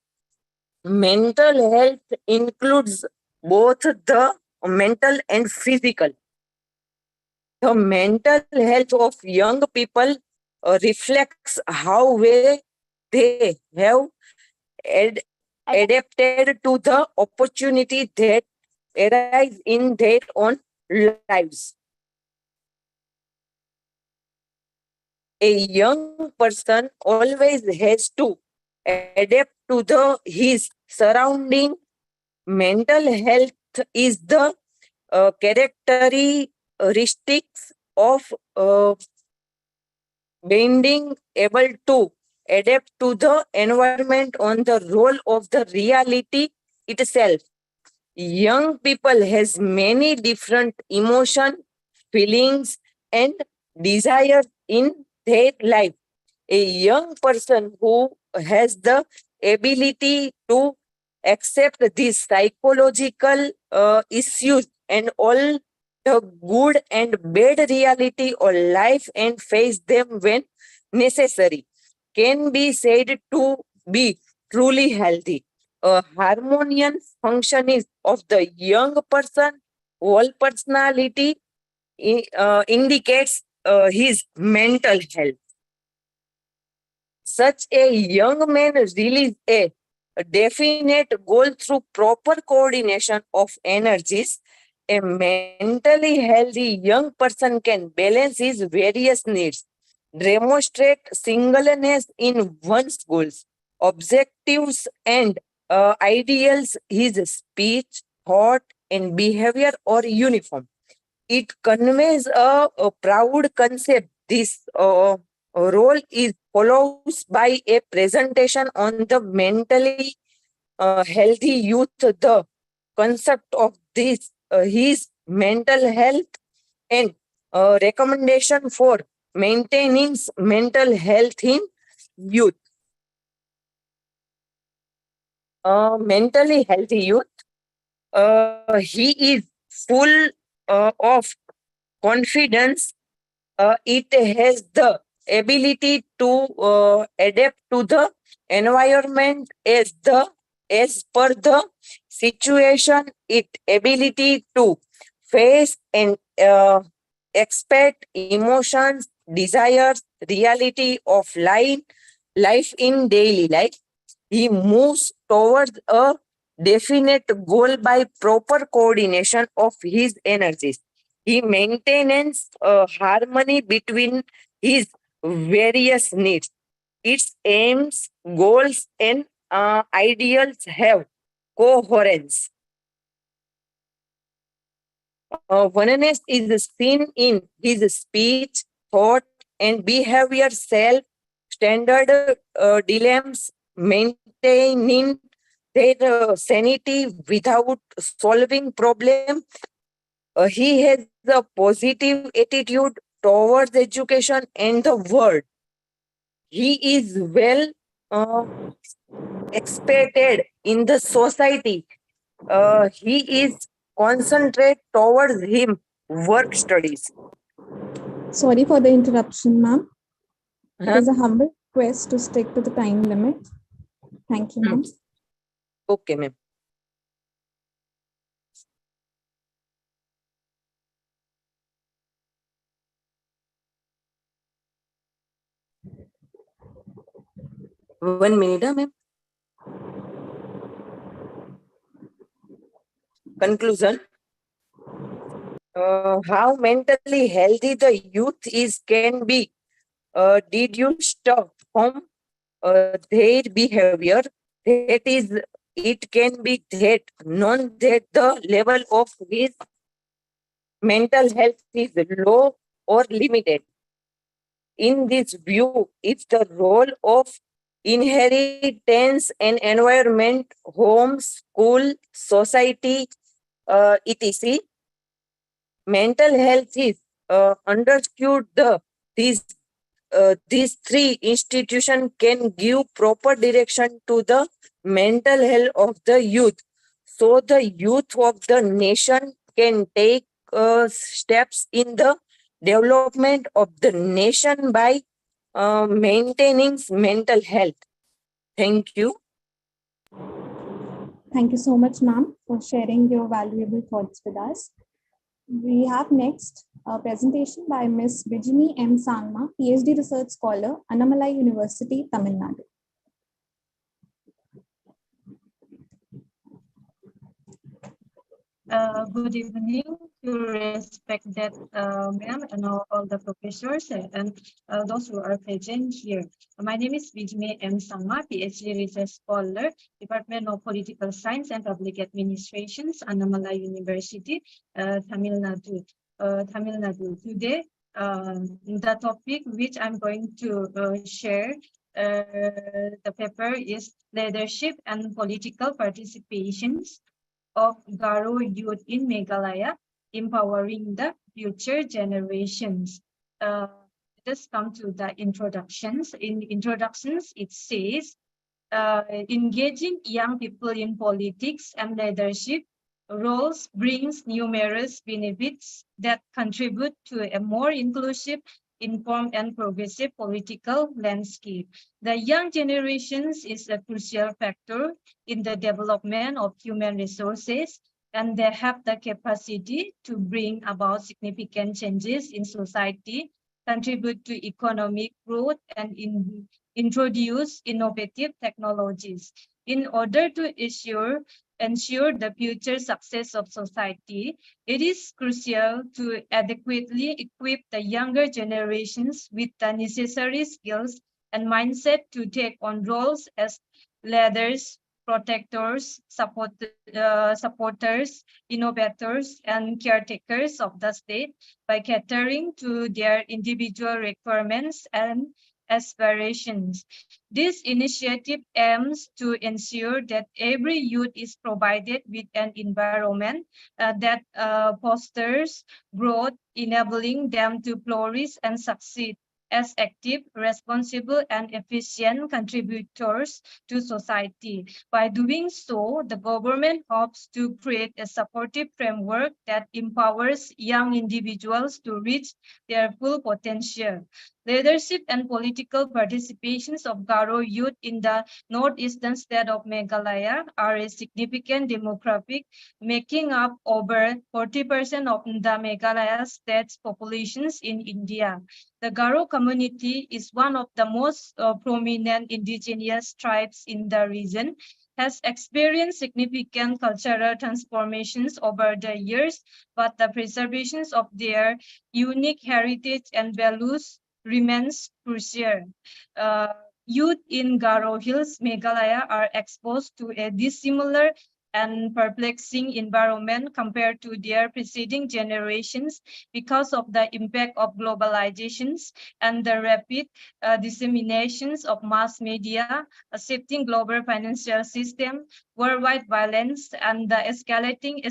Mental health includes both the mental and physical. The mental health of young people reflects how well they have adapted to the opportunity that arise in their own lives. A young person always has to adapt to his surrounding. Mental health is the characteristics of being able to adapt to the environment on the role of the reality itself. Young people has many different emotions, feelings, and desires in their life. A young person who has the ability to accept these psychological issues and all the good and bad reality of life and face them when necessary can be said to be truly healthy. A harmonious functioning of the young person whole personality indicates his mental health. Such a young man releases a definite goal through proper coordination of energies. A mentally healthy young person can balance his various needs, demonstrate singleness in one's goals, objectives, and ideals. His speech, thought, and behavior are uniform. It conveys a proud concept. This role is follows by a presentation on the mentally healthy youth. The concept of this his mental health and recommendation for maintaining mental health in youth. Mentally healthy youth. He is full of confidence. It has the ability to adapt to the environment as per the situation. It ability to face and expect emotions, desires, reality of life in daily life. He moves towards a definite goal by proper coordination of his energies. He maintains a harmony between his various needs. Its aims, goals, and ideals have coherence. Oneness is seen in his speech, thought, and behavior, self-standard dilemmas, maintaining their sanity without solving problem. He has a positive attitude towards education and the world. He is well expected in the society. He is concentrate towards him work studies. Sorry for the interruption, ma'am. It is a humble request to stick to the time limit. Thank you, ma'am. Okay, ma'am. One minute, ma'am. Conclusion. how mentally healthy the youth is can be deduced from their behavior. That is, it can be that known that the level of his mental health is low or limited. In this view, if the role of inheritance and environment, home, school, society, etc., mental health is understood, these three institutions can give proper direction to the mental health of the youth. So the youth of the nation can take steps in the development of the nation by maintaining mental health. Thank you. Thank you so much, ma'am, for sharing your valuable thoughts with us. We have next a presentation by Ms. Vijini M. Sangma, PhD Research Scholar, Annamalai University, Tamil Nadu. Good evening to respected ma'am and all the professors and those who are present here. My name is Vijmi M. Sangma, PhD Research Scholar, Department of Political Science and Public Administrations, Annamalai University, Tamil Nadu. Today, the topic which I'm going to share the paper is Leadership and Political Participations of Garo youth in Meghalaya, empowering the future generations. Let us come to the introductions. In introductions, it says, engaging young people in politics and leadership roles brings numerous benefits that contribute to a more inclusive, informed and progressive political landscape. The young generations is a crucial factor in the development of human resources, and they have the capacity to bring about significant changes in society, contribute to economic growth, and introduce innovative technologies. In order to ensure the future success of society, it is crucial to adequately equip the younger generations with the necessary skills and mindset to take on roles as leaders, protectors, supporters, innovators, and caretakers of the state by catering to their individual requirements and aspirations. This initiative aims to ensure that every youth is provided with an environment that fosters growth, enabling them to flourish and succeed as active, responsible, and efficient contributors to society. By doing so, the government hopes to create a supportive framework that empowers young individuals to reach their full potential. Leadership and political participations of Garo youth in the northeastern state of Meghalaya are a significant demographic, making up over 40% of the Meghalaya state's populations in India. The Garo community is one of the most prominent indigenous tribes in the region, has experienced significant cultural transformations over the years, but the preservation of their unique heritage and values remains crucial. Youth in Garo Hills, Meghalaya are exposed to a dissimilar and perplexing environment compared to their preceding generations because of the impact of globalizations and the rapid disseminations of mass media, a shifting global financial system, worldwide violence, and the escalating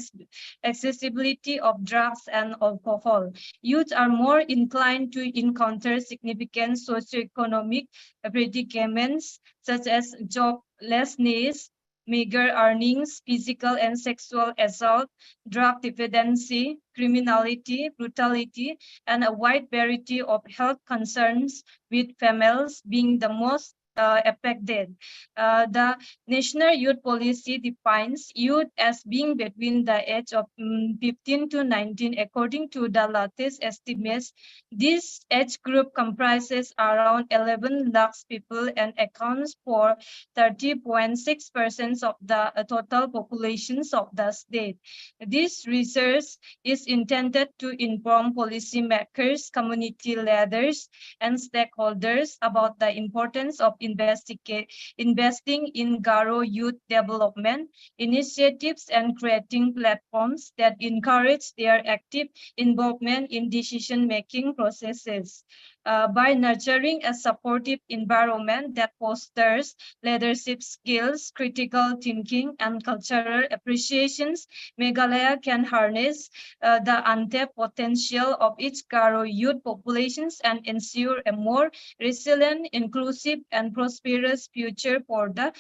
accessibility of drugs and alcohol. Youth are more inclined to encounter significant socioeconomic predicaments such as joblessness, meager earnings, physical and sexual assault, drug dependency, criminality, brutality, and a wide variety of health concerns, with females being the most affected. The National Youth Policy defines youth as being between the age of 15 to 19. According to the latest estimates, this age group comprises around 11 lakhs people and accounts for 30.6% of the total populations of the state. This research is intended to inform policymakers, community leaders, and stakeholders about the importance of investing in Garo youth development initiatives and creating platforms that encourage their active involvement in decision-making processes. By nurturing a supportive environment that fosters leadership skills, critical thinking, and cultural appreciations, Meghalaya can harness the untapped potential of its Garo youth populations and ensure a more resilient, inclusive, and prosperous future for the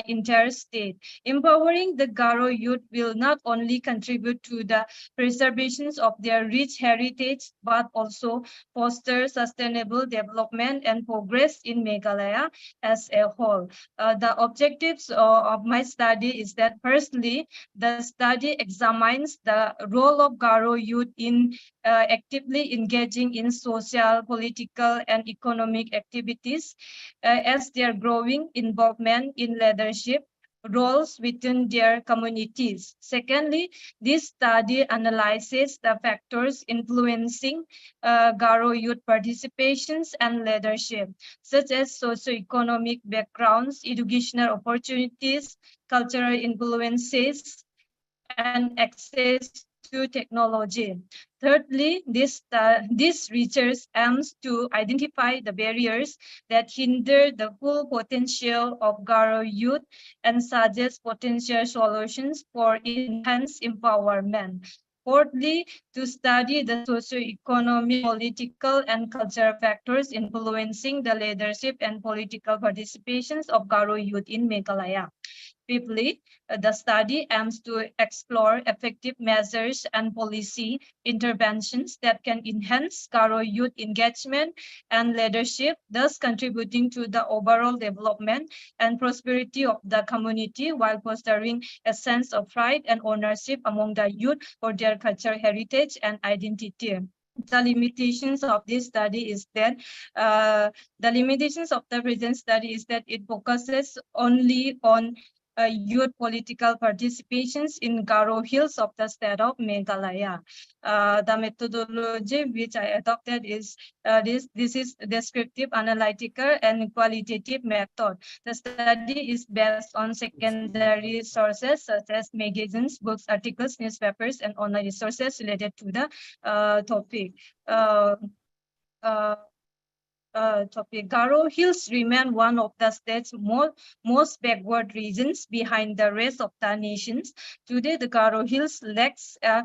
entire state. Empowering the Garo youth will not only contribute to the preservation of their rich heritage, but also foster sustainable development and progress in Meghalaya as a whole. The objectives of my study is that firstly, the study examines the role of Garo youth in actively engaging in social, political, and economic activities as their growing involvement in leadership roles within their communities. Secondly, this study analyzes the factors influencing Garo youth participations and leadership, such as socioeconomic backgrounds, educational opportunities, cultural influences, and access to technology. Thirdly, this research aims to identify the barriers that hinder the full potential of Garo youth and suggest potential solutions for enhanced empowerment. Fourthly, to study the socio-economic, political, and cultural factors influencing the leadership and political participations of Garo youth in Meghalaya. Fifthly, the study aims to explore effective measures and policy interventions that can enhance Garo youth engagement and leadership, thus contributing to the overall development and prosperity of the community while fostering a sense of pride and ownership among the youth for their cultural heritage and identity. The limitations of this study is that the limitations of the present study is that it focuses only on youth political participations in Garo Hills of the state of Meghalaya. The methodology which I adopted is this is descriptive, analytical, and qualitative method. The study is based on secondary sources such as magazines, books, articles, newspapers, and online resources related to the topic. Garo Hills remain one of the state's most backward regions behind the rest of the nations. Today, the Garo Hills lacks a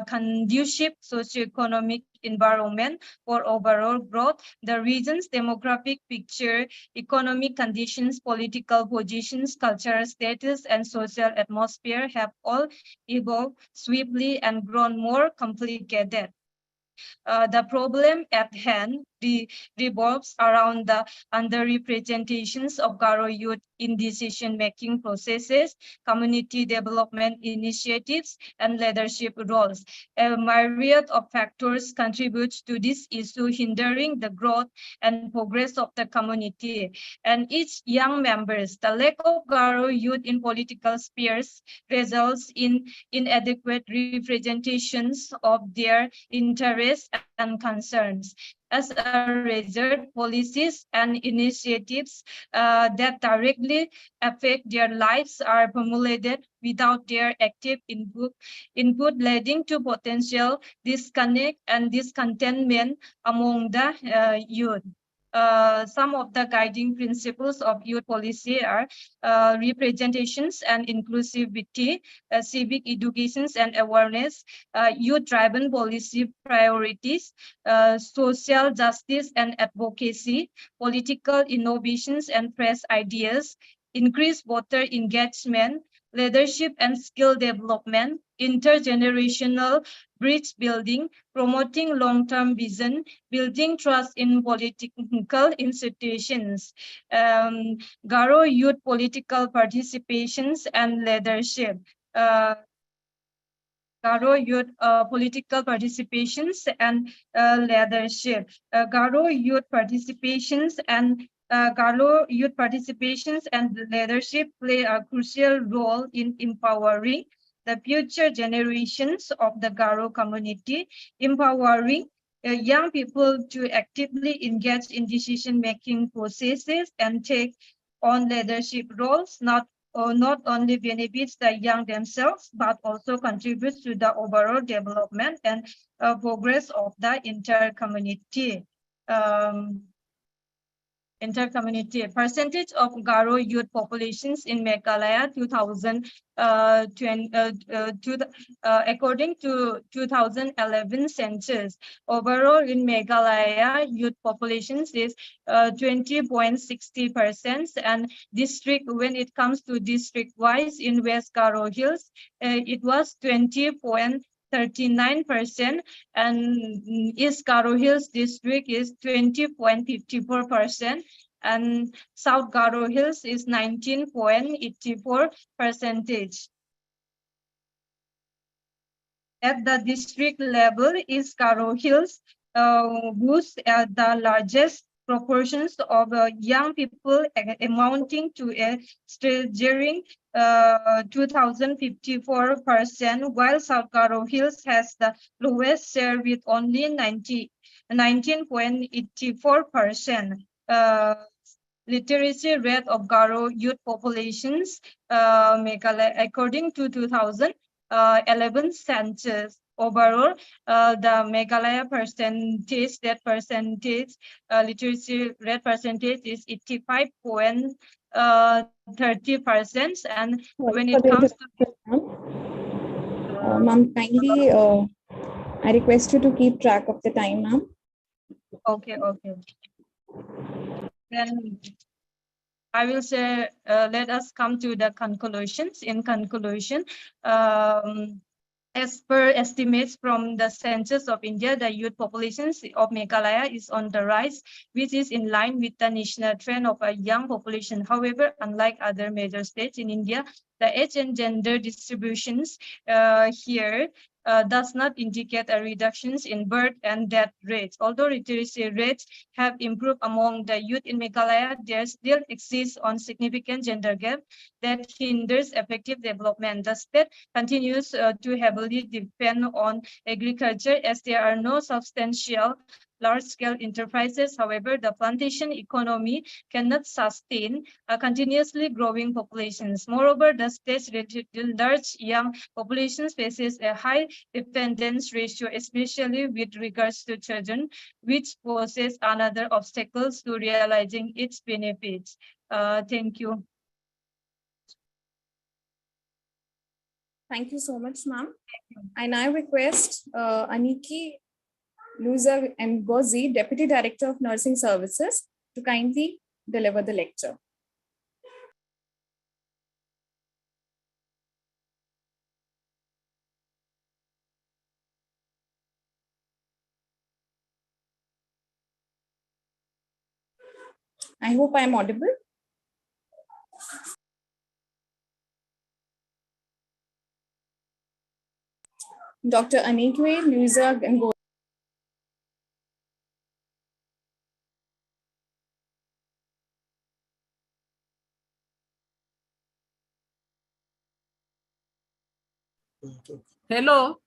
conducive socioeconomic environment for overall growth. The region's demographic picture, economic conditions, political positions, cultural status, and social atmosphere have all evolved swiftly and grown more complicated. The problem at hand revolves around the underrepresentations of Garo youth in decision-making processes, community development initiatives, and leadership roles. A myriad of factors contributes to this issue, hindering the growth and progress of the community. And each young members, the lack of Garo youth in political spheres results in inadequate representations of their interests and concerns. As a result, policies and initiatives that directly affect their lives are formulated without their active input leading to potential disconnect and discontentment among the youth. Some of the guiding principles of youth policy are representations and inclusivity, civic educations and awareness, youth-driven policy priorities, social justice and advocacy, political innovations and fresh ideas, increased voter engagement, leadership and skill development, intergenerational bridge building, promoting long-term vision, building trust in political institutions, Garo youth political participations and leadership. Garo youth political participations and leadership. Garo youth participations and Garo youth participations and leadership play a crucial role in empowering the future generations of the Garo community, empowering young people to actively engage in decision-making processes and take on leadership roles, not only benefits the young themselves, but also contributes to the overall development and progress of the entire community. Percentage of Garo youth populations in Meghalaya according to 2011 census. Overall in Meghalaya, youth populations is 20.60%, and district, when it comes to district wise in West Garo Hills, it was 20.39%, and East Garo Hills district is 20.54%, and South Garo Hills is 19.84%. At the district level, East Garo Hills boasts the largest proportions of young people amounting to a staggering 2,054%, while South Garo Hills has the lowest share with only 19.84%. Literacy rate of Garo youth populations, Meghalaya, according to 2011 census. Overall, the Meghalaya percentage, literacy rate percentage is 85.30%, and when it comes to ma'am, kindly, I request you to keep track of the time, ma'am. Okay. Then I will say, let us come to the conclusions. In conclusion, as per estimates from the Census of India, the youth populations of Meghalaya is on the rise, which is in line with the national trend of a young population. However, unlike other major states in India, the age and gender distributions here does not indicate a reductions in birth and death rates. Although literacy rates have improved among the youth in Meghalaya, there still exists a significant gender gap that hinders effective development. The state continues to heavily depend on agriculture as there are no substantial large-scale enterprises. However, the plantation economy cannot sustain a continuously growing populations. Moreover, the state's large young populations faces a high dependence ratio, especially with regards to children, which poses another obstacles to realizing its benefits. Thank you. Thank you so much, ma'am. I now request Aniki Luza Ngozi, Deputy Director of Nursing Services, to kindly deliver the lecture. I hope I am audible. Dr. Anikwe Luza Ngozi. Hello.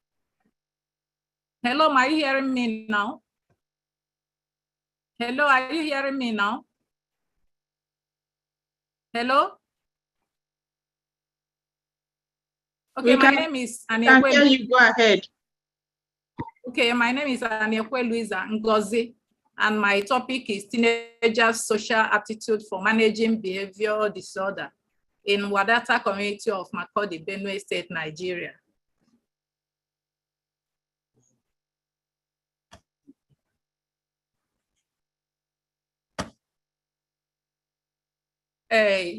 Hello, are you hearing me now? Hello, are you hearing me now? Hello? Okay, my name is Aniekwe. Can you go ahead? Okay, my name is Aniekwe Luisa Ngozi, and my topic is teenagers' social aptitude for managing behavioral disorder in Wadata community of Makurdi, Benue State, Nigeria.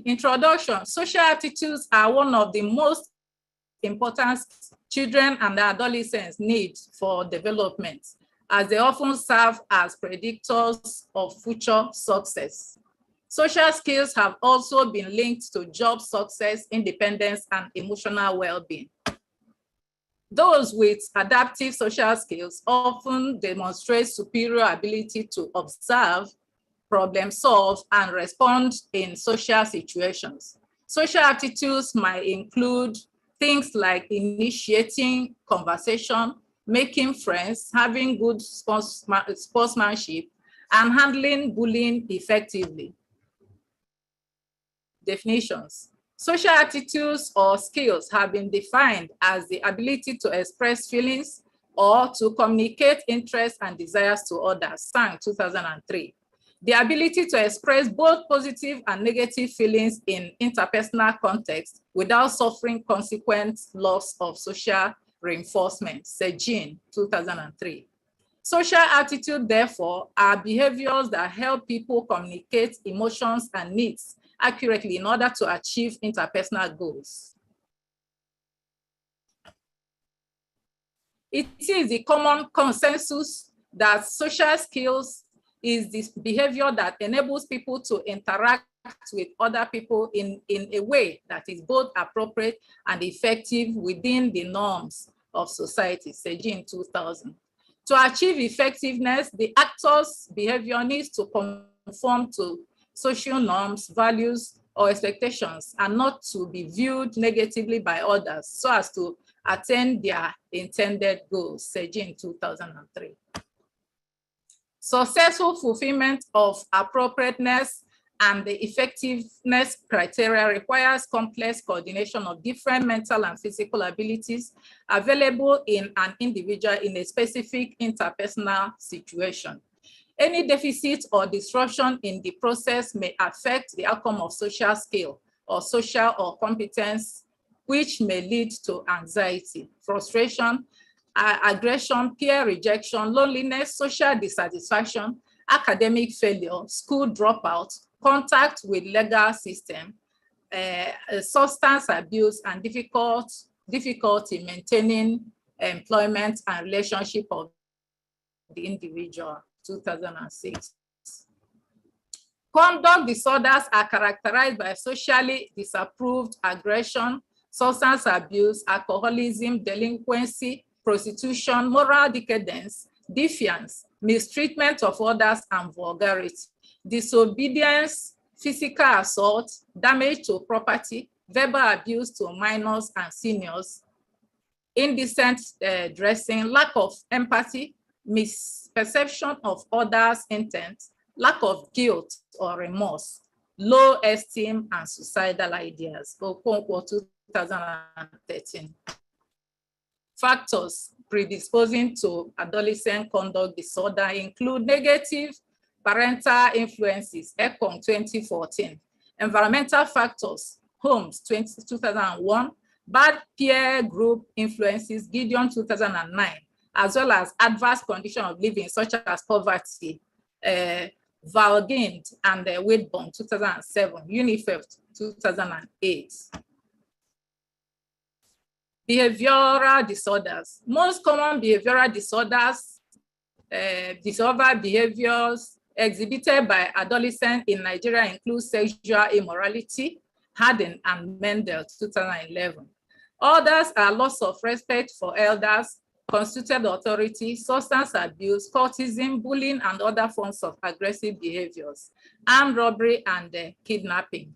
Introduction. Social aptitudes are one of the most important children and adolescents need for development, as they often serve as predictors of future success. Social skills have also been linked to job success, independence, and emotional well-being. Those with adaptive social skills often demonstrate superior ability to observe, problem solve, and respond in social situations. Social aptitudes might include things like initiating conversation, making friends, having good sportsmanship, and handling bullying effectively. Definitions. Social attitudes or skills have been defined as the ability to express feelings or to communicate interests and desires to others, Sang 2003. The ability to express both positive and negative feelings in interpersonal context without suffering consequent loss of social reinforcement, Sejin 2003. Social attitude, therefore, are behaviors that help people communicate emotions and needs accurately in order to achieve interpersonal goals. It is the common consensus that social skills is this behavior that enables people to interact with other people in a way that is both appropriate and effective within the norms of society, Sejin 2000. To achieve effectiveness, the actor's behavior needs to conform to social norms, values, or expectations, and not to be viewed negatively by others so as to attain their intended goals, Sejin 2003. Successful fulfillment of appropriateness and the effectiveness criteria requires complex coordination of different mental and physical abilities available in an individual in a specific interpersonal situation. Any deficit or disruption in the process may affect the outcome of social skill or social or competence, which may lead to anxiety, frustration, aggression, peer rejection, loneliness, social dissatisfaction, academic failure, school dropout, contact with legal system, substance abuse, and difficulty maintaining employment and relationship of the individual, 2006. Conduct disorders are characterized by socially disapproved aggression, substance abuse, alcoholism, delinquency, prostitution, moral decadence, defiance, mistreatment of others, and vulgarity, disobedience, physical assault, damage to property, verbal abuse to minors and seniors, indecent dressing, lack of empathy, misperception of others' intent, lack of guilt or remorse, low esteem, and suicidal ideas, Okonkwo 2013. Factors predisposing to adolescent conduct disorder include negative parental influences, ECOM 2014, environmental factors, Holmes 2001, bad peer group influences, Gideon 2009, as well as adverse condition of living such as poverty, Valgind and Whitburn 2007, UNICEF 2008. Behavioral disorders. Most common behavioral disorders, disordered behaviors exhibited by adolescents in Nigeria include sexual immorality, Haddon and Mendel 2011. Others are loss of respect for elders, constituted authority, substance abuse, cultism, bullying, and other forms of aggressive behaviors, armed robbery, and kidnapping.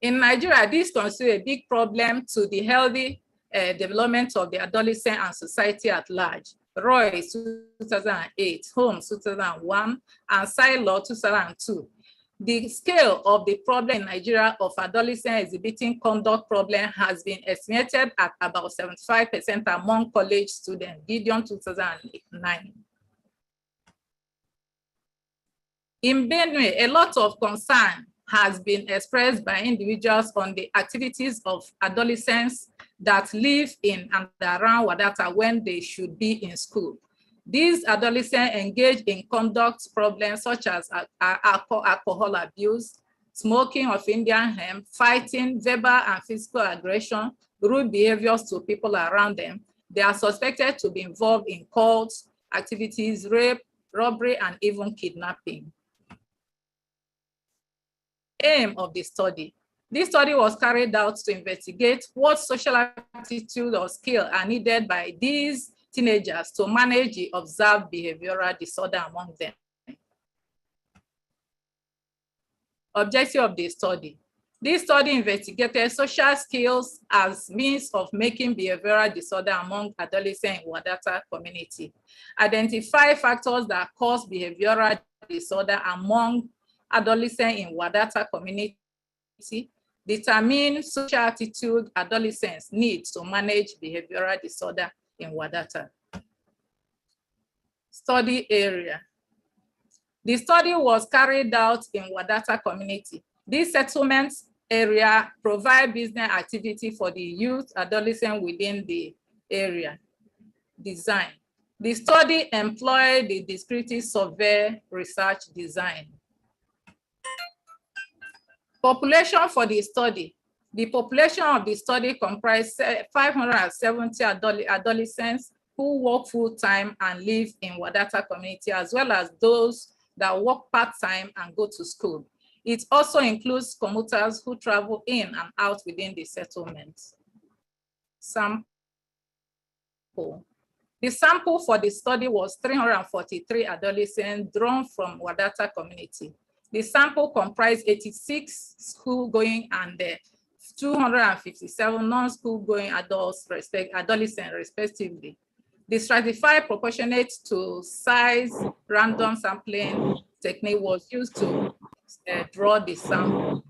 In Nigeria, this constitutes a big problem to the healthy development of the adolescent and society at large. Roy 2008, Holmes 2001, and Silo 2002. The scale of the problem in Nigeria of adolescents exhibiting conduct problem has been estimated at about 75% among college students, Gideon 2009. In Benue, a lot of concern has been expressed by individuals on the activities of adolescents that live in and around Wadata when they should be in school. These adolescents engage in conduct problems such as alcohol abuse, smoking of Indian hemp, fighting, verbal and physical aggression, rude behaviors to people around them, they are suspected to be involved in cults, activities, rape, robbery, and even kidnapping. Aim of the study. This study was carried out to investigate what social attitude or skill are needed by these teenagers to manage the observed behavioral disorder among them. Objective of the study. This study investigated social skills as means of making behavioral disorder among adolescents in Wadata community. Identify factors that cause behavioral disorder among adolescents in Wadata community. Determine social attitude adolescents need to manage behavioral disorder in Wadata. Study area. The study was carried out in Wadata community. This settlement area provide business activity for the youth adolescent within the area. Design. The study employed the descriptive survey research design. Population for the study. The population of the study comprised 570 adolescents who work full-time and live in Wadata community, as well as those that work part-time and go to school. It also includes commuters who travel in and out within the settlement. Sample. The sample for the study was 343 adolescents drawn from Wadata community. The sample comprised 86 school-going and 257 non-school-going adolescents, respectively. The stratified proportionate to size random sampling technique was used to draw the sample.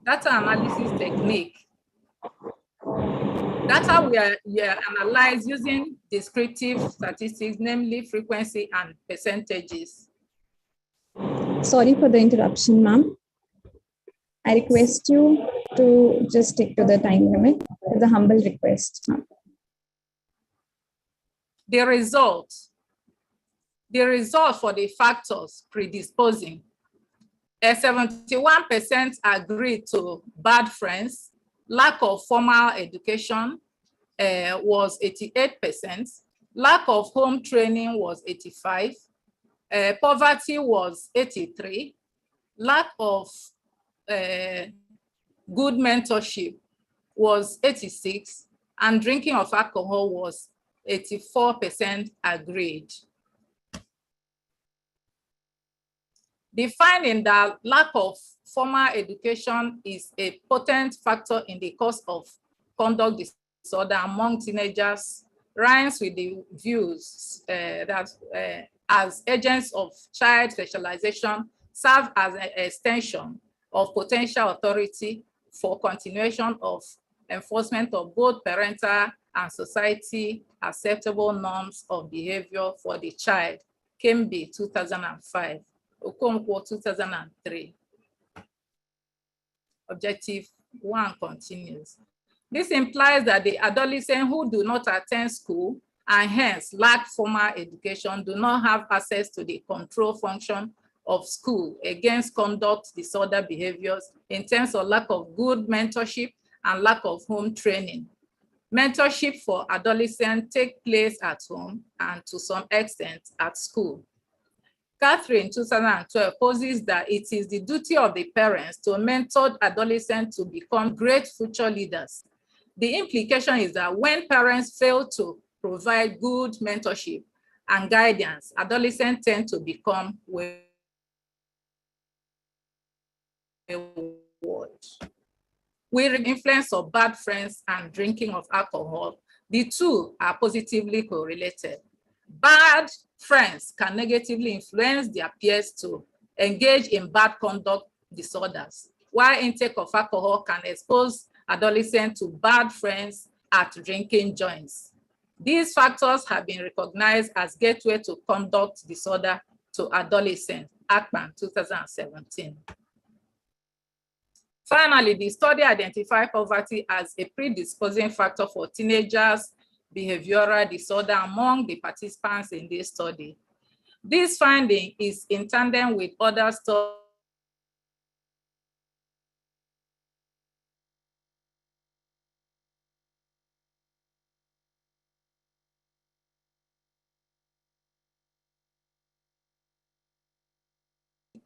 Data analysis technique. Data were analyzed using descriptive statistics, namely frequency and percentages. Sorry for the interruption, ma'am. I request you to just stick to the time limit. It's a humble request, ma'am. The result for the factors predisposing. 71% agreed to bad friends. Lack of formal education was 88%. Lack of home training was 85%. Poverty was 83%. Lack of good mentorship was 86%. And drinking of alcohol was 84% agreed. The finding that lack of formal education is a potent factor in the cause of conduct disorder among teenagers rhymes with the views that as agents of child specialization serve as an extension of potential authority for continuation of enforcement of both parental and society acceptable norms of behavior for the child. Kembe 2005, Okonkwo 2003. Objective 1 continues. This implies that the adolescents who do not attend school and hence lack formal education do not have access to the control function of school against conduct disorder behaviors in terms of lack of good mentorship and lack of home training. Mentorship for adolescents take place at home and to some extent at school. Catherine 2012 poses that it is the duty of the parents to mentor adolescents to become great future leaders. The implication is that when parents fail to provide good mentorship and guidance, adolescents tend to become wayward. With the influence of bad friends and drinking of alcohol, the two are positively correlated. Bad friends can negatively influence their peers to engage in bad conduct disorders, while intake of alcohol can expose adolescents to bad friends at drinking joints. These factors have been recognized as gateway to conduct disorder to adolescents, Ackman 2017. Finally, the study identified poverty as a predisposing factor for teenagers' behavioral disorder among the participants in this study. This finding is in tandem with other studies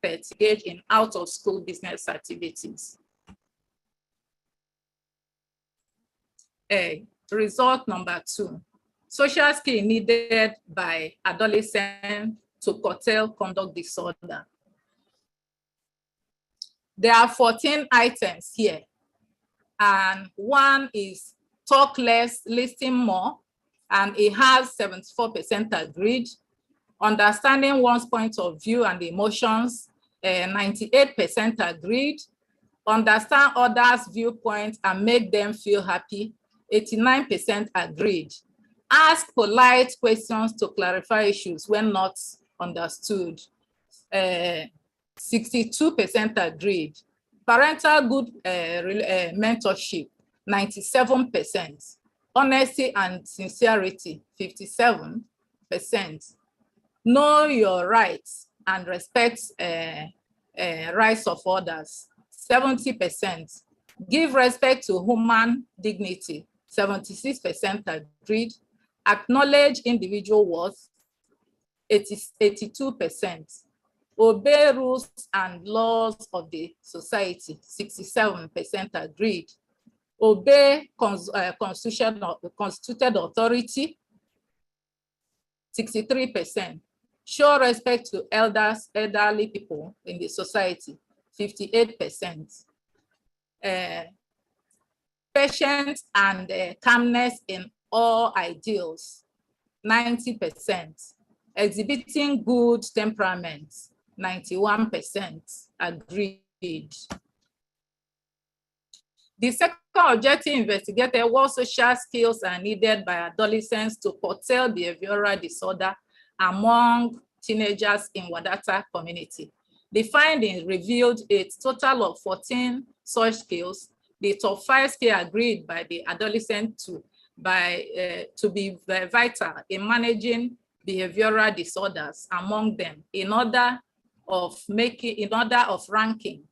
pets engage in out-of-school business activities. Result number 2, social skill needed by adolescents to curtail conduct disorder. There are 14 items here, and one is talk less, listen more, and it has 74% agreed. Understanding one's point of view and emotions, 98% agreed. Understand others' viewpoints and make them feel happy, 89% agreed. Ask polite questions to clarify issues when not understood, 62% agreed. Parental good mentorship, 97%. Honesty and sincerity, 57%. Know your rights and respect rights of others, 70%. Give respect to human dignity, 76% agreed. Acknowledge individual worth, 82%. Obey rules and laws of the society, 67% agreed. Obey constituted authority, 63%. Show respect to elderly people in the society, 58%. Patience and calmness in all ideals, 90%. Exhibiting good temperament, 91% agreed. The second objective investigated what social skills are needed by adolescents to curtail behavioral disorder among teenagers in Wadata community. The findings revealed a total of 14 such skills. The top 5 skills agreed by the adolescent to be vital in managing behavioral disorders among them in order of ranking.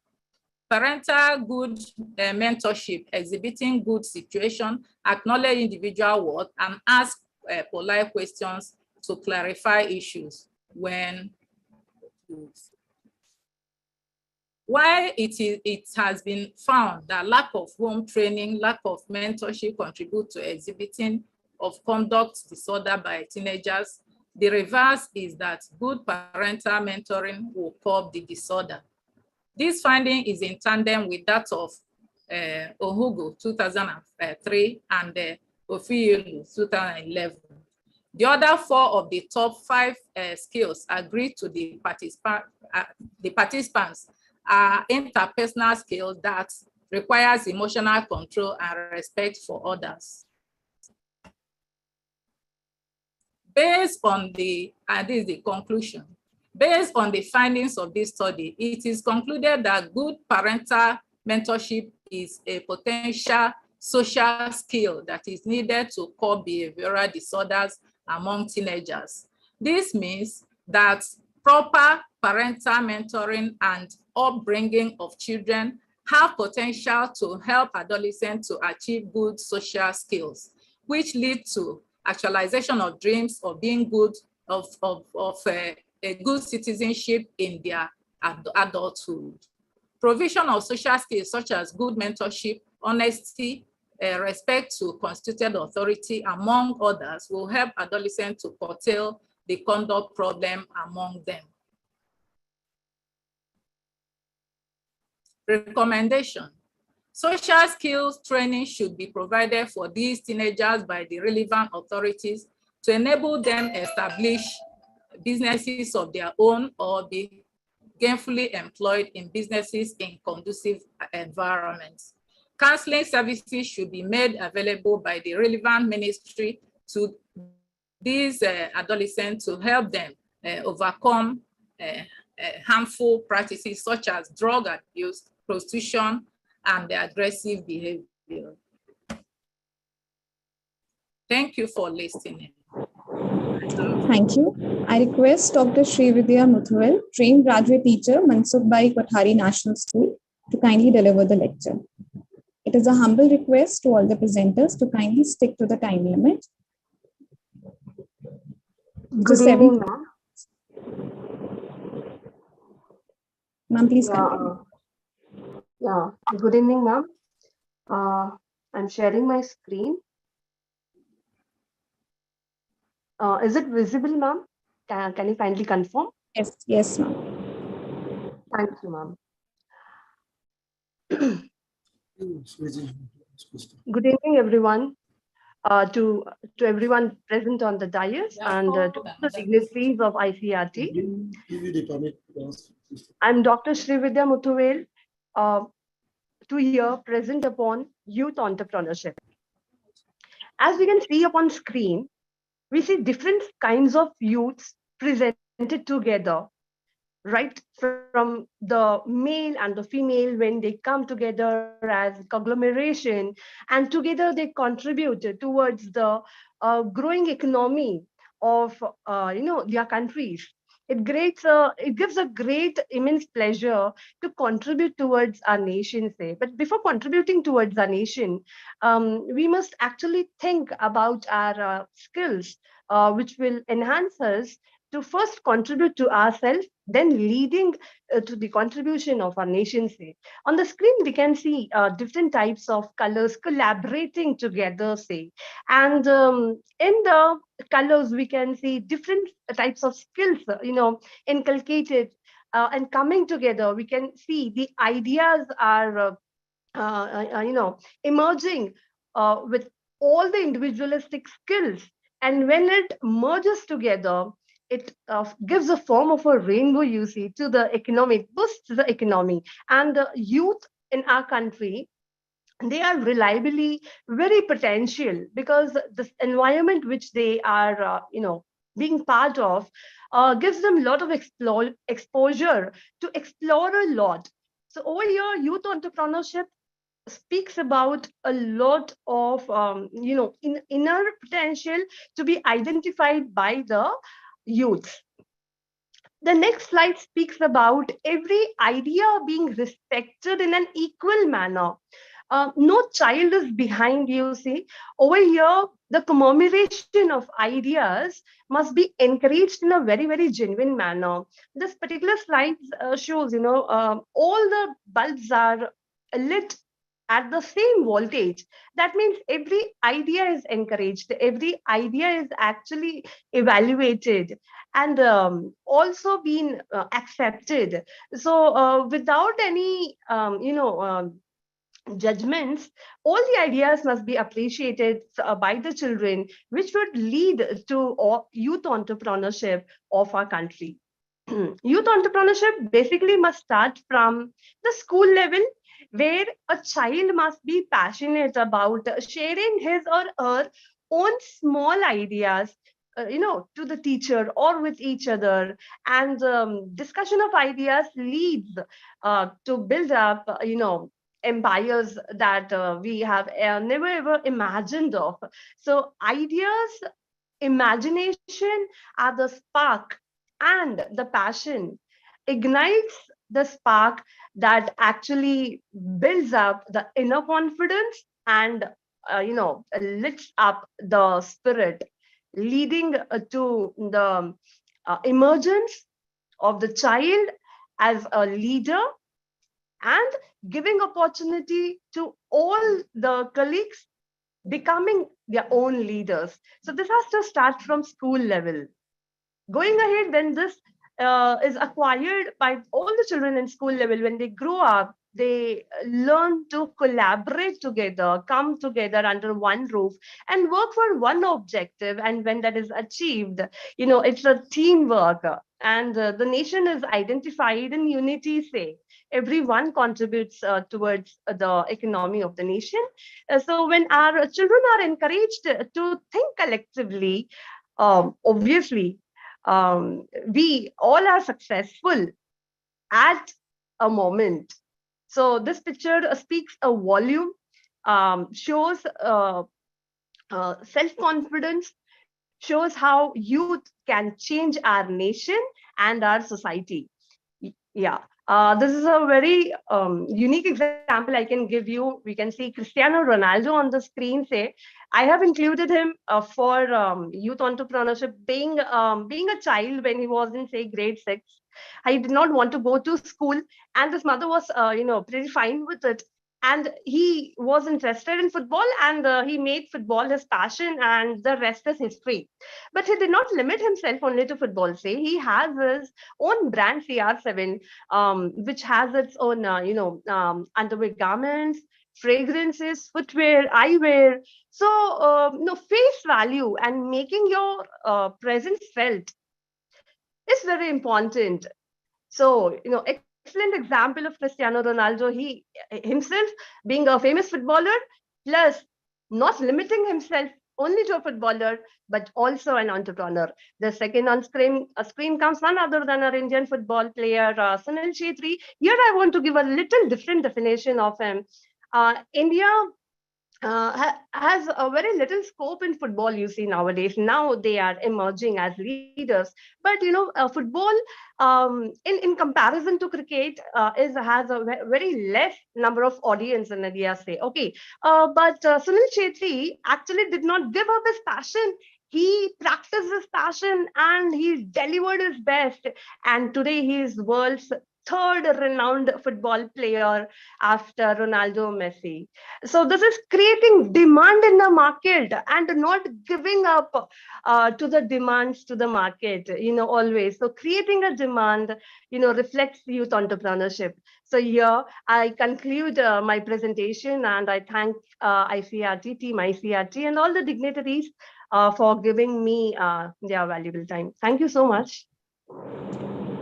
Parental good mentorship, exhibiting good situation, acknowledge individual worth, and ask polite questions to clarify issues when used. While it has been found that lack of home training, lack of mentorship contribute to exhibiting of conduct disorder by teenagers, the reverse is that good parental mentoring will curb the disorder. This finding is in tandem with that of Ohugo 2003 and Ofielu 2011. The other 4 of the top 5 skills agreed to the participants are interpersonal skills that requires emotional control and respect for others. Based on and this is the conclusion, based on the findings of this study, it is concluded that good parental mentorship is a potential social skill that is needed to curb behavioral disorders among teenagers. This means that proper parental mentoring and upbringing of children have potential to help adolescents to achieve good social skills, which lead to actualization of dreams of being good, of a good citizenship in their adulthood. Provision of social skills such as good mentorship, honesty, respect to constituted authority, among others, will help adolescents to curtail the conduct problem among them. Recommendation. Social skills training should be provided for these teenagers by the relevant authorities to enable them establish businesses of their own or be gainfully employed in businesses in conducive environments. Counseling services should be made available by the relevant ministry to these adolescents to help them overcome harmful practices such as drug abuse, prostitution, and the aggressive behavior. Thank you for listening. Thank you. I request Dr. Srividya Muthuel, trained graduate teacher, Mansukh Kothari National School, to kindly deliver the lecture. It is a humble request to all the presenters to kindly stick to the time limit. Good evening, ma'am. Ma'am, please Yeah, continue. yeah. Good evening, ma'am. I'm sharing my screen. Is it visible, ma'am? Can you kindly confirm? Yes, yes, ma'am. Thank you, ma'am. Good evening, everyone. To everyone present on the dais and to the dignitaries of ICERT. I'm Dr. Srividya Muthuvel, to here present upon youth entrepreneurship. As we can see upon screen, we see different kinds of youths presented together, right from the male and the female when they come together as conglomeration, and together they contribute towards the growing economy of their countries. It gives a great immense pleasure to contribute towards our nation, say. But before contributing towards our nation, we must actually think about our skills, which will enhance us to first contribute to ourselves, then leading to the contribution of our nation state. On the screen, we can see different types of colors collaborating together, say. And in the colors, we can see different types of skills, inculcated and coming together. We can see the ideas are, emerging with all the individualistic skills. And when it merges together, it gives a form of a rainbow, you see, to the economy, it boosts the economy. And the youth in our country, they are reliably very potential, because this environment which they are, being part of, gives them a lot of exposure to explore a lot. So over here, youth entrepreneurship speaks about a lot of inner potential to be identified by the youth. The next slide speaks about every idea being respected in an equal manner. No child is behind, you see. Over here, the commemoration of ideas must be encouraged in a very, very genuine manner. This particular slide shows, all the bulbs are lit at the same voltage. That means every idea is encouraged, every idea is actually evaluated and also been accepted. So without any judgments, all the ideas must be appreciated by the children, which would lead to youth entrepreneurship of our country. Youth entrepreneurship basically must start from the school level, where a child must be passionate about sharing his or her own small ideas, to the teacher or with each other. And discussion of ideas leads to build up, empires that we have never ever imagined of. So ideas, imagination are the spark, and the passion ignites the spark that actually builds up the inner confidence and lifts up the spirit, leading to the emergence of the child as a leader, and giving opportunity to all the colleagues becoming their own leaders. So this has to start from school level. Going ahead, when this is acquired by all the children in school level, when they grow up, they learn to collaborate together, come together under one roof and work for one objective. And when that is achieved, it's a teamwork, and the nation is identified in unity, say. Everyone contributes towards the economy of the nation. So when our children are encouraged to think collectively, obviously, we all are successful at a moment. So this picture speaks a volume, shows self-confidence, shows how youth can change our nation and our society. Yeah. This is a very unique example I can give you. We can see Cristiano Ronaldo on the screen, say. I have included him for youth entrepreneurship, being a child when he was in, say, grade 6. He did not want to go to school, and his mother was, pretty fine with it. And he was interested in football, and he made football his passion, and the rest is history. But he did not limit himself only to football. Say he has his own brand CR7, which has its own, underwear garments, fragrances, footwear, eyewear. So, face value and making your presence felt is very important. So, excellent example of Cristiano Ronaldo. He himself being a famous footballer, plus not limiting himself only to a footballer, but also an entrepreneur. The second on screen comes none other than our Indian football player, Sunil Chhetri. Here I want to give a little different definition of him. India has a very little scope in football, you see, nowadays. Now they are emerging as leaders. But, football, in comparison to cricket, has a very less number of audience in India, say. Okay, but Sunil Chhetri actually did not give up his passion. He practiced his passion and he delivered his best. And today he is world's third renowned football player after Ronaldo, Messi. So this is creating demand in the market and not giving up to the demands to the market, always. So creating a demand, reflects youth entrepreneurship. So here I conclude my presentation, and I thank ICERT, team ICERT, and all the dignitaries for giving me their valuable time. Thank you so much.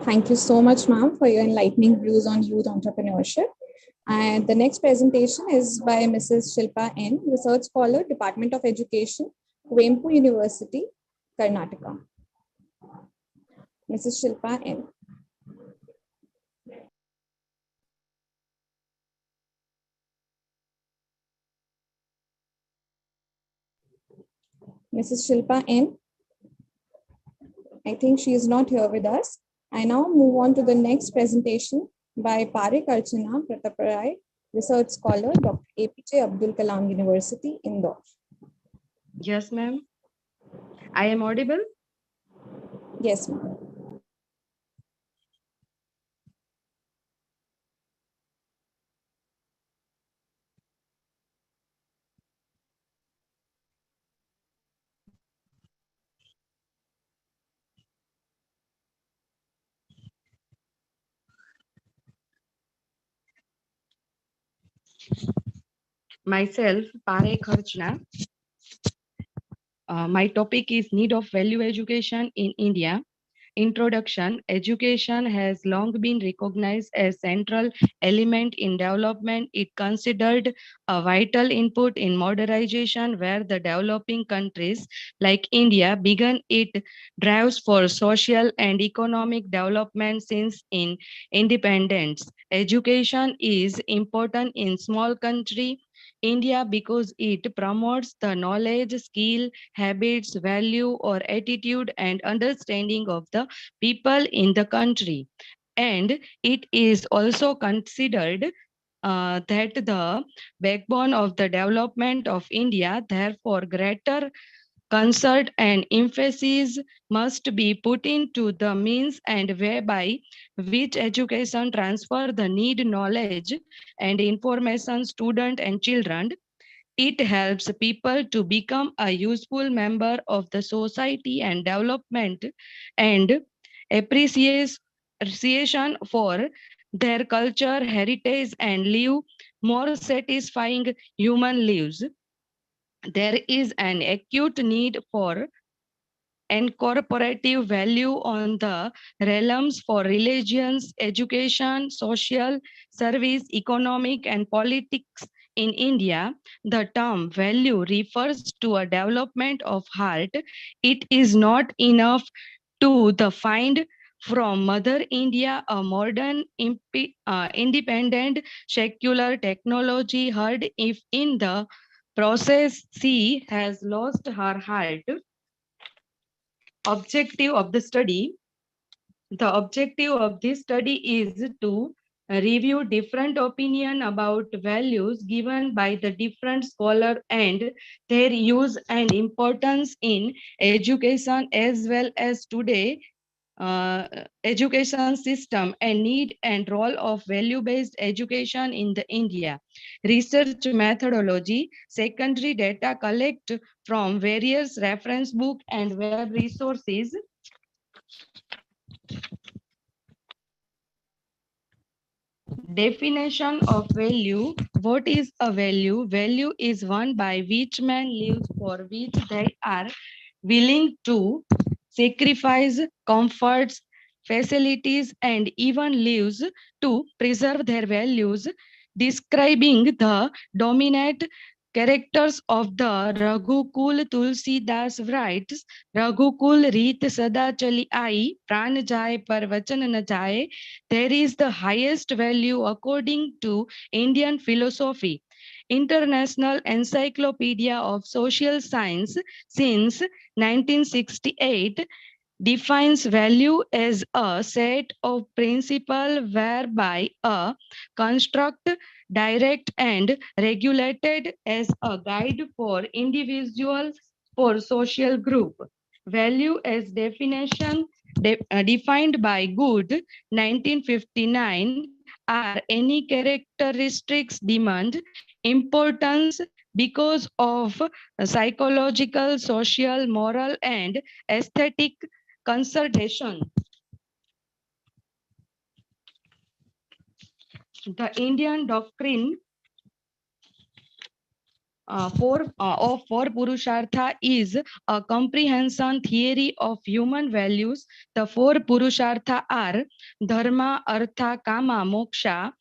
Thank you so much, ma'am, for your enlightening views on youth entrepreneurship. And the next presentation is by Mrs. Shilpa N., Research Scholar, Department of Education, Kuwempu University, Karnataka. Mrs. Shilpa N. Mrs. Shilpa N. I think she is not here with us. I now move on to the next presentation by Parekh Archana Prataparai, Research Scholar, Dr. APJ Abdul Kalam University, Indore. Yes, ma'am. I am audible? Yes, ma'am. Myself, Parekh Archana. My topic is need of value education in India. Introduction. Education has long been recognized as central element in development. It considered a vital input in modernization, where the developing countries like India began its drives for social and economic development since in independence. Education is important in small country India because it promotes the knowledge, skill, habits, value, or attitude and understanding of the people in the country. And it is also considered that the backbone of the development of India, therefore greater concert and emphasis must be put into the means and way by which education transfer the need knowledge and information student and children. It helps people to become a useful member of the society and development and appreciation for their culture, heritage, and live more satisfying human lives. There is an acute need for incorporative value on the realms for religions, education, social service, economic, and politics in India. The term value refers to a development of heart. It is not enough to the find from Mother India a modern, independent, secular technology heard if in the process she has lost her heart. Objective of the study. The objective of this study is to review different opinion about values given by the different scholars and their use and importance in education, as well as today education system and need and role of value-based education in the India. Research methodology, secondary data collect from various reference book and web resources. Definition of value. What is a value? Value is one by which man lives for which they are willing to sacrifice comforts, facilities, and even lives to preserve their values, describing the dominant characters of the Raghukul. Tulsidas writes, Raghukul Reet Sada Chali Ai, Pran Jaye Par Vachan Na Jaye. There is the highest value according to Indian philosophy. International Encyclopedia of Social Science since 1968 defines value as a set of principles whereby a construct direct and regulated as a guide for individuals for social group. Value as definition defined by Good 1959 are any characteristics demand importance because of psychological, social, moral, and aesthetic consideration. The Indian doctrine of four Purushartha is a comprehensive theory of human values. The four Purushartha are Dharma, Artha, Kama, Moksha.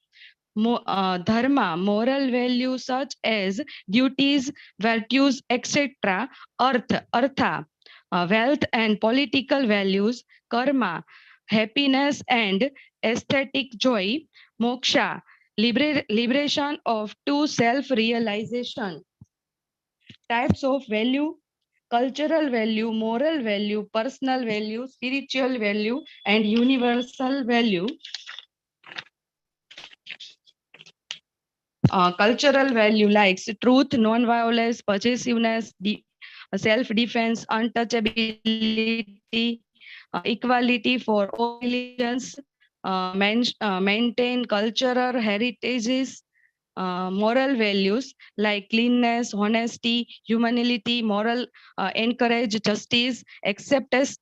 Dharma, moral values such as duties, virtues, etc. Artha, wealth and political values. Karma, happiness and aesthetic joy. Moksha, liberation of to self-realization. Types of value: cultural value, moral value, personal value, spiritual value, and universal value. Cultural value likes truth, non-violence, possessiveness, self-defense, untouchability, equality for all religions, maintain cultural heritages. Moral values like cleanness, honesty, humanity, moral encourage justice, acceptance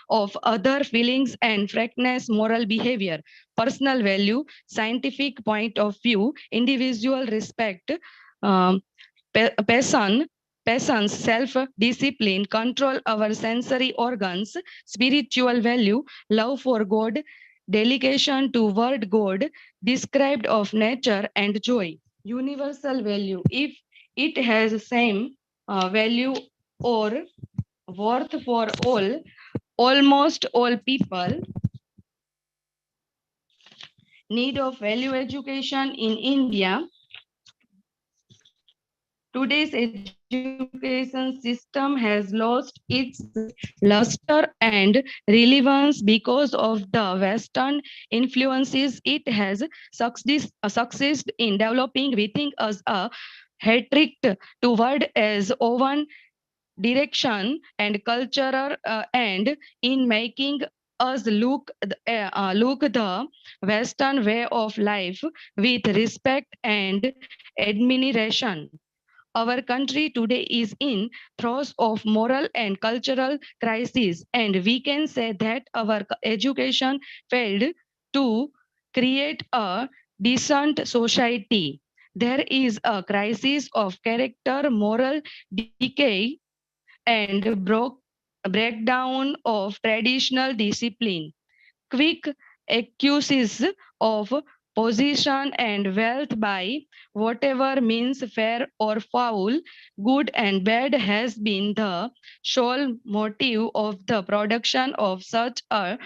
of other feelings, and frankness, moral behavior. Personal value, scientific point of view, individual respect, passion, self-discipline, control our sensory organs. Spiritual value, love for God, dedication to word God, described of nature and joy. Universal value, if it has same value or worth for all, almost all people. Need of value education in India. Today's education system has lost its luster and relevance because of the Western influences. It has succeeded in developing within us a hatred toward as one direction and culture and in making us look the Western way of life with respect and admiration. Our country today is in throes of moral and cultural crisis, and we can say that our education failed to create a decent society. There is a crisis of character, moral decay, and breakdown of traditional discipline. Quick acquisitions of position and wealth by whatever means, fair or foul, good and bad, has been the sole motive of the production of such a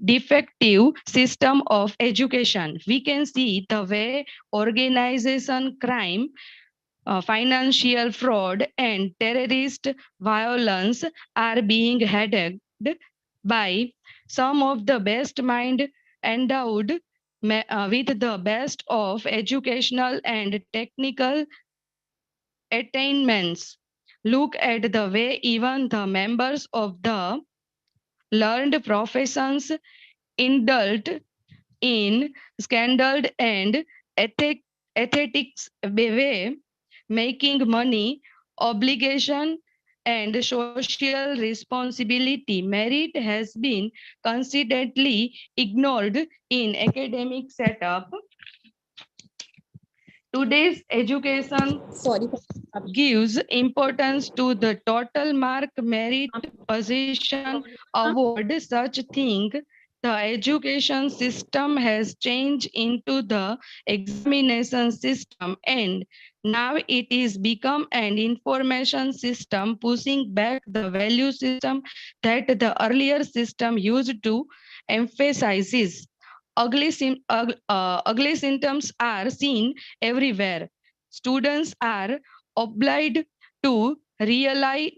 defective system of education. We can see the way organization crime, financial fraud, and terrorist violence are being headed by some of the best mind endowed with the best of educational and technical attainments. Look at the way even the members of the learned professions indulged in scandal and ethics way, making money, obligation, and social responsibility. Merit has been consistently ignored in academic setup. Today's education gives importance to the total mark merit position award. Such thing, the education system has changed into the examination system, and now it is become an information system, pushing back the value system that the earlier system used to emphasize. Ugly symptoms are seen everywhere. Students are obliged to rely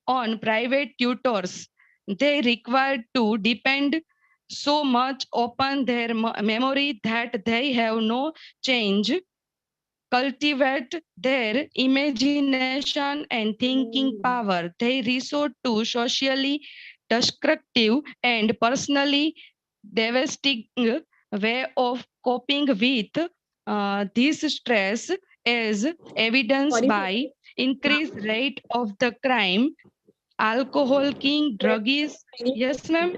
on private tutors. They require to depend so much upon their memory that they have no change. Cultivate their imagination and thinking power. They resort to socially destructive and personally devastating way of coping with this stress, is evidenced by increased rate of the crime, alcohol king, drugs. Yes, ma'am.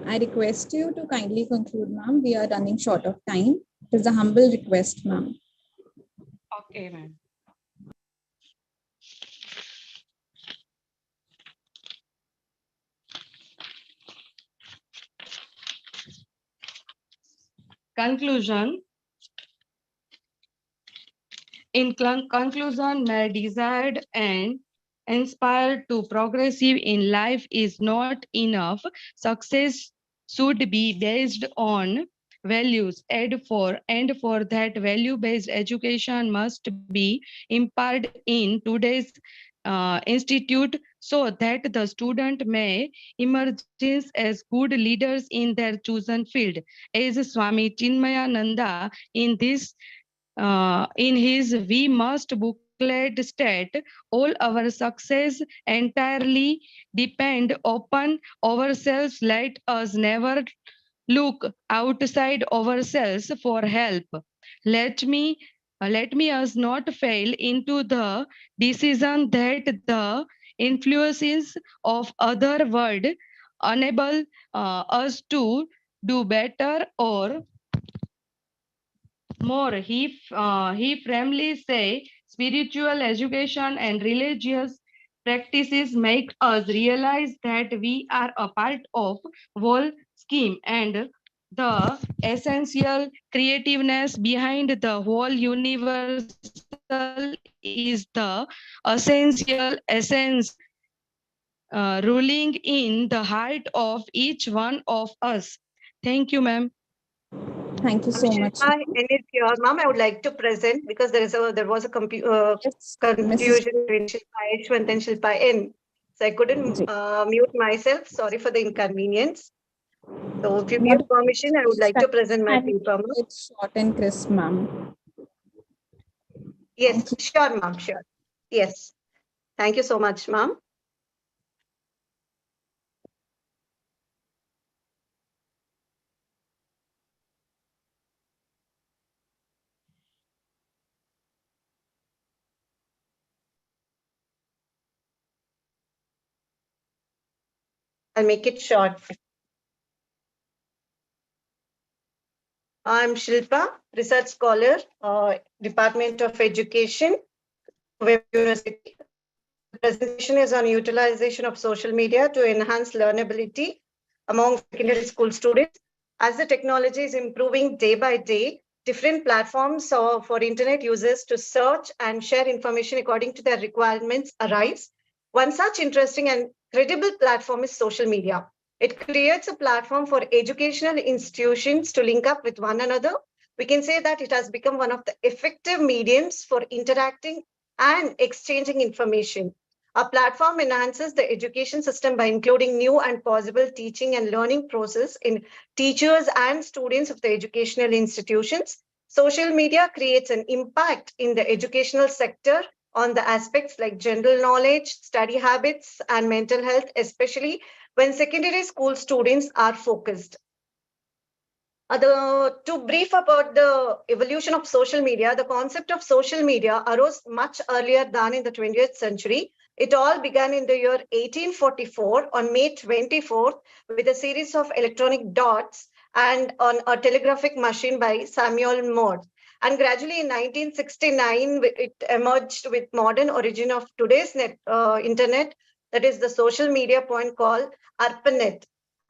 I request you to kindly conclude, ma'am. We are running short of time. It is a humble request, ma'am. Okay, ma'am. Conclusion. In conclusion, my desired and inspired to progressive in life is not enough. Success should be based on values, and for that value-based education must be imparted in today's institute, so that the student may emerge as good leaders in their chosen field. As Swami Chinmayananda in his We Must booklet state, all our success entirely depend upon ourselves. Let us never look outside ourselves for help. Let me us not fail into the decision that the influences of other world enable us to do better or more. He firmly say spiritual education and religious practices make us realize that we are a part of whole scheme, and the essential creativeness behind the whole universal is the essential essence ruling in the heart of each one of us. Thank you, ma'am. Thank you so much. Hi, ma'am, I would like to present because there was a confusion between Shilpa H1 and Shilpa N. So I couldn't mute myself. Sorry for the inconvenience. So if you give permission, I would like to present my paper. It's short and crisp, ma'am. Yes, sure, ma'am, sure. Yes. Thank you so much, ma'am. I'll make it short. I'm Shilpa, research scholar, Department of Education, Web University. The presentation is on utilization of social media to enhance learnability among secondary school students. As the technology is improving day by day, different platforms for internet users to search and share information according to their requirements arise. One such interesting and credible platform is social media. It creates a platform for educational institutions to link up with one another. We can say that it has become one of the effective mediums for interacting and exchanging information. Our platform enhances the education system by including new and possible teaching and learning process in teachers and students of the educational institutions. Social media creates an impact in the educational sector on the aspects like general knowledge, study habits, and mental health, especially when secondary school students are focused. To brief about the evolution of social media, the concept of social media arose much earlier than in the 20th century. It all began in the year 1844 on May 24th with a series of electronic dots and on a telegraphic machine by Samuel Morse. And gradually in 1969, it emerged with modern origin of today's internet, that is the social media point called ARPANET.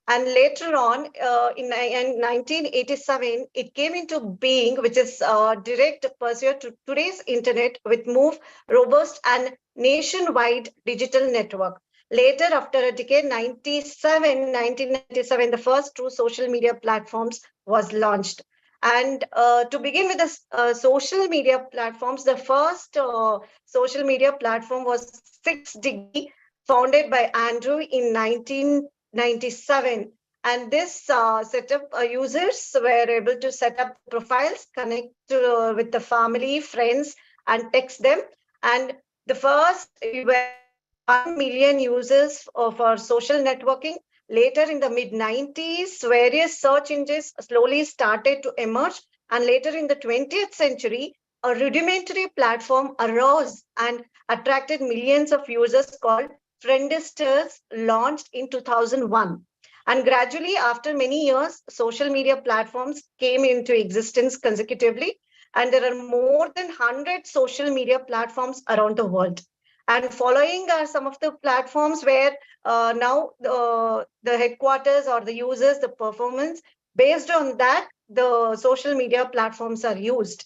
And later on, in 1987, it came into being, which is direct pursuit to today's internet with Move, robust and nationwide digital network. Later, after a decade, 1997, the first true social media platforms was launched. And to begin with the social media platforms, the first social media platform was 6Degree, founded by Andrew in 1997. And this setup, users were able to set up profiles, connect with the family, friends, and text them. And the first were 1 million users for social networking. Later in the mid-90s, various search engines slowly started to emerge. And later in the 20th century, a rudimentary platform arose and attracted millions of users called Friendsters, launched in 2001. And gradually, after many years, social media platforms came into existence consecutively. And there are more than 100 social media platforms around the world. And following are some of the platforms where now the headquarters or the users, the performance, based on that, the social media platforms are used.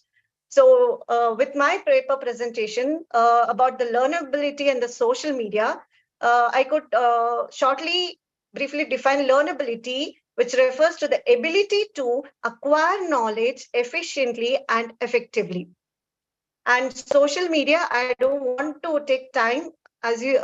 So with my paper presentation about the learnability and the social media, I could briefly define learnability, which refers to the ability to acquire knowledge efficiently and effectively. And social media, I don't want to take time as you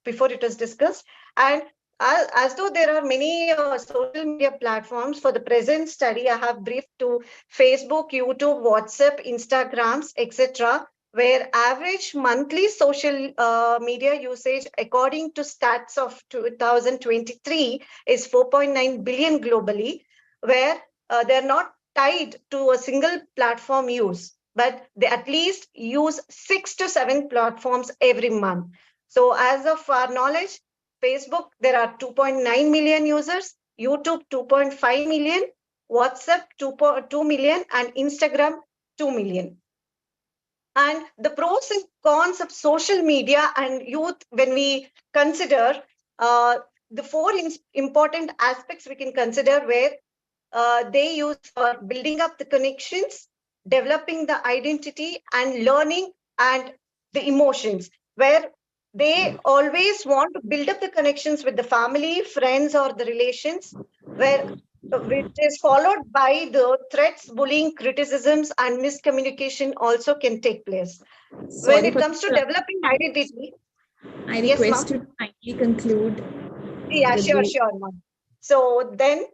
before it was discussed. And as though there are many social media platforms, for the present study, I have briefed to Facebook, YouTube, WhatsApp, Instagrams, etc., where average monthly social media usage, according to stats of 2023, is 4.9 billion globally, where they're not tied to a single platform use, but they at least use 6 to 7 platforms every month. So as of our knowledge, Facebook, there are 2.9 million users, YouTube, 2.5 million, WhatsApp, 2 million, and Instagram, 2 million. And the pros and cons of social media and youth, when we consider the 4 important aspects we can consider where they use for building up the connections, developing the identity, and learning and the emotions, where they always want to build up the connections with the family, friends, or the relations, which is followed by the threats, bullying, criticisms, and miscommunication also can take place. When it comes to developing identity, I request you to kindly conclude. Yeah, sure, ma'am. So then,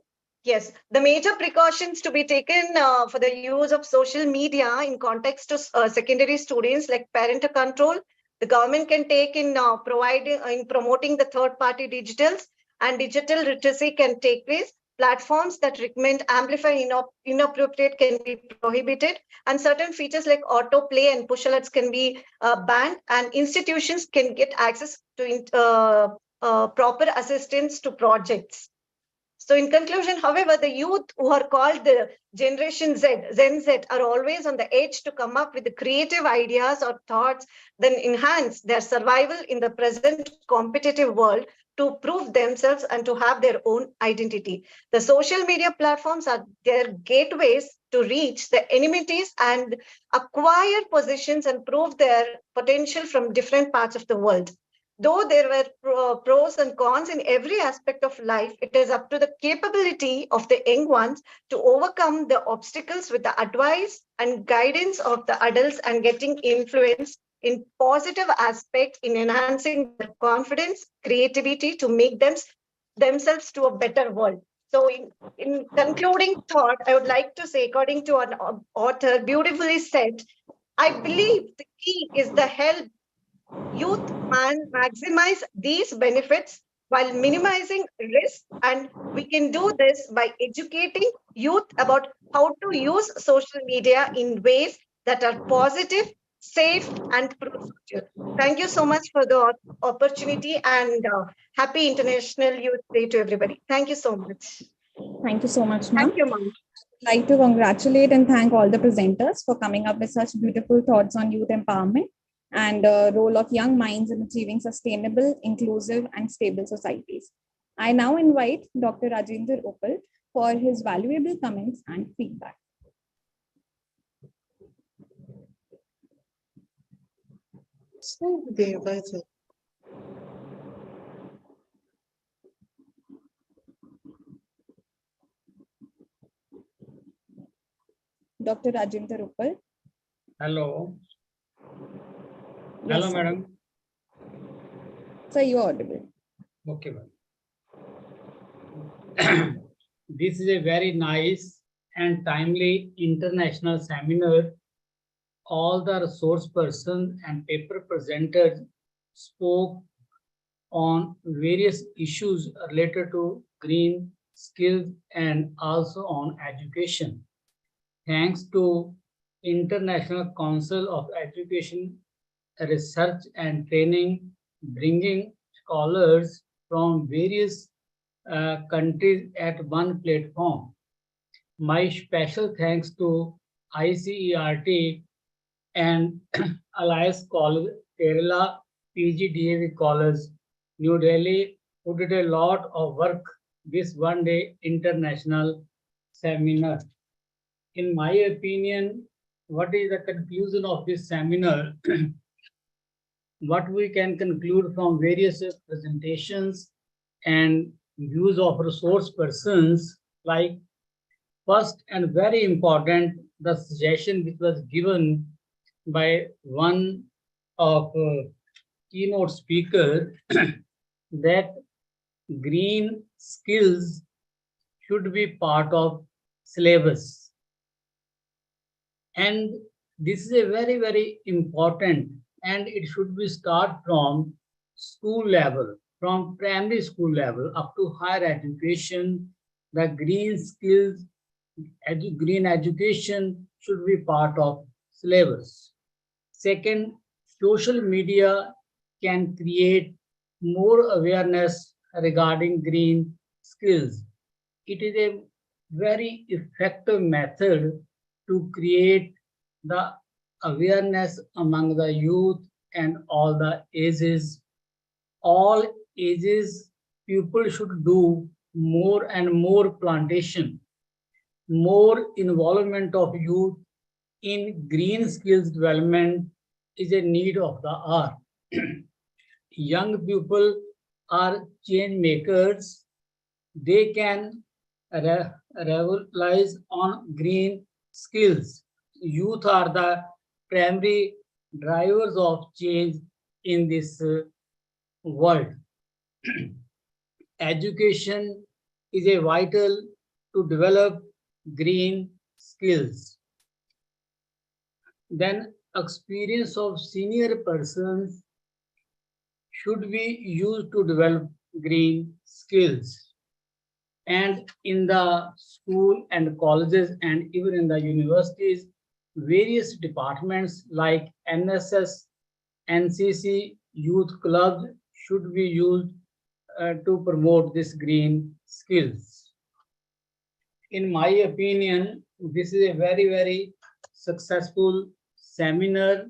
yes, the major precautions to be taken for the use of social media in context to secondary students, like parental control, the government can take in promoting the third-party digitals, and digital literacy can take place. Platforms that recommend, amplify inappropriate can be prohibited, and certain features like autoplay and push alerts can be banned, and institutions can get access to proper assistance to projects. So in conclusion, however, the youth who are called the Generation Z, Gen Z, are always on the edge to come up with the creative ideas or thoughts that enhance their survival in the present competitive world, to prove themselves and to have their own identity. The social media platforms are their gateways to reach the enmities and acquire positions and prove their potential from different parts of the world. Though there were pros and cons in every aspect of life, it is up to the capability of the young ones to overcome the obstacles with the advice and guidance of the adults and getting influence in positive aspect in enhancing their confidence, creativity to make themselves to a better world. So in concluding thought, I would like to say, according to an author beautifully said, I believe the key is the help Youth can maximize these benefits while minimizing risk, and we can do this by educating youth about how to use social media in ways that are positive, safe, and productive. Thank you so much for the opportunity, and happy International Youth Day to everybody. Thank you so much. Thank you so much, ma'am. Thank you, ma'am. I'd like to congratulate and thank all the presenters for coming up with such beautiful thoughts on youth empowerment and the role of young minds in achieving sustainable, inclusive, and stable societies. I now invite Dr. Rajendra Uppal for his valuable comments and feedback. Dr. Rajendra Uppal. Hello. Yes, Hello, sir. madam. Sir, you're audible. Okay, madam. This is a very nice and timely international seminar. All the resource persons and paper presenters spoke on various issues related to green skills and also on education. Thanks to International Council of Education, Research and Training, bringing scholars from various countries at one platform. My special thanks to ICERT and Alliance College, Kerala, PGDAV College, New Delhi, who did a lot of work this one-day international seminar. In my opinion, what is the conclusion of this seminar? What we can conclude from various presentations and views of resource persons, like first and very important, the suggestion which was given by one of keynote speaker that green skills should be part of syllabus. And this is a very, very important, and it should be start from school level, from primary school level up to higher education. The green skills, green education should be part of syllabus. Second, social media can create more awareness regarding green skills. It is a very effective method to create the awareness among the youth and all the ages. All ages, people should do more and more plantation, more involvement of youth in green skills development is a need of the hour. Young people are change makers. They can revolutionize on green skills. Youth are the primary drivers of change in this world. Education is a vital to develop green skills. Then experience of senior persons should be used to develop green skills. And in the school and colleges and even in the universities, various departments like NSS, NCC, youth clubs should be used to promote this green skills. In my opinion, this is a very, very successful seminar,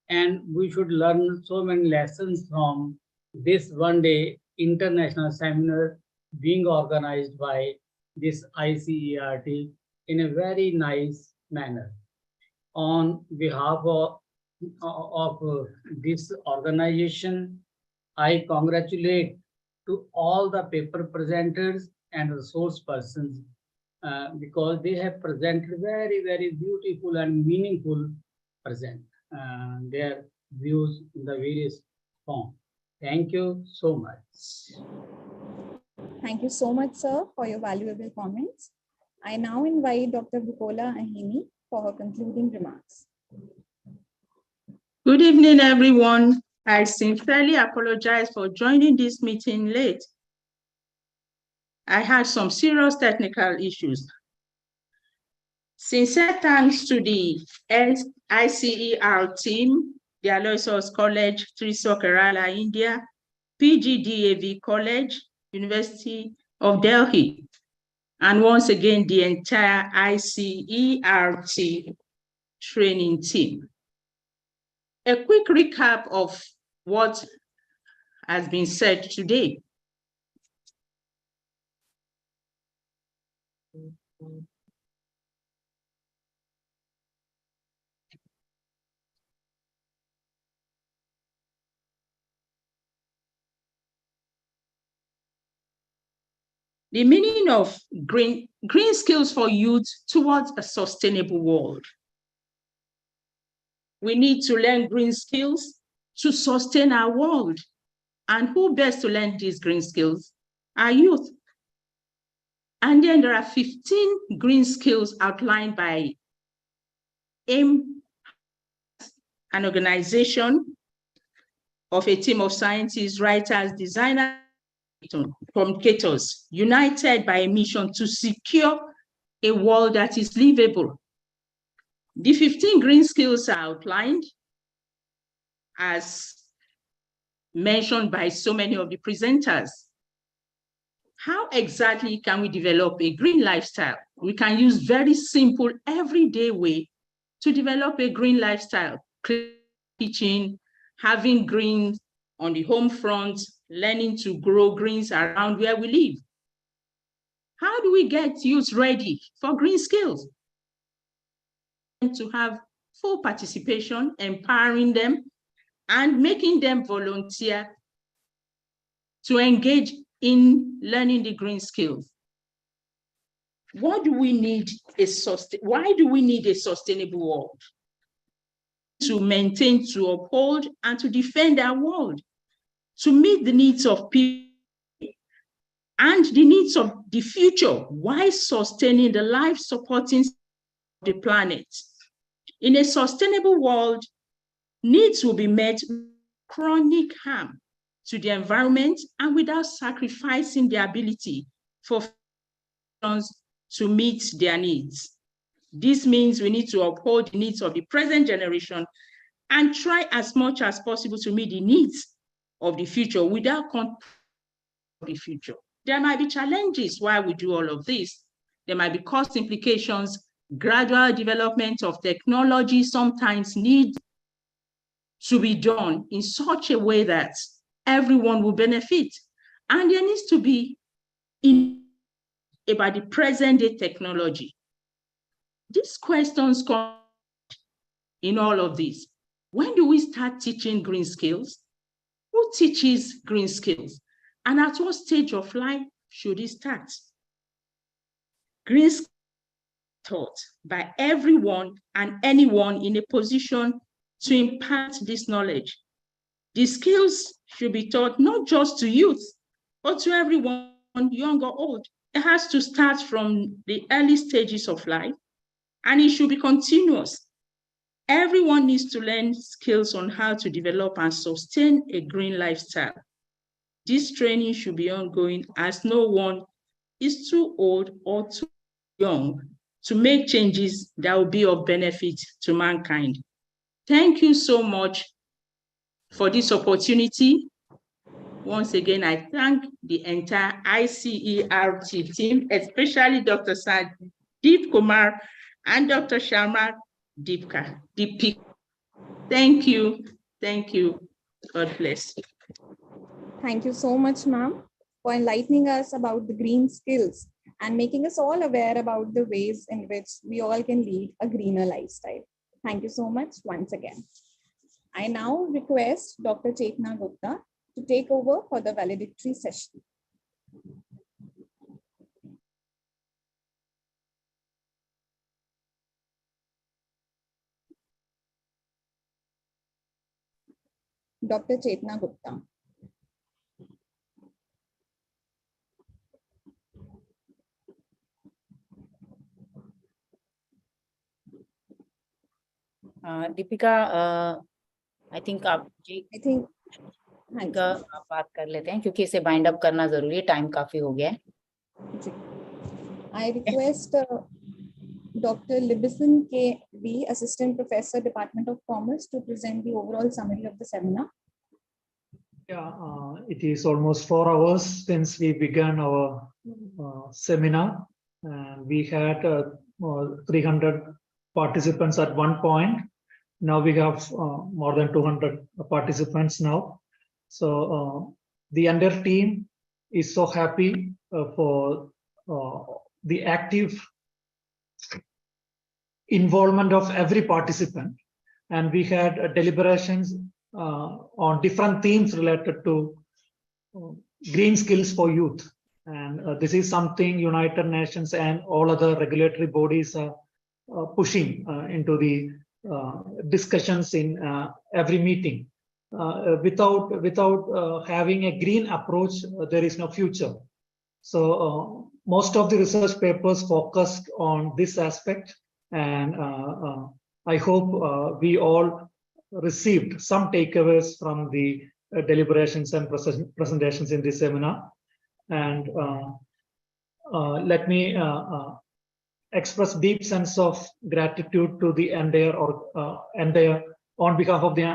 and we should learn so many lessons from this one-day international seminar being organized by this ICERT in a very nice manner. On behalf of this organization, I congratulate to all the paper presenters and resource persons because they have presented very, very beautiful and meaningful their views in the various forms. Thank you so much. Thank you so much, sir, for your valuable comments. I now invite Dr. Bukola Ahini for her concluding remarks. Good evening, everyone. I sincerely apologize for joining this meeting late. I had some serious technical issues. Sincere thanks to the ICERT team, the Aloysius College, Thrissur, Kerala, India, PGDAV College, University of Delhi, and once again, the entire ICERT training team. A quick recap of what has been said today. The meaning of green skills for youth towards a sustainable world. We need to learn green skills to sustain our world. And who best to learn these green skills? Our youth. And then there are 15 green skills outlined by AIM, an organization of a team of scientists, writers, designers, communicators, united by a mission to secure a world that is livable. The 15 green skills are outlined as mentioned by so many of the presenters. How exactly can we develop a green lifestyle? We can use very simple, everyday way to develop a green lifestyle. Kitchen, having greens on the home front, learning to grow greens around where we live. How do we get youth ready for green skills? To have full participation, empowering them, and making them volunteer to engage in learning the green skills. What do we need? Why do we need a sustainable world? To maintain, to uphold, and to defend our world, to meet the needs of people and the needs of the future while sustaining the life-supporting the planet. In a sustainable world, needs will be met with chronic harm to the environment and without sacrificing the ability for to meet their needs. This means we need to uphold the needs of the present generation and try as much as possible to meet the needs of the future without the future. There might be challenges while we do all of this. There might be cost implications, gradual development of technology sometimes need to be done in such a way that everyone will benefit. And there needs to be about the present day technology. These questions come in all of this. When do we start teaching green skills? Who teaches green skills? And at what stage of life should it start? Green skills are taught by everyone and anyone in a position to impart this knowledge. These skills should be taught not just to youth, but to everyone, young or old. It has to start from the early stages of life, and it should be continuous. Everyone needs to learn skills on how to develop and sustain a green lifestyle. This training should be ongoing, as no one is too old or too young to make changes that will be of benefit to mankind. Thank you so much for this opportunity. Once again, I thank the entire ICERT team, especially Dr. Sandeep Kumar and Dr. Sharma Deepika. Thank you. Thank you. God bless. Thank you so much, ma'am, for enlightening us about the green skills and making us all aware about the ways in which we all can lead a greener lifestyle. Thank you so much once again. I now request Dr. Chetna Gupta to take over for the valedictory session. Dr. Chetna Gupta. Deepika, I think का आप बात कर लेते हैं क्योंकि इसे bind up करना जरूरी है, टाइम काफी हो गया है। I request Dr. Libison KV, Assistant Professor, Department of Commerce, to present the overall summary of the seminar. Yeah, it is almost 4 hours since we began our seminar. We had 300 participants at one point. Now we have more than 200 participants now. So the entire team is so happy for the active involvement of every participant. And we had deliberations on different themes related to green skills for youth. And this is something United Nations and all other regulatory bodies are pushing into the discussions in every meeting. Without having a green approach, there is no future. So most of the research papers focused on this aspect, and I hope we all received some takeaways from the deliberations and presentations in this seminar. And let me express deep sense of gratitude to the entire on behalf of the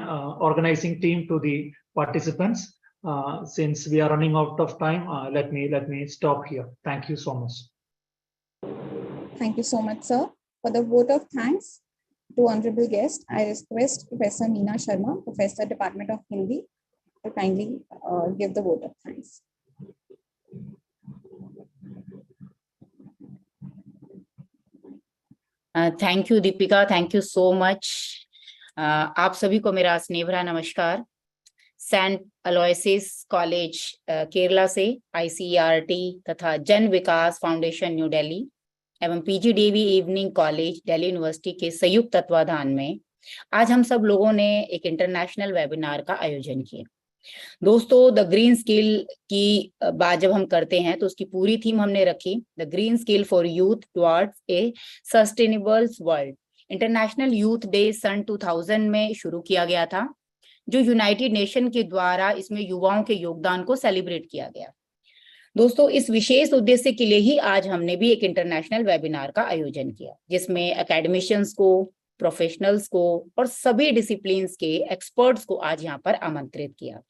organizing team, to the participants. Since we are running out of time, let me stop here. Thank you so much. Thank you so much, sir. For the vote of thanks to honorable guest, I request Professor Meena Sharma, Professor, Department of Hindi, to kindly give the vote of thanks. Thank you Deepika, thank you so much. आप सभी को मेरा स्नेह भरा नमस्कार। Saint अलोयसिस college Kerala से ICERT तथा जन विकास फाउंडेशन न्यू दिल्ली एवं PGDAV evening college Delhi university के संयुक्त तत्वाधान में आज हम सब लोगों ने एक इंटरनेशनल वेबिनार का आयोजन किया। दोस्तों, द ग्रीन स्किल की बात जब हम करते हैं तो उसकी पूरी थीम हमने रखी, the green skill for youth towards a sustainable world. International youth day सन 2000 में शुरू किया गया था, जो यूनाइटेड नेशन के द्वारा इसमें युवाओं के योगदान को सेलिब्रेट किया गया। दोस्तों, इस विशेष उद्देश्य के लिए ही आज हमने भी एक इंटरनेशनल वेबिनार का आयोजन किया, जिसमें एकेडमिशियंस को, प्रोफेशनल्स को और सभी डिसिप्लिन्स के एक्सपर्ट्स को आज यहाँ पर आमंत्रित किया।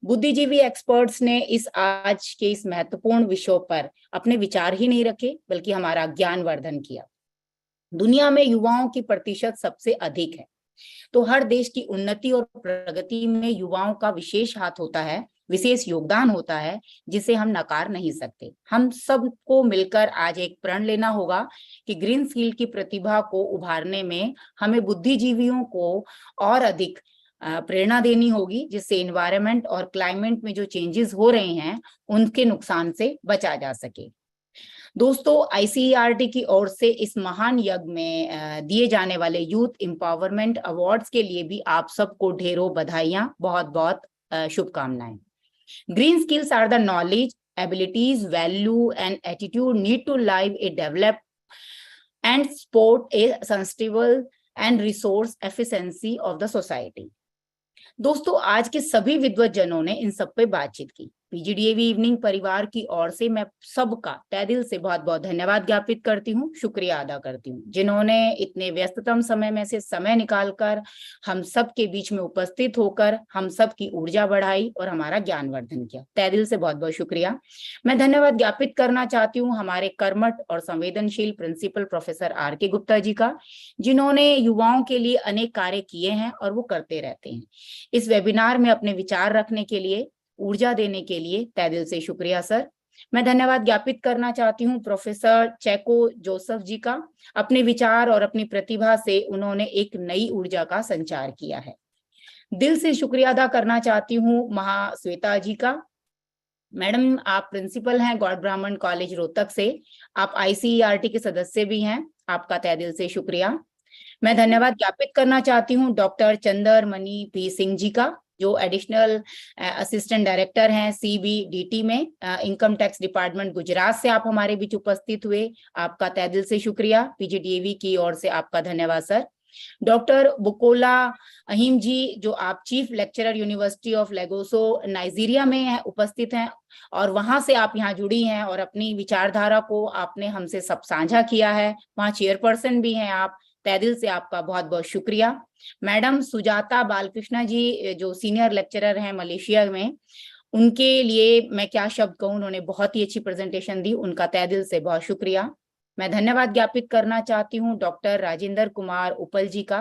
बुद्धिजीवी एक्सपर्ट्स ने आज के इस महत्वपूर्ण विषय पर अपने विचार ही नहीं रखे, बल्कि हमारा ज्ञानवर्धन किया। दुनिया में युवाओं की प्रतिशत सबसे अधिक है, तो हर देश की उन्नति और प्रगति में युवाओं का विशेष हाथ होता है, विशेष योगदान होता है, जिसे हम नकार नहीं सकते। हम सबको मिलकर आज एक प्रण लेना होगा कि ग्रीन स्किल की प्रतिभा को उभारने में हमें बुद्धिजीवियों को और अधिक प्रेरणा देनी होगी, जिससे एनवायरनमेंट और क्लाइमेट में जो चेंजेस हो रहे हैं उनके नुकसान से बचा जा सके। दोस्तों, ICERT की ओर से इस महान यज्ञ में दिए जाने वाले यूथ एम्पावरमेंट अवार्ड्स के लिए भी आप सबको ढेरों बधाइयां, बहुत बहुत शुभकामनाएं। Green skills are the knowledge, abilities, value, and attitude need to live a develop and support a sustainable and resource efficiency of the society. दोस्तों, आज के सभी विद्वत जनों ने इन सब पे बातचीत की। PGDAV इवनिंग परिवार की ओर से मैं सबका तहे दिल से बहुत बहुत धन्यवाद ज्ञापित करती हूँ, शुक्रिया अदा करती हूँ, जिन्होंने इतने व्यस्ततम समय में से समय निकालकर हम सब के बीच में उपस्थित होकर हम सब की ऊर्जा बढ़ाई और हमारा ज्ञानवर्धन किया। तहे दिल से बहुत बहुत शुक्रिया। मैं धन्यवाद ज्ञापित करना चाहती हूँ हमारे कर्मठ और संवेदनशील principal professor RK Gupta ji का, जिन्होंने युवाओं के लिए अनेक कार्य किए हैं और वो करते रहते हैं। इस वेबिनार में अपने विचार रखने के लिए, ऊर्जा देने के लिए तहे दिल से शुक्रिया सर। मैं धन्यवाद ज्ञापित करना चाहती हूँ प्रोफेसर चेको जोसेफ जी का। अपने विचार और अपनी प्रतिभा से उन्होंने एक नई ऊर्जा का संचार किया है। दिल से शुक्रिया अदा करना चाहती हूँ महाश्वेता जी का। मैडम, आप प्रिंसिपल हैं गॉड ब्राह्मण कॉलेज रोहतक से, आप ICERT के सदस्य भी हैं, आपका तहे दिल से शुक्रिया। मैं धन्यवाद ज्ञापित करना चाहती हूँ डॉक्टर चंद्रमणि P सिंह जी का, जो एडिशनल असिस्टेंट डायरेक्टर हैं CBDT में, इनकम टैक्स डिपार्टमेंट गुजरात से आप हमारे बीच उपस्थित हुए, आपका तहे दिल से शुक्रिया। PGDAV की ओर से आपका धन्यवाद सर। डॉक्टर बुकोला अहीम जी, जो आप chief lecturer university of Lagos Nigeria में है, उपस्थित हैं और वहां से आप यहाँ जुड़ी हैं और अपनी विचारधारा को आपने हमसे सब साझा किया है। वहाँ चेयरपर्सन भी हैं आप, तहे दिल से आपका बहुत बहुत शुक्रिया। मैडम सुजाता बालकृष्णा जी, जो सीनियर लेक्चरर हैं मलेशिया में, उनके लिए मैं क्या शब्द कहूँ, उन्होंने बहुत ही अच्छी प्रेजेंटेशन दी, उनका तहे दिल से बहुत शुक्रिया। मैं धन्यवाद ज्ञापित करना चाहती हूँ डॉक्टर राजेंद्र कुमार उपल जी का।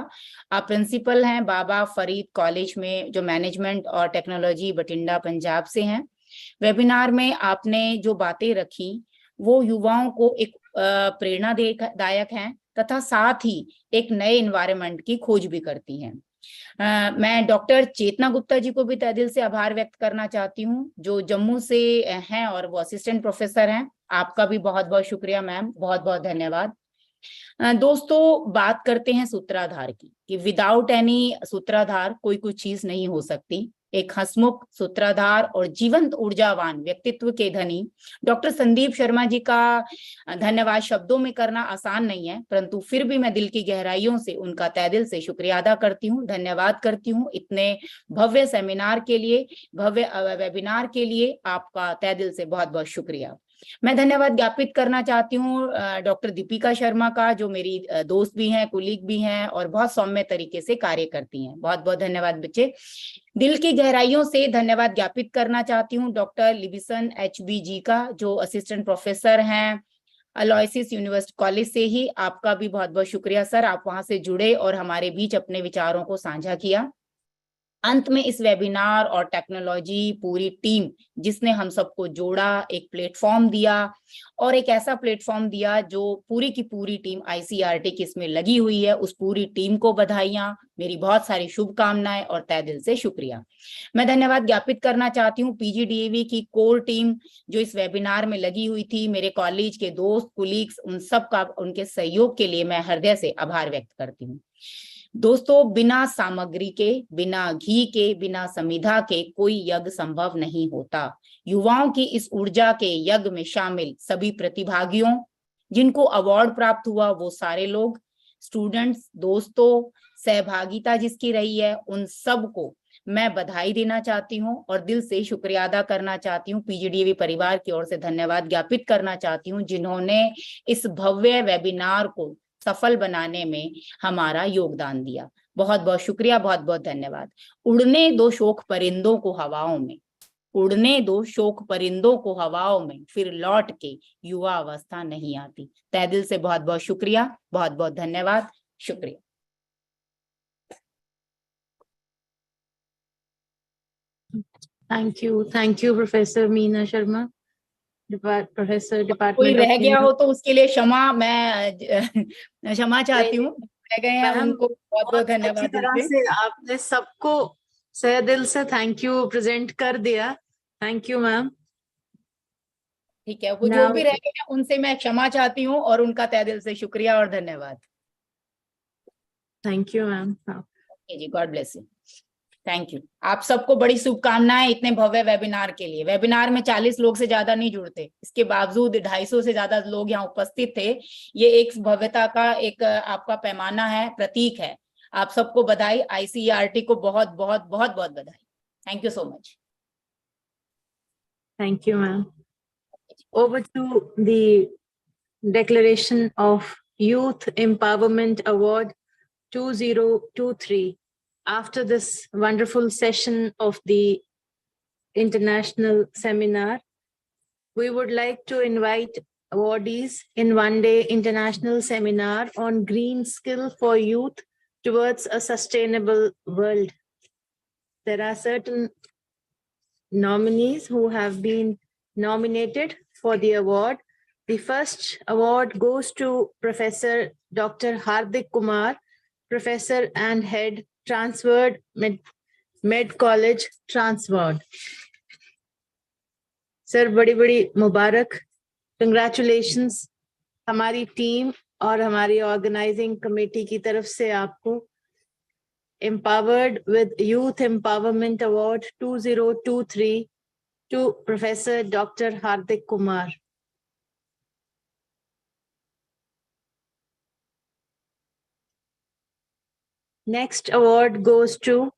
आप प्रिंसिपल हैं बाबा फरीद कॉलेज में, जो मैनेजमेंट और टेक्नोलॉजी बठिंडा पंजाब से हैं। वेबिनार में आपने जो बातें रखी वो युवाओं को एक प्रेरणादायक हैं तथा साथ ही एक नए एनवायरनमेंट की खोज भी करती हैं। मैं डॉक्टर चेतना गुप्ता जी को भी तहे दिल से आभार व्यक्त करना चाहती हूँ, जो जम्मू से हैं और वो असिस्टेंट प्रोफेसर हैं। आपका भी बहुत बहुत शुक्रिया मैम, बहुत बहुत धन्यवाद। दोस्तों, बात करते हैं सूत्राधार की, कि विदाउट एनी सूत्राधार कोई कुछ चीज नहीं हो सकती। एक हंसमुख, सूत्राधार और जीवंत ऊर्जावान व्यक्तित्व के धनी डॉक्टर संदीप शर्मा जी का धन्यवाद शब्दों में करना आसान नहीं है, परंतु फिर भी मैं दिल की गहराइयों से उनका तहे दिल से शुक्रिया अदा करती हूँ, धन्यवाद करती हूँ। इतने भव्य सेमिनार के लिए, भव्य वेबिनार के लिए आपका तहे दिल से बहुत बहुत शुक्रिया। मैं धन्यवाद ज्ञापित करना चाहती हूँ डॉक्टर दीपिका शर्मा का, जो मेरी दोस्त भी हैं, कुलीग भी हैं और बहुत सौम्य तरीके से कार्य करती हैं। बहुत बहुत धन्यवाद बच्चे। दिल की गहराइयों से धन्यवाद ज्ञापित करना चाहती हूँ डॉक्टर लिबिसन HB जी का, जो असिस्टेंट प्रोफेसर हैं अलोयसिस यूनिवर्सिटी कॉलेज से ही। आपका भी बहुत बहुत शुक्रिया सर, आप वहां से जुड़े और हमारे बीच अपने विचारों को साझा किया। अंत में इस वेबिनार और टेक्नोलॉजी पूरी टीम जिसने हम सबको जोड़ा, एक प्लेटफॉर्म दिया और एक ऐसा प्लेटफॉर्म दिया जो पूरी की पूरी टीम ICERT की इसमें लगी हुई है, उस पूरी टीम को बधाइयां, मेरी बहुत सारी शुभकामनाएं और तहे दिल से शुक्रिया। मैं धन्यवाद ज्ञापित करना चाहती हूँ PGDAV की कोर टीम जो इस वेबिनार में लगी हुई थी, मेरे कॉलेज के दोस्त, कुलीग्स, उन सब का, उनके सहयोग के लिए मैं हृदय से आभार व्यक्त करती हूँ। दोस्तों, बिना सामग्री के, बिना घी के, बिना समिधा के कोई यज्ञ संभव नहीं होता। युवाओं की इस ऊर्जा के यज्ञ में शामिल सभी प्रतिभागियों, जिनको अवार्ड प्राप्त हुआ, वो सारे लोग, स्टूडेंट्स, दोस्तों, सहभागिता जिसकी रही है, उन सब को मैं बधाई देना चाहती हूँ और दिल से शुक्रिया अदा करना चाहती हूँ। PGDAV परिवार की ओर से धन्यवाद ज्ञापित करना चाहती हूँ, जिन्होंने इस भव्य वेबिनार को सफल बनाने में हमारा योगदान दिया। बहुत बहुत शुक्रिया, बहुत बहुत धन्यवाद। उड़ने दो शोक परिंदों को हवाओं में, उड़ने दो शोक परिंदों को हवाओं में, फिर लौट के युवा अवस्था नहीं आती। तहे दिल से बहुत बहुत शुक्रिया, बहुत बहुत धन्यवाद, शुक्रिया। Thank you, Professor Meena Sharma, Professor Department. कोई रह गया हो तो उसके लिए मैं क्षमा चाहती हूँ, रह गए हैं उनको बहुत बहुत धन्यवाद। अच्छी तरह से आपने सबको सह दिल से थैंक यू प्रेजेंट कर दिया। Thank you ma'am. ठीक है, वो जो भी रह गए हैं उनसे मैं क्षमा चाहती हूँ और उनका तहे दिल से शुक्रिया और धन्यवाद। Thank you ma'am. जी, God bless you, thank you. आप सबको बड़ी शुभकामनाएं इतने भव्य वेबिनार के लिए। वेबिनार में 40 लोग से ज्यादा नहीं जुड़ते, इसके बावजूद 250 से ज्यादा लोग यहाँ उपस्थित थे। ये एक भव्यता का एक आपका पैमाना है, प्रतीक है। आप सबको बधाई, ICERT को बहुत बहुत बहुत बहुत बधाई। Thank you so much. Thank you ma'am. Over to the declaration of Youth Empowerment Award 2023. After this wonderful session of the international seminar, we would like to invite awardees in one-day international seminar on green skill for youth towards a sustainable world. There are certain nominees who have been nominated for the award. The first award goes to Professor Dr. Hardik Kumar, Professor and Head, Transferred Med College, Transferred. Sir, बड़ी बड़ी मुबारक, congratulations हमारी team और हमारी organising committee की तरफ से आपको Empowered with Youth Empowerment Award 2023 to Professor Dr. Hardik Kumar. Next award goes to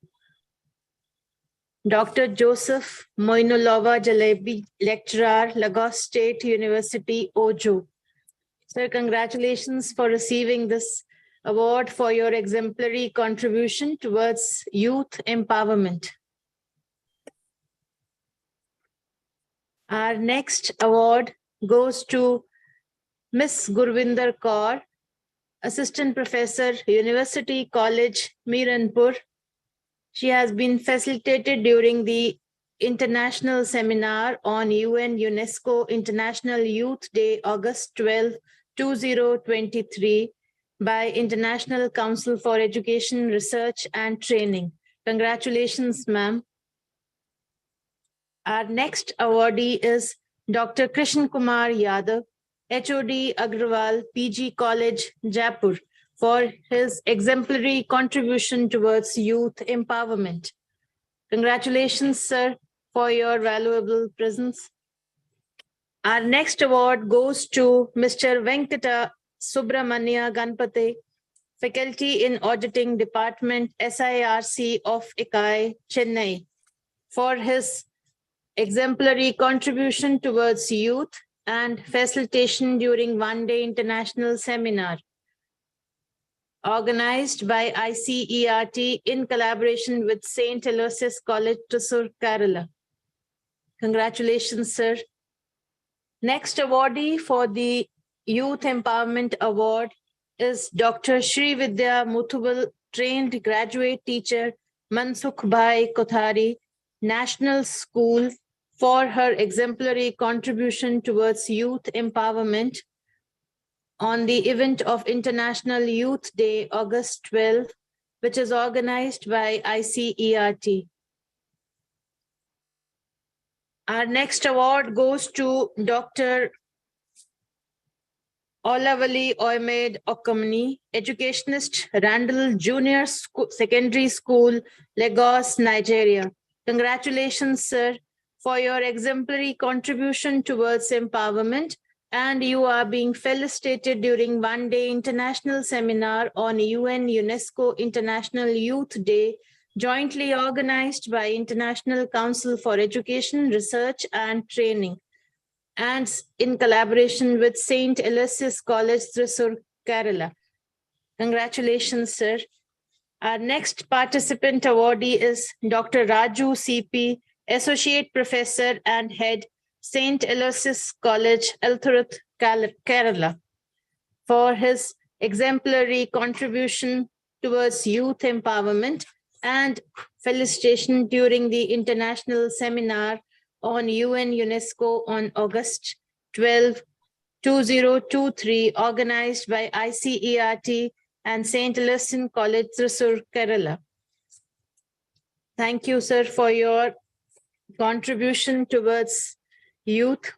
Dr. Joseph Moinulova Jalebi, Lecturer, Lagos State University, Ojo. Sir, congratulations for receiving this award for your exemplary contribution towards youth empowerment. Our next award goes to Miss Gurvinder Kaur, Assistant Professor, University College, Miranpur. She has been facilitated during the International Seminar on UN UNESCO International Youth Day, August 12, 2023 by International Council for Education, Research and Training. Congratulations, ma'am. Our next awardee is Dr. Krishan Kumar Yadav, HOD Agrawal, PG College, Jaipur, for his exemplary contribution towards youth empowerment. Congratulations, sir, for your valuable presence. Our next award goes to Mr. Venkata Subramania Ganpate, Faculty in Auditing Department, SIRC of ICAI, Chennai, for his exemplary contribution towards youth and facilitation during one-day international seminar organized by ICERT in collaboration with St. Aloysius College, Thrissur, Kerala. Congratulations, sir. Next awardee for the Youth Empowerment Award is Dr. Shri Vidya Muthubal, trained graduate teacher, Mansukh Bhai Kothari, National School, for her exemplary contribution towards youth empowerment on the event of International Youth Day, August 12, which is organized by ICERT. Our next award goes to Dr. Olavali Oymed Okamani, educationist, Randall Junior Secondary School, Lagos, Nigeria. Congratulations, sir, for your exemplary contribution towards empowerment, and you are being felicitated during one-day international seminar on UN UNESCO International Youth Day, jointly organized by International Council for Education, Research and Training, and in collaboration with St. Aloysius College, Thrissur, Kerala. Congratulations, sir. Our next participant awardee is Dr. Raju CP, Associate Professor and Head, St. Aloysius College, Elthurut, Kerala, for his exemplary contribution towards youth empowerment and felicitation during the international seminar on UN UNESCO on August 12, 2023, organized by ICERT and St. Aloysius College, Thrissur, Kerala. Thank you, sir, for your contribution towards youth.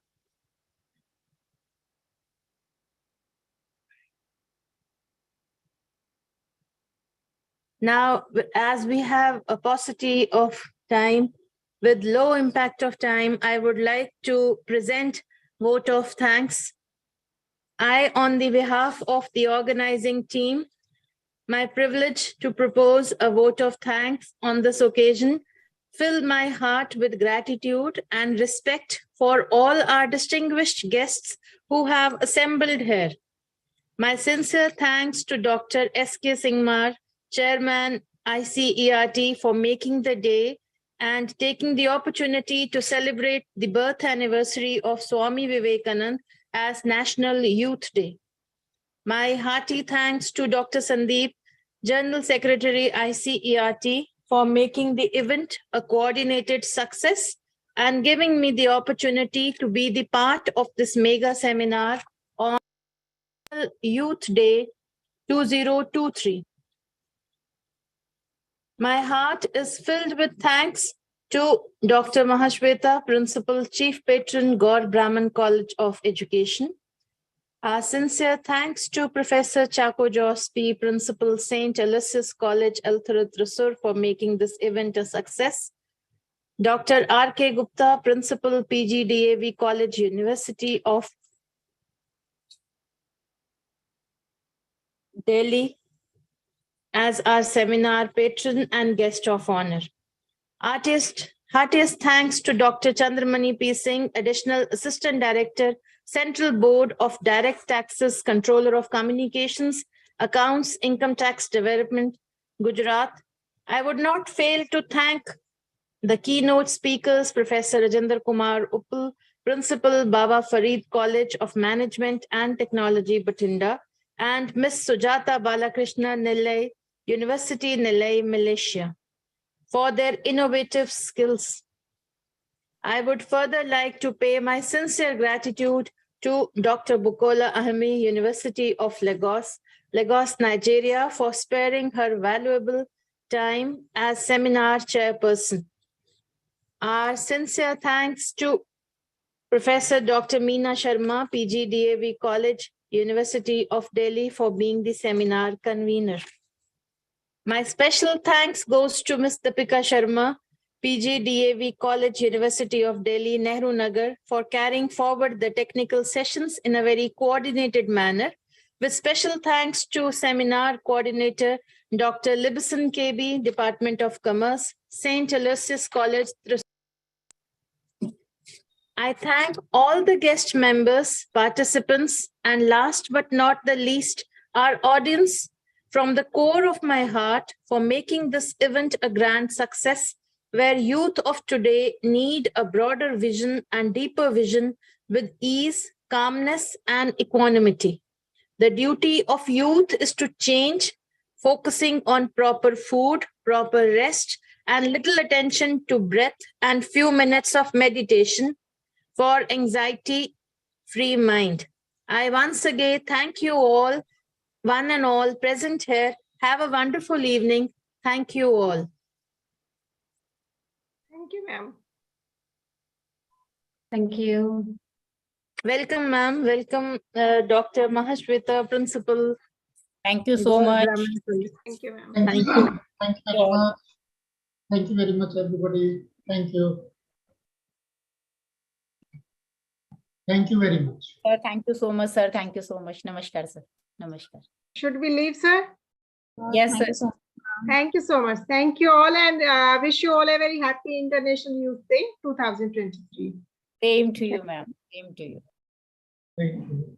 Now, as we have a paucity of time, with low impact of time, I would like to present vote of thanks. I, on the behalf of the organizing team, my privilege to propose a vote of thanks on this occasion, fill my heart with gratitude and respect for all our distinguished guests who have assembled here. My sincere thanks to Dr. S.K. Singhmar, Chairman ICERT, for making the day and taking the opportunity to celebrate the birth anniversary of Swami Vivekananda as National Youth Day. My hearty thanks to Dr. Sandeep, General Secretary ICERT, for making the event a coordinated success and giving me the opportunity to be the part of this mega seminar on Youth Day 2023. My heart is filled with thanks to Dr. Mahashweta, Principal, Chief Patron, Gaur Brahman College of Education. Our sincere thanks to Professor Chako Jospi, Principal, St. Aloysius College, Elthurut, Thrissur, for making this event a success. Dr. R.K. Gupta, Principal, PGDAV College, University of Delhi. as our seminar patron and guest of honor. Heartiest thanks to Dr. Chandramani P. Singh, Additional Assistant Director, Central Board of Direct Taxes, Controller of Communications, Accounts, Income Tax Development, Gujarat. I would not fail to thank the keynote speakers, Professor Rajendra Kumar Uppal, Principal, Baba Farid College of Management and Technology, Bathinda, and Ms. Sujata Balakrishna Nellai, University Nellai, Malaysia, for their innovative skills. I would further like to pay my sincere gratitude to Dr. Bukola Ahmi, University of Lagos, Nigeria, for sparing her valuable time as seminar chairperson. Our sincere thanks to Professor Dr. Meena Sharma, PGDAV College, University of Delhi, for being the seminar convener. My special thanks goes to Ms. Deepika Sharma, PGDAV College, University of Delhi, Nehru Nagar, for carrying forward the technical sessions in a very coordinated manner, with special thanks to seminar coordinator, Dr. Libson KB, Department of Commerce, St. Aloysius College, Thrissur. I thank all the guest members, participants, and last but not the least, our audience from the core of my heart for making this event a grand success, where youth of today need a broader vision and deeper vision with ease, calmness, and equanimity. The duty of youth is to change, focusing on proper food, proper rest, and little attention to breath and few minutes of meditation for anxiety-free mind. I once again thank you all, one and all present here. Have a wonderful evening. Thank you all. Thank you, ma'am. Thank you. Welcome, ma'am. Welcome, Dr. Mahashweta, Principal. Thank you so much. Thank you, ma'am. Thank you. Thank you very much. Thank you very much, everybody. Thank you. Thank you very much. Sir, thank you so much, sir. Thank you so much. Namaskar, sir. Namaskar. Should we leave, sir? Yes, Thank sir. you so much. Thank you so much. Thank you all, and wish you all a very happy International Youth Day 2023. Same to you, ma'am. Same to you. Thank you.